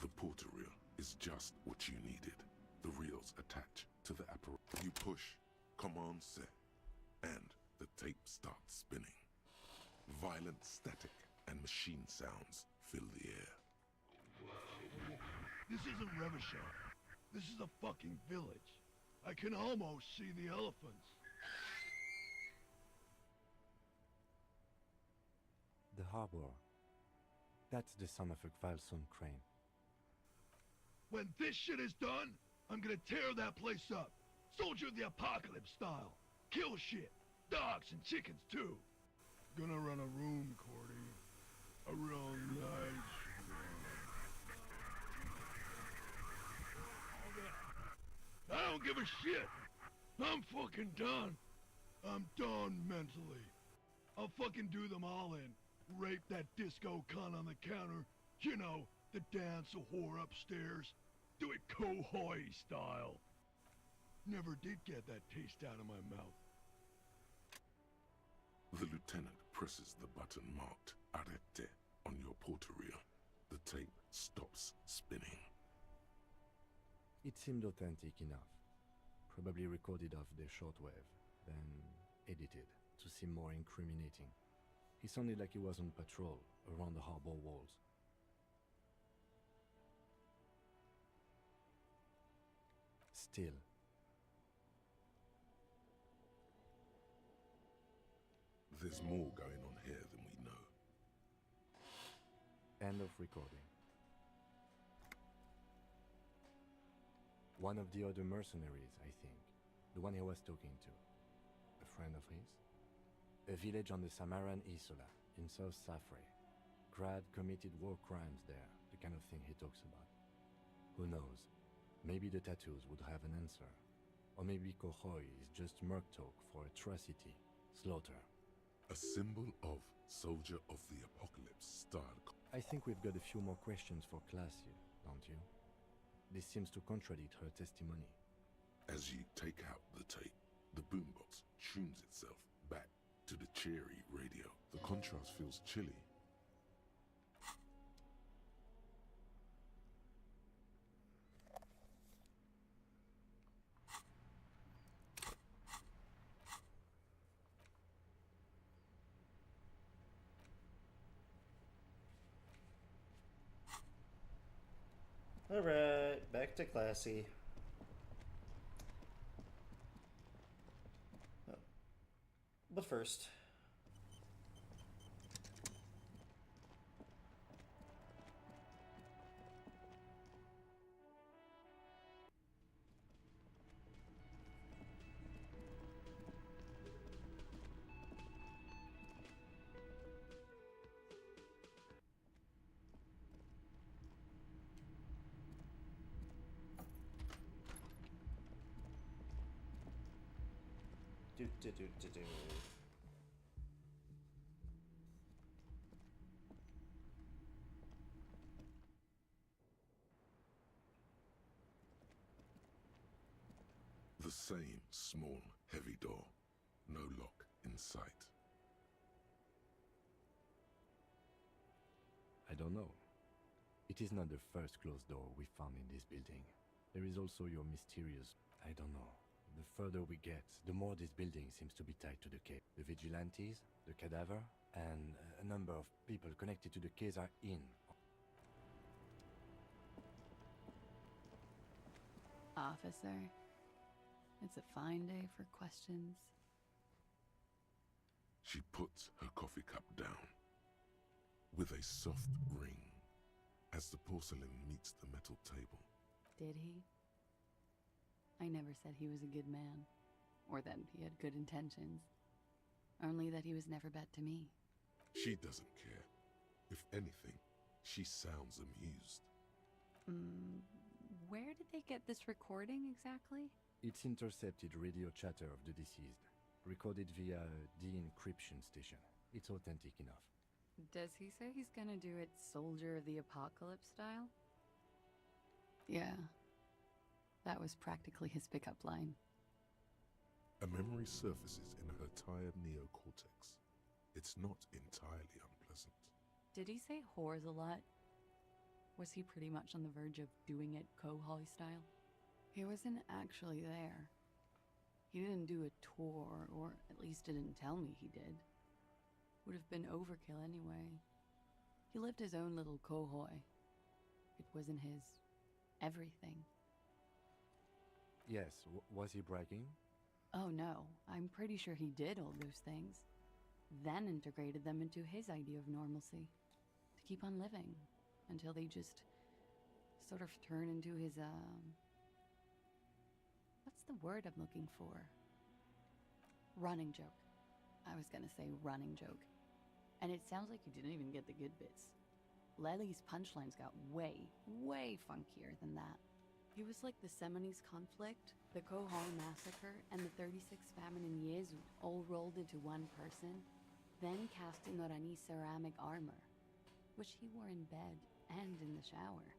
The porter reel is just what you needed. The reels attach to the apparatus. You push, command set, and the tape starts spinning. Violent static and Machine sounds fill the air. This isn't Revachol. This is a fucking village. I can almost see the elephants. The harbor. That's the son of a Kvalson crane. When this shit is done, I'm gonna tear that place up. Soldier of the Apocalypse style. Kill shit. Dogs and chickens too. Gonna run a room, Cordy. A real nice one. I don't give a shit. I'm fucking done. I'm done mentally. I'll fucking do them all in. Rape that disco cunt on the counter. You know, the dance a whore upstairs. Do it Kohoi style. Never did get that taste out of my mouth. The lieutenant presses the button marked Arrête on your porterier. The tape stops spinning. It seemed authentic enough. Probably recorded off the shortwave, then edited to seem more incriminating. He sounded like he was on patrol around the harbor walls. Still. There's more going on here than we know. End of recording. One of the other mercenaries, I think. The one he was talking to. A friend of his? A village on the Samaran Isola, in South Safre. Grad committed war crimes there, the kind of thing he talks about. Who knows? Maybe the tattoos would have an answer. Or maybe Kohoi is just merc talk for atrocity, slaughter. A symbol of Soldier of the Apocalypse style. I think we've got a few more questions for class here, don't you? This seems to contradict her testimony. As you take out the tape, the boombox tunes itself back to the cheery radio. The contrast feels chilly. Alright, back to classy. Oh. But first... Do. The same small, heavy door. No lock in sight. I don't know. It is not the first closed door we found in this building. There is also your mysterious... I don't know. The further we get, the more this building seems to be tied to the case. The vigilantes, the cadaver, and a number of people connected to the case are in. Officer, it's a fine day for questions. She puts her coffee cup down with a soft ring as the porcelain meets the metal table. Did he? I never said he was a good man, or that he had good intentions. Only that he was never bad to me. She doesn't care. If anything, she sounds amused. Where did they get this recording exactly? It's intercepted radio chatter of the deceased, recorded via the encryption station. It's authentic enough. Does he say he's gonna do it Soldier of the Apocalypse style? Yeah. That was practically his pickup line. A memory surfaces in her tired neocortex. It's not entirely unpleasant. Did he say whores a lot? Was he pretty much on the verge of doing it Kohoi style? He wasn't actually there. He didn't do a tour, or at least didn't tell me he did. Would have been overkill anyway. He lived his own little cohoy. It wasn't his everything. Yes, was he bragging? Oh no, I'm pretty sure he did all those things, then integrated them into his idea of normalcy, to keep on living, until they just sort of turn into his, what's the word I'm looking for? Running joke. I was gonna say running joke. And it sounds like you didn't even get the good bits. Lely's punchlines got way, way funkier than that. He was like the Seminoles conflict, the Kohol massacre, and the 36 famine in Yezu all rolled into one person, then cast in Orani ceramic armor, which he wore in bed and in the shower.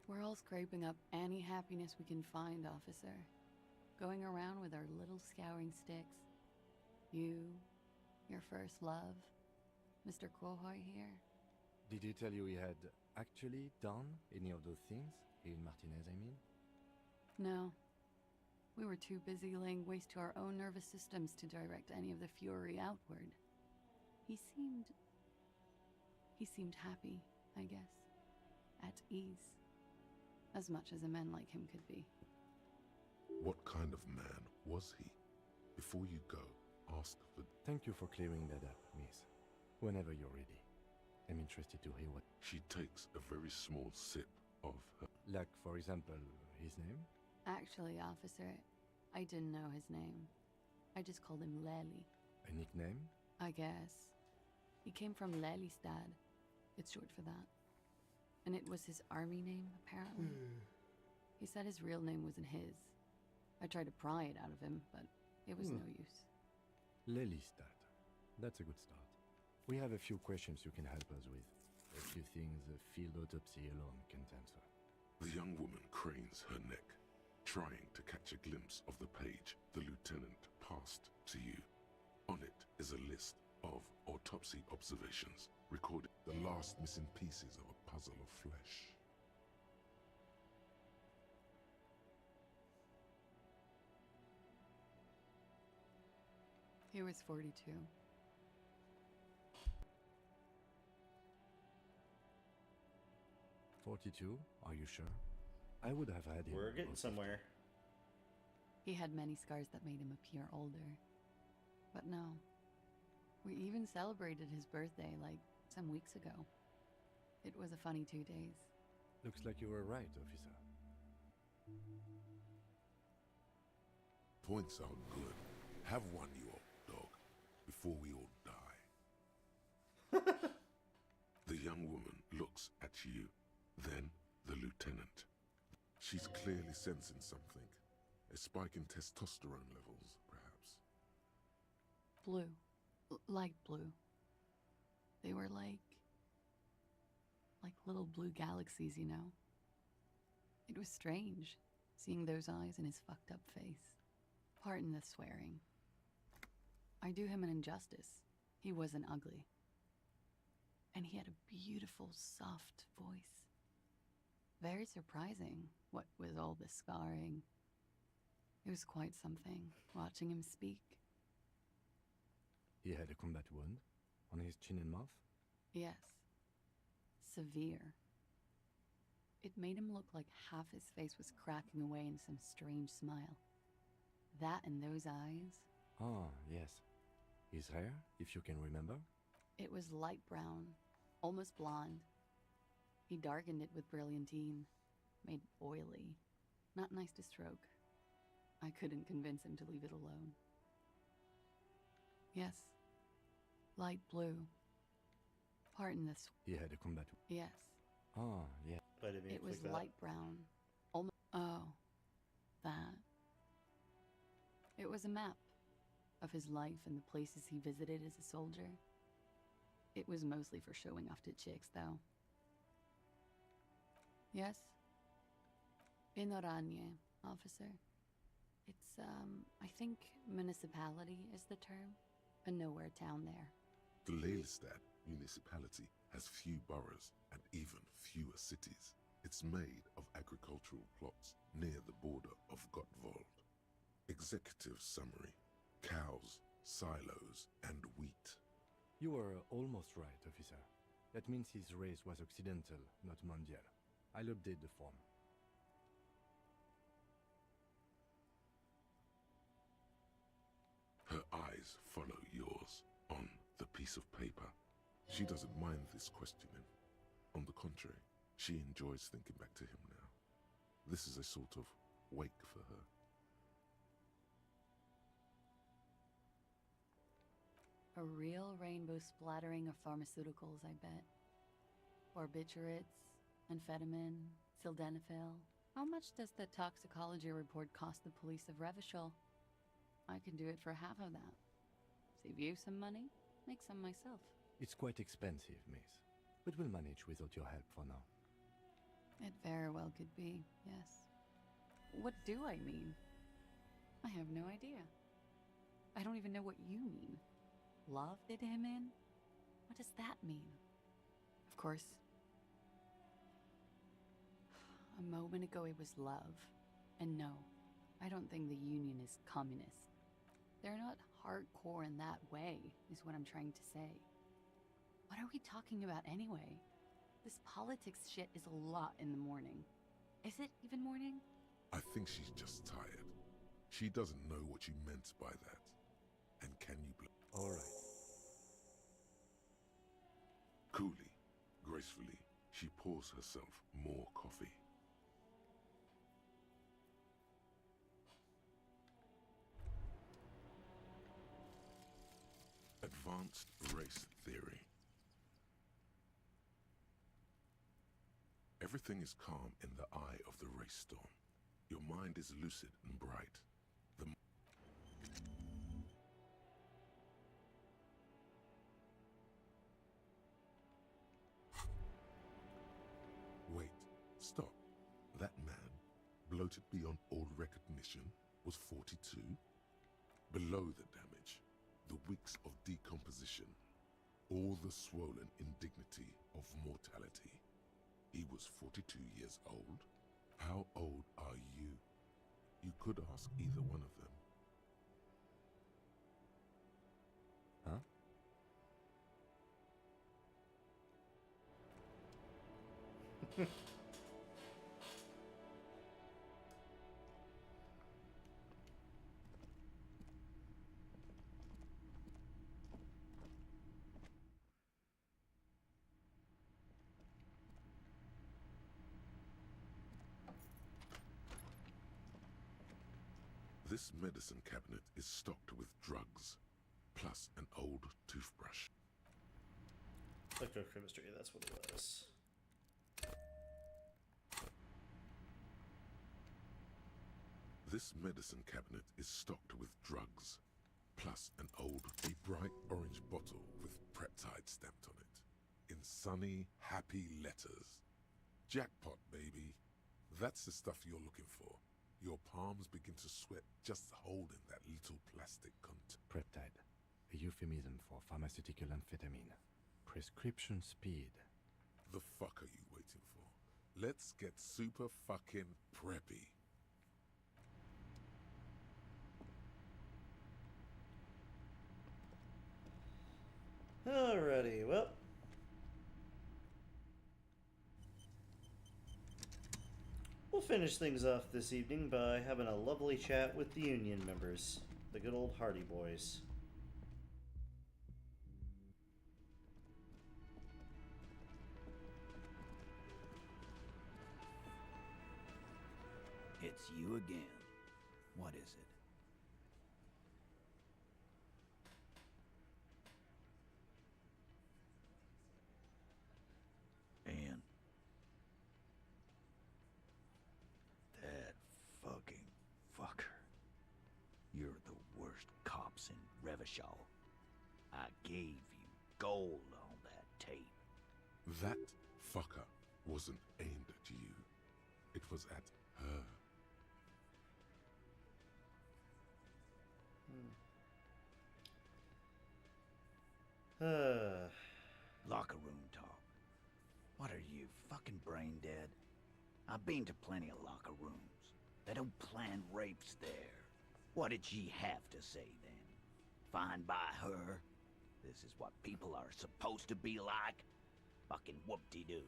We're all scraping up any happiness we can find, officer. Going around with our little scouring sticks. You, your first love, Mr. Quohoy here. Did he tell you he had actually done any of those things? In Martinez, I mean? No. We were too busy laying waste to our own nervous systems to direct any of the fury outward. He seemed happy, I guess. At ease. As much as a man like him could be. What kind of man was he? Before you go, ask for... Thank you for clearing that up, miss. Whenever you're ready. I'm interested to hear what... She takes a very small sip of her... Like, for example, his name? Actually, officer, I didn't know his name. I just called him Lely. A nickname? I guess. He came from Lelystad. It's short for that. And it was his army name, apparently. He said his real name wasn't his. I tried to pry it out of him, but it was no use. Lelystad. That's a good start. We have a few questions you can help us with. A few things a field autopsy alone can't answer. The young woman cranes her neck, trying to catch a glimpse of the page the lieutenant passed to you. On it is a list of autopsy observations, recording the last missing pieces of a puzzle of flesh. He was 42. Are you sure? I would have had him. We're getting somewhere. He had many scars that made him appear older. But no. We even celebrated his birthday, like, some weeks ago. It was a funny 2 days. Looks like you were right, officer. Points are good. Have one, you old dog, before we all die. The young woman looks at you, then the lieutenant. She's clearly sensing something. A spike in testosterone levels, perhaps. Blue. Light blue. They were like little blue galaxies, you know? It was strange, seeing those eyes in his fucked up face. Pardon the swearing. I do him an injustice. He wasn't ugly. And he had a beautiful, soft voice. Very surprising, what with all the scarring. It was quite something, watching him speak. He had a combat wound on his chin and mouth? Yes. Severe. It made him look like half his face was cracking away in some strange smile. That and those eyes. Ah, yes. His hair, if you can remember? It was light brown, almost blonde. He darkened it with brilliantine, made oily. Not nice to stroke. I couldn't convince him to leave it alone. Yes. Light blue. Pardon this. He had a combat. Yes. Ah, yeah. It was light brown. Almost. Oh. That. It was a map of his life and the places he visited as a soldier. It was mostly for showing off to chicks, though. Yes? In Oranje, officer. It's, I think municipality is the term. A nowhere town there. The Lelystad municipality has few boroughs and even fewer cities. It's made of agricultural plots near the border of Gottwald. Executive summary: cows, silos, and wheat. You were almost right, officer. That means his race was Occidental, not Mondial. I'll update the form. Her eyes follow yours on the piece of paper. She doesn't mind this questioning. On the contrary, she enjoys thinking back to him now. This is a sort of wake for her. A real rainbow splattering of pharmaceuticals, I bet. Barbiturates, amphetamine, sildenafil. How much does the toxicology report cost the police of Revachol? I can do it for half of that. Save you some money, make some myself. It's quite expensive, miss. But we'll manage without your help for now. It very well could be, yes. What do I mean? I have no idea. I don't even know what you mean. Love did him in? What does that mean? Of course. A moment ago it was love. And no, I don't think the Union is communist. They're not hardcore in that way, is what I'm trying to say. What are we talking about anyway? This politics shit is a lot in the morning. Is it even morning? I think she's just tired. She doesn't know what you meant by that. And can you All right. Coolly, gracefully, she pours herself more coffee. Advanced race theory. Everything is calm in the eye of the race storm. Your mind is lucid and bright. Wait, stop. That man, bloated beyond all recognition, was 42? Below the damage, the weeks of decomposition, all the swollen indignity of mortality. He was 42 years old. How old are you? You could ask either one of them. Huh? This medicine cabinet is stocked with drugs, plus an old toothbrush. Electrochemistry, that's what it was. This medicine cabinet is stocked with drugs, plus a bright orange bottle with Preptide stamped on it, in sunny, happy letters. Jackpot, baby. That's the stuff you're looking for. Your palms begin to sweat just holding that little plastic container. Preptide, a euphemism for pharmaceutical amphetamine. Prescription speed. The fuck are you waiting for? Let's get super fucking preppy. Alrighty, well. We'll finish things off this evening by having a lovely chat with the Union members, the good old Hardy Boys. It's you again. What is it? And that fucking fucker. You're the worst cops in Revachol. I gave you gold on that tape. That fucker wasn't aimed at you. It was at her. Locker room talk. What are you, fucking brain dead? I've been to plenty of locker rooms. They don't plan rapes there. What did she have to say then? Fine by her? This is what people are supposed to be like? Fucking whoop-de-doo.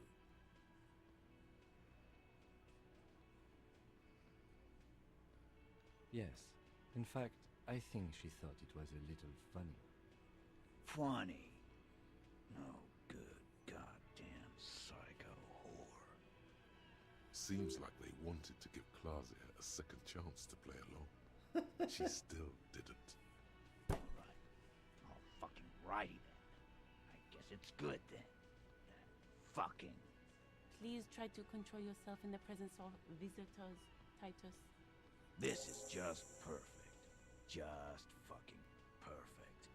Yes. In fact, I think she thought it was a little funny. Funny? No good goddamn psycho whore. Seems like they wanted to give Klausea a second chance to play along. She still didn't. Alright. Fucking righty then. I guess it's good then. That fucking... Please try to control yourself in the presence of visitors, Titus. This is just perfect. Just fucking perfect.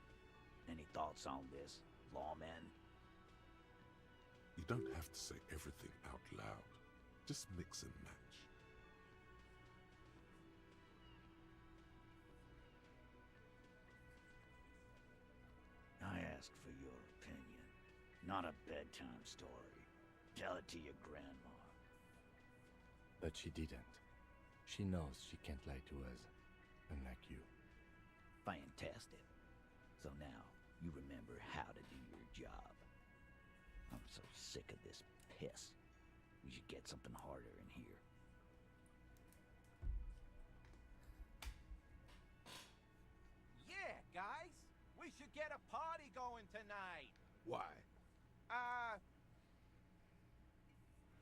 Any thoughts on this, lawman? You don't have to say everything out loud. Just mix and match. I asked for your opinion, not a bedtime story. Tell it to your grandma. But she didn't. She knows she can't lie to us, unlike you. Fantastic. So now, you remember how to do your job. I'm so sick of this piss. We should get something harder in here. Yeah, guys! We should get a party going tonight! Why?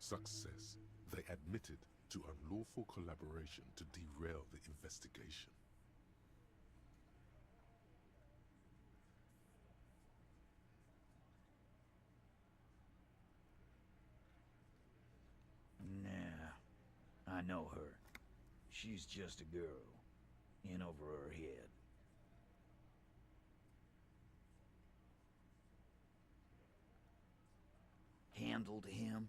Success. They admitted to unlawful collaboration to derail the investigation. Nah, I know her. She's just a girl. In over her head. Handled him?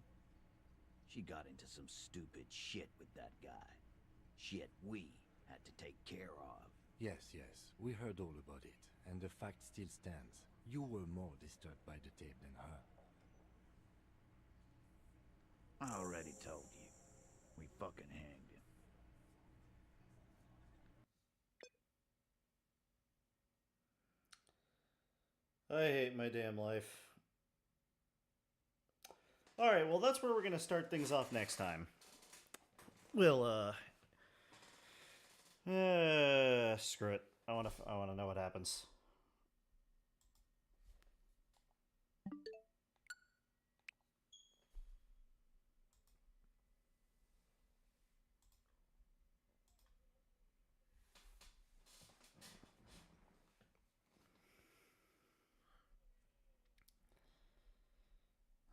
She got into some stupid shit with that guy. Shit we had to take care of. Yes, we heard all about it, and the fact still stands. You were more disturbed by the tape than her. I already told you. We fucking hanged him. I hate my damn life. Alright, well that's where we're gonna start things off next time. We'll, screw it. I wanna know what happens.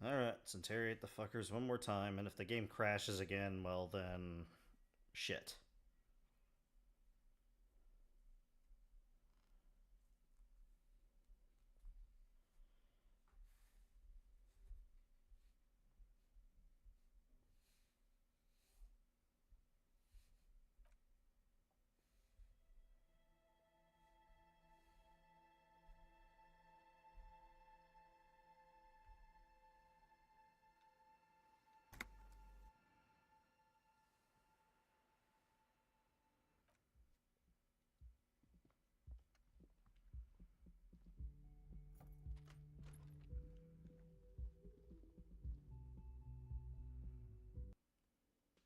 Alright, let's interrogate the fuckers one more time, and if the game crashes again, well then... shit.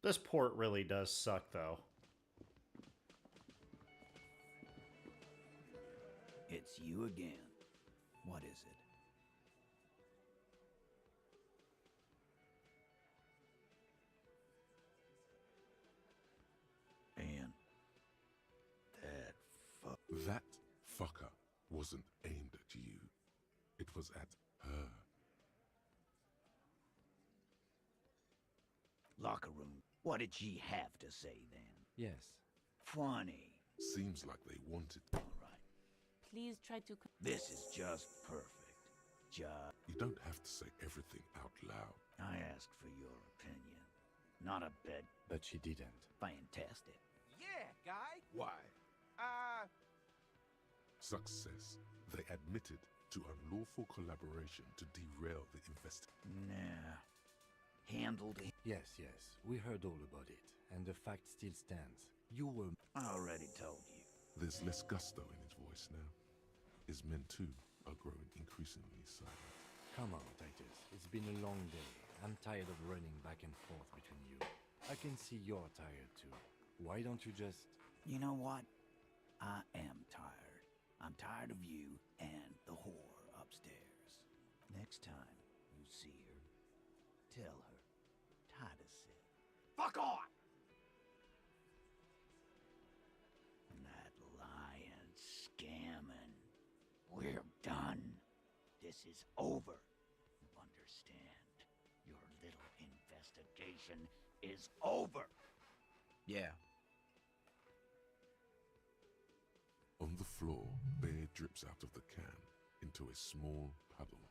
This port really does suck, though. It's you again. What is it? And That fucker wasn't aimed at you. It was at her. Locker room. What did she have to say then? Yes. Funny. Seems like they wanted... Alright. Please try to... This is just perfect. You don't have to say everything out loud. I asked for your opinion. Not a bed... But she didn't. Fantastic. Yeah, guy! Why? Success. They admitted to unlawful collaboration to derail the investigation. Nah. Handled it. Yes, we heard all about it, and the fact still stands. You were... I already told you. There's less gusto in his voice now. His men too are growing increasingly silent. Come on, Titus. It's been a long day. I'm tired of running back and forth between you. I can see you're tired too. Why don't you just... You know what? I am tired. I'm tired of you and the whore upstairs. Next time you see her, tell her Titus said, "Fuck off!" That lying, scamming. We're done. This is over. You understand? Your little investigation is over. Yeah. On the floor, beer drips out of the can into a small puddle.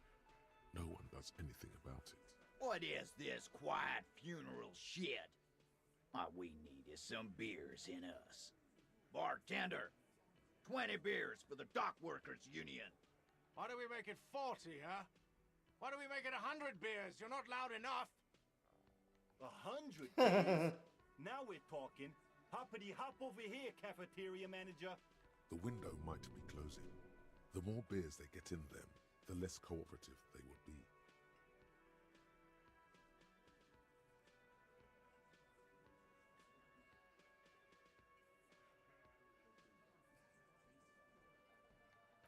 No one does anything about it. What is this quiet funeral shit? All we need is some beers in us. Bartender, 20 beers for the Dock Workers Union. Why do we make it 40, huh? Why do we make it 100 beers? You're not loud enough. 100 beers? Now we're talking. Hoppity hop over here, cafeteria manager. The window might be closing. The more beers they get in them, the less cooperative they will be.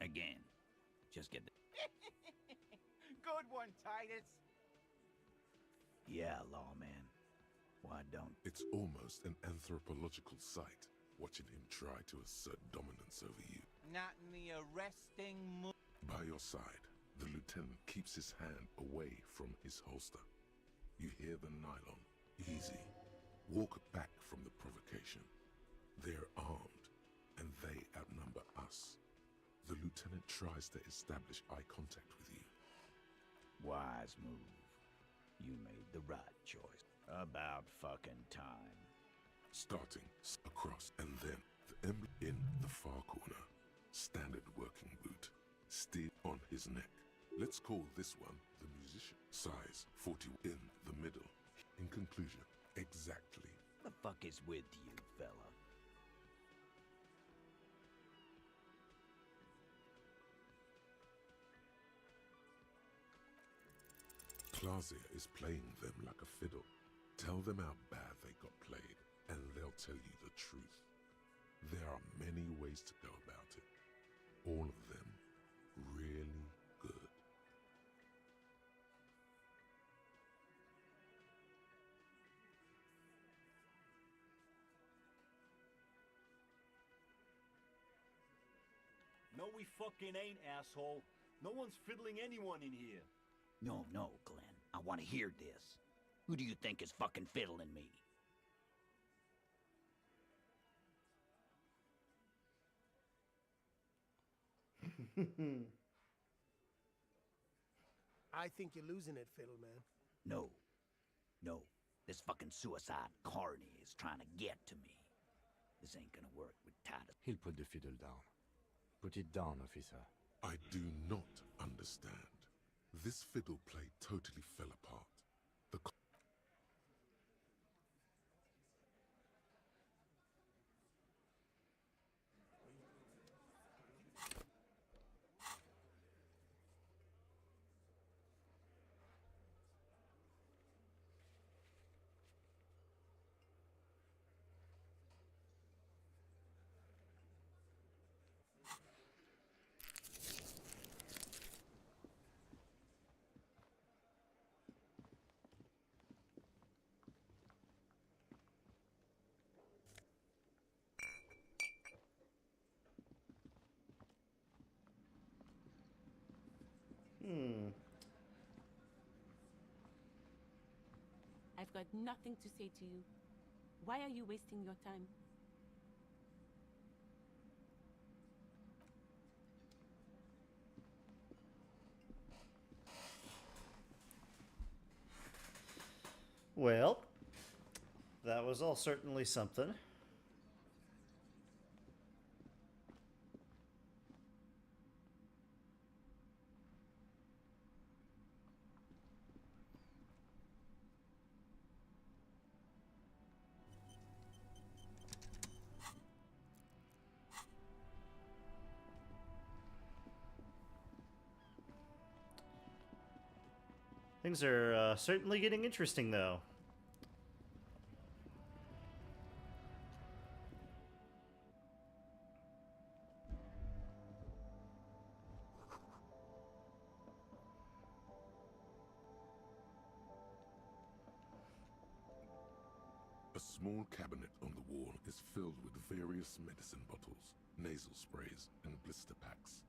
Again. Just get the... Good one, Titus. Yeah, lawman. Why don't... It's almost an anthropological sight, watching him try to assert dominance over you. Not in the arresting mood. By your side, the lieutenant keeps his hand away from his holster. You hear the nylon. Easy. Walk back from the provocation. They're armed, and they outnumber us. The lieutenant tries to establish eye contact with you. Wise move. You made the right choice. About fucking time. Starting across, and then the emblem in the far corner. Standard working boot. Steel on his neck. Let's call this one the musician. Size 40 in the middle. In conclusion, exactly. The fuck is with you, fella? Clausia is playing them like a fiddle. Tell them how bad they got played, and they'll tell you the truth. There are many ways to go about it. All of them really good. No, we fucking ain't, asshole. No one's fiddling anyone in here. No, Glenn. I want to hear this. Who do you think is fucking fiddling me? I think you're losing it, Fiddleman. No. This fucking suicide carny is trying to get to me. This ain't gonna work with Titus. He'll put the fiddle down. Put it down, officer. I do not understand. This fiddle play totally fell apart. The I've got nothing to say to you. Why are you wasting your time? Well, that was all certainly something. Things are certainly getting interesting, though. A small cabinet on the wall is filled with various medicine bottles, nasal sprays, and blister packs.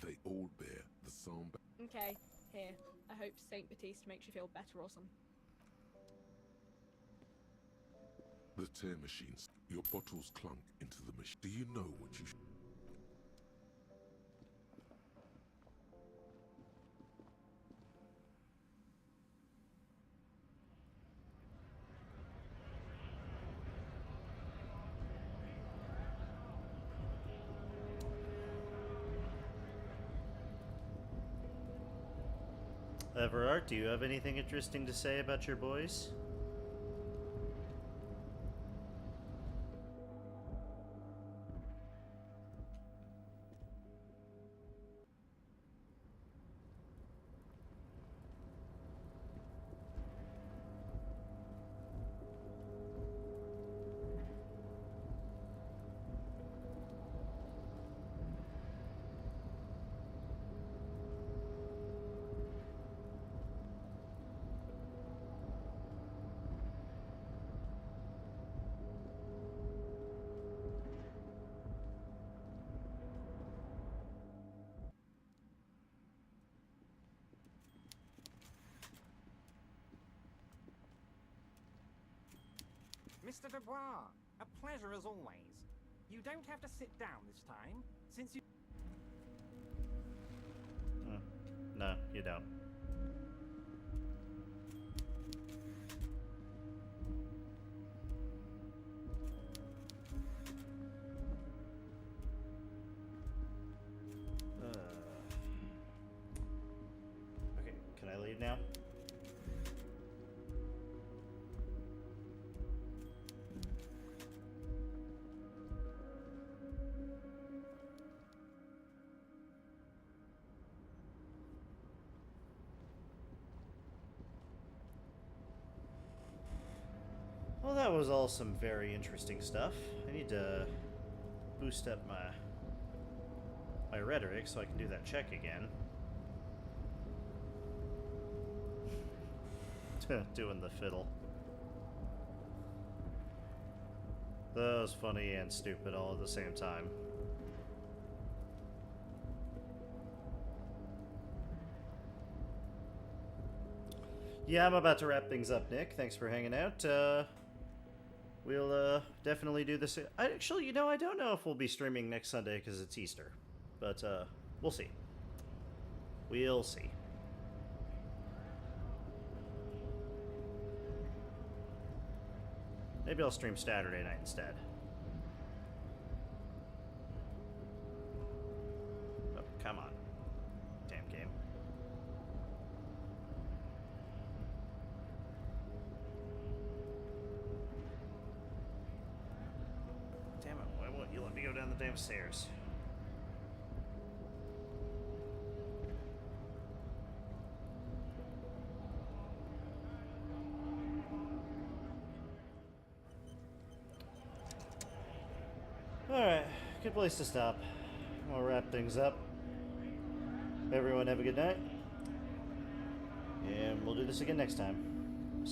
They all bear the same. Okay, here. I hope Saint Baptiste makes you feel better or something. The tear machines. Your bottles clunk into the machine. Do you know what you should? Everard, do you have anything interesting to say about your boys? Mr. Dubois, a pleasure as always. You don't have to sit down this time, since you... No, you don't. Okay, can I leave now? Well, that was all some very interesting stuff. I need to boost up my rhetoric so I can do that check again. Doing the fiddle. That was funny and stupid all at the same time. Yeah, I'm about to wrap things up, Nick. Thanks for hanging out. We'll definitely do this. Actually, you know, I don't know if we'll be streaming next Sunday because it's Easter. But we'll see. We'll see. Maybe I'll stream Saturday night instead. Oh, come on. Damn game. Damn it, why won't you let me go down the damn stairs? Alright, good place to stop. I'll wrap things up. Everyone have a good night. And we'll do this again next time.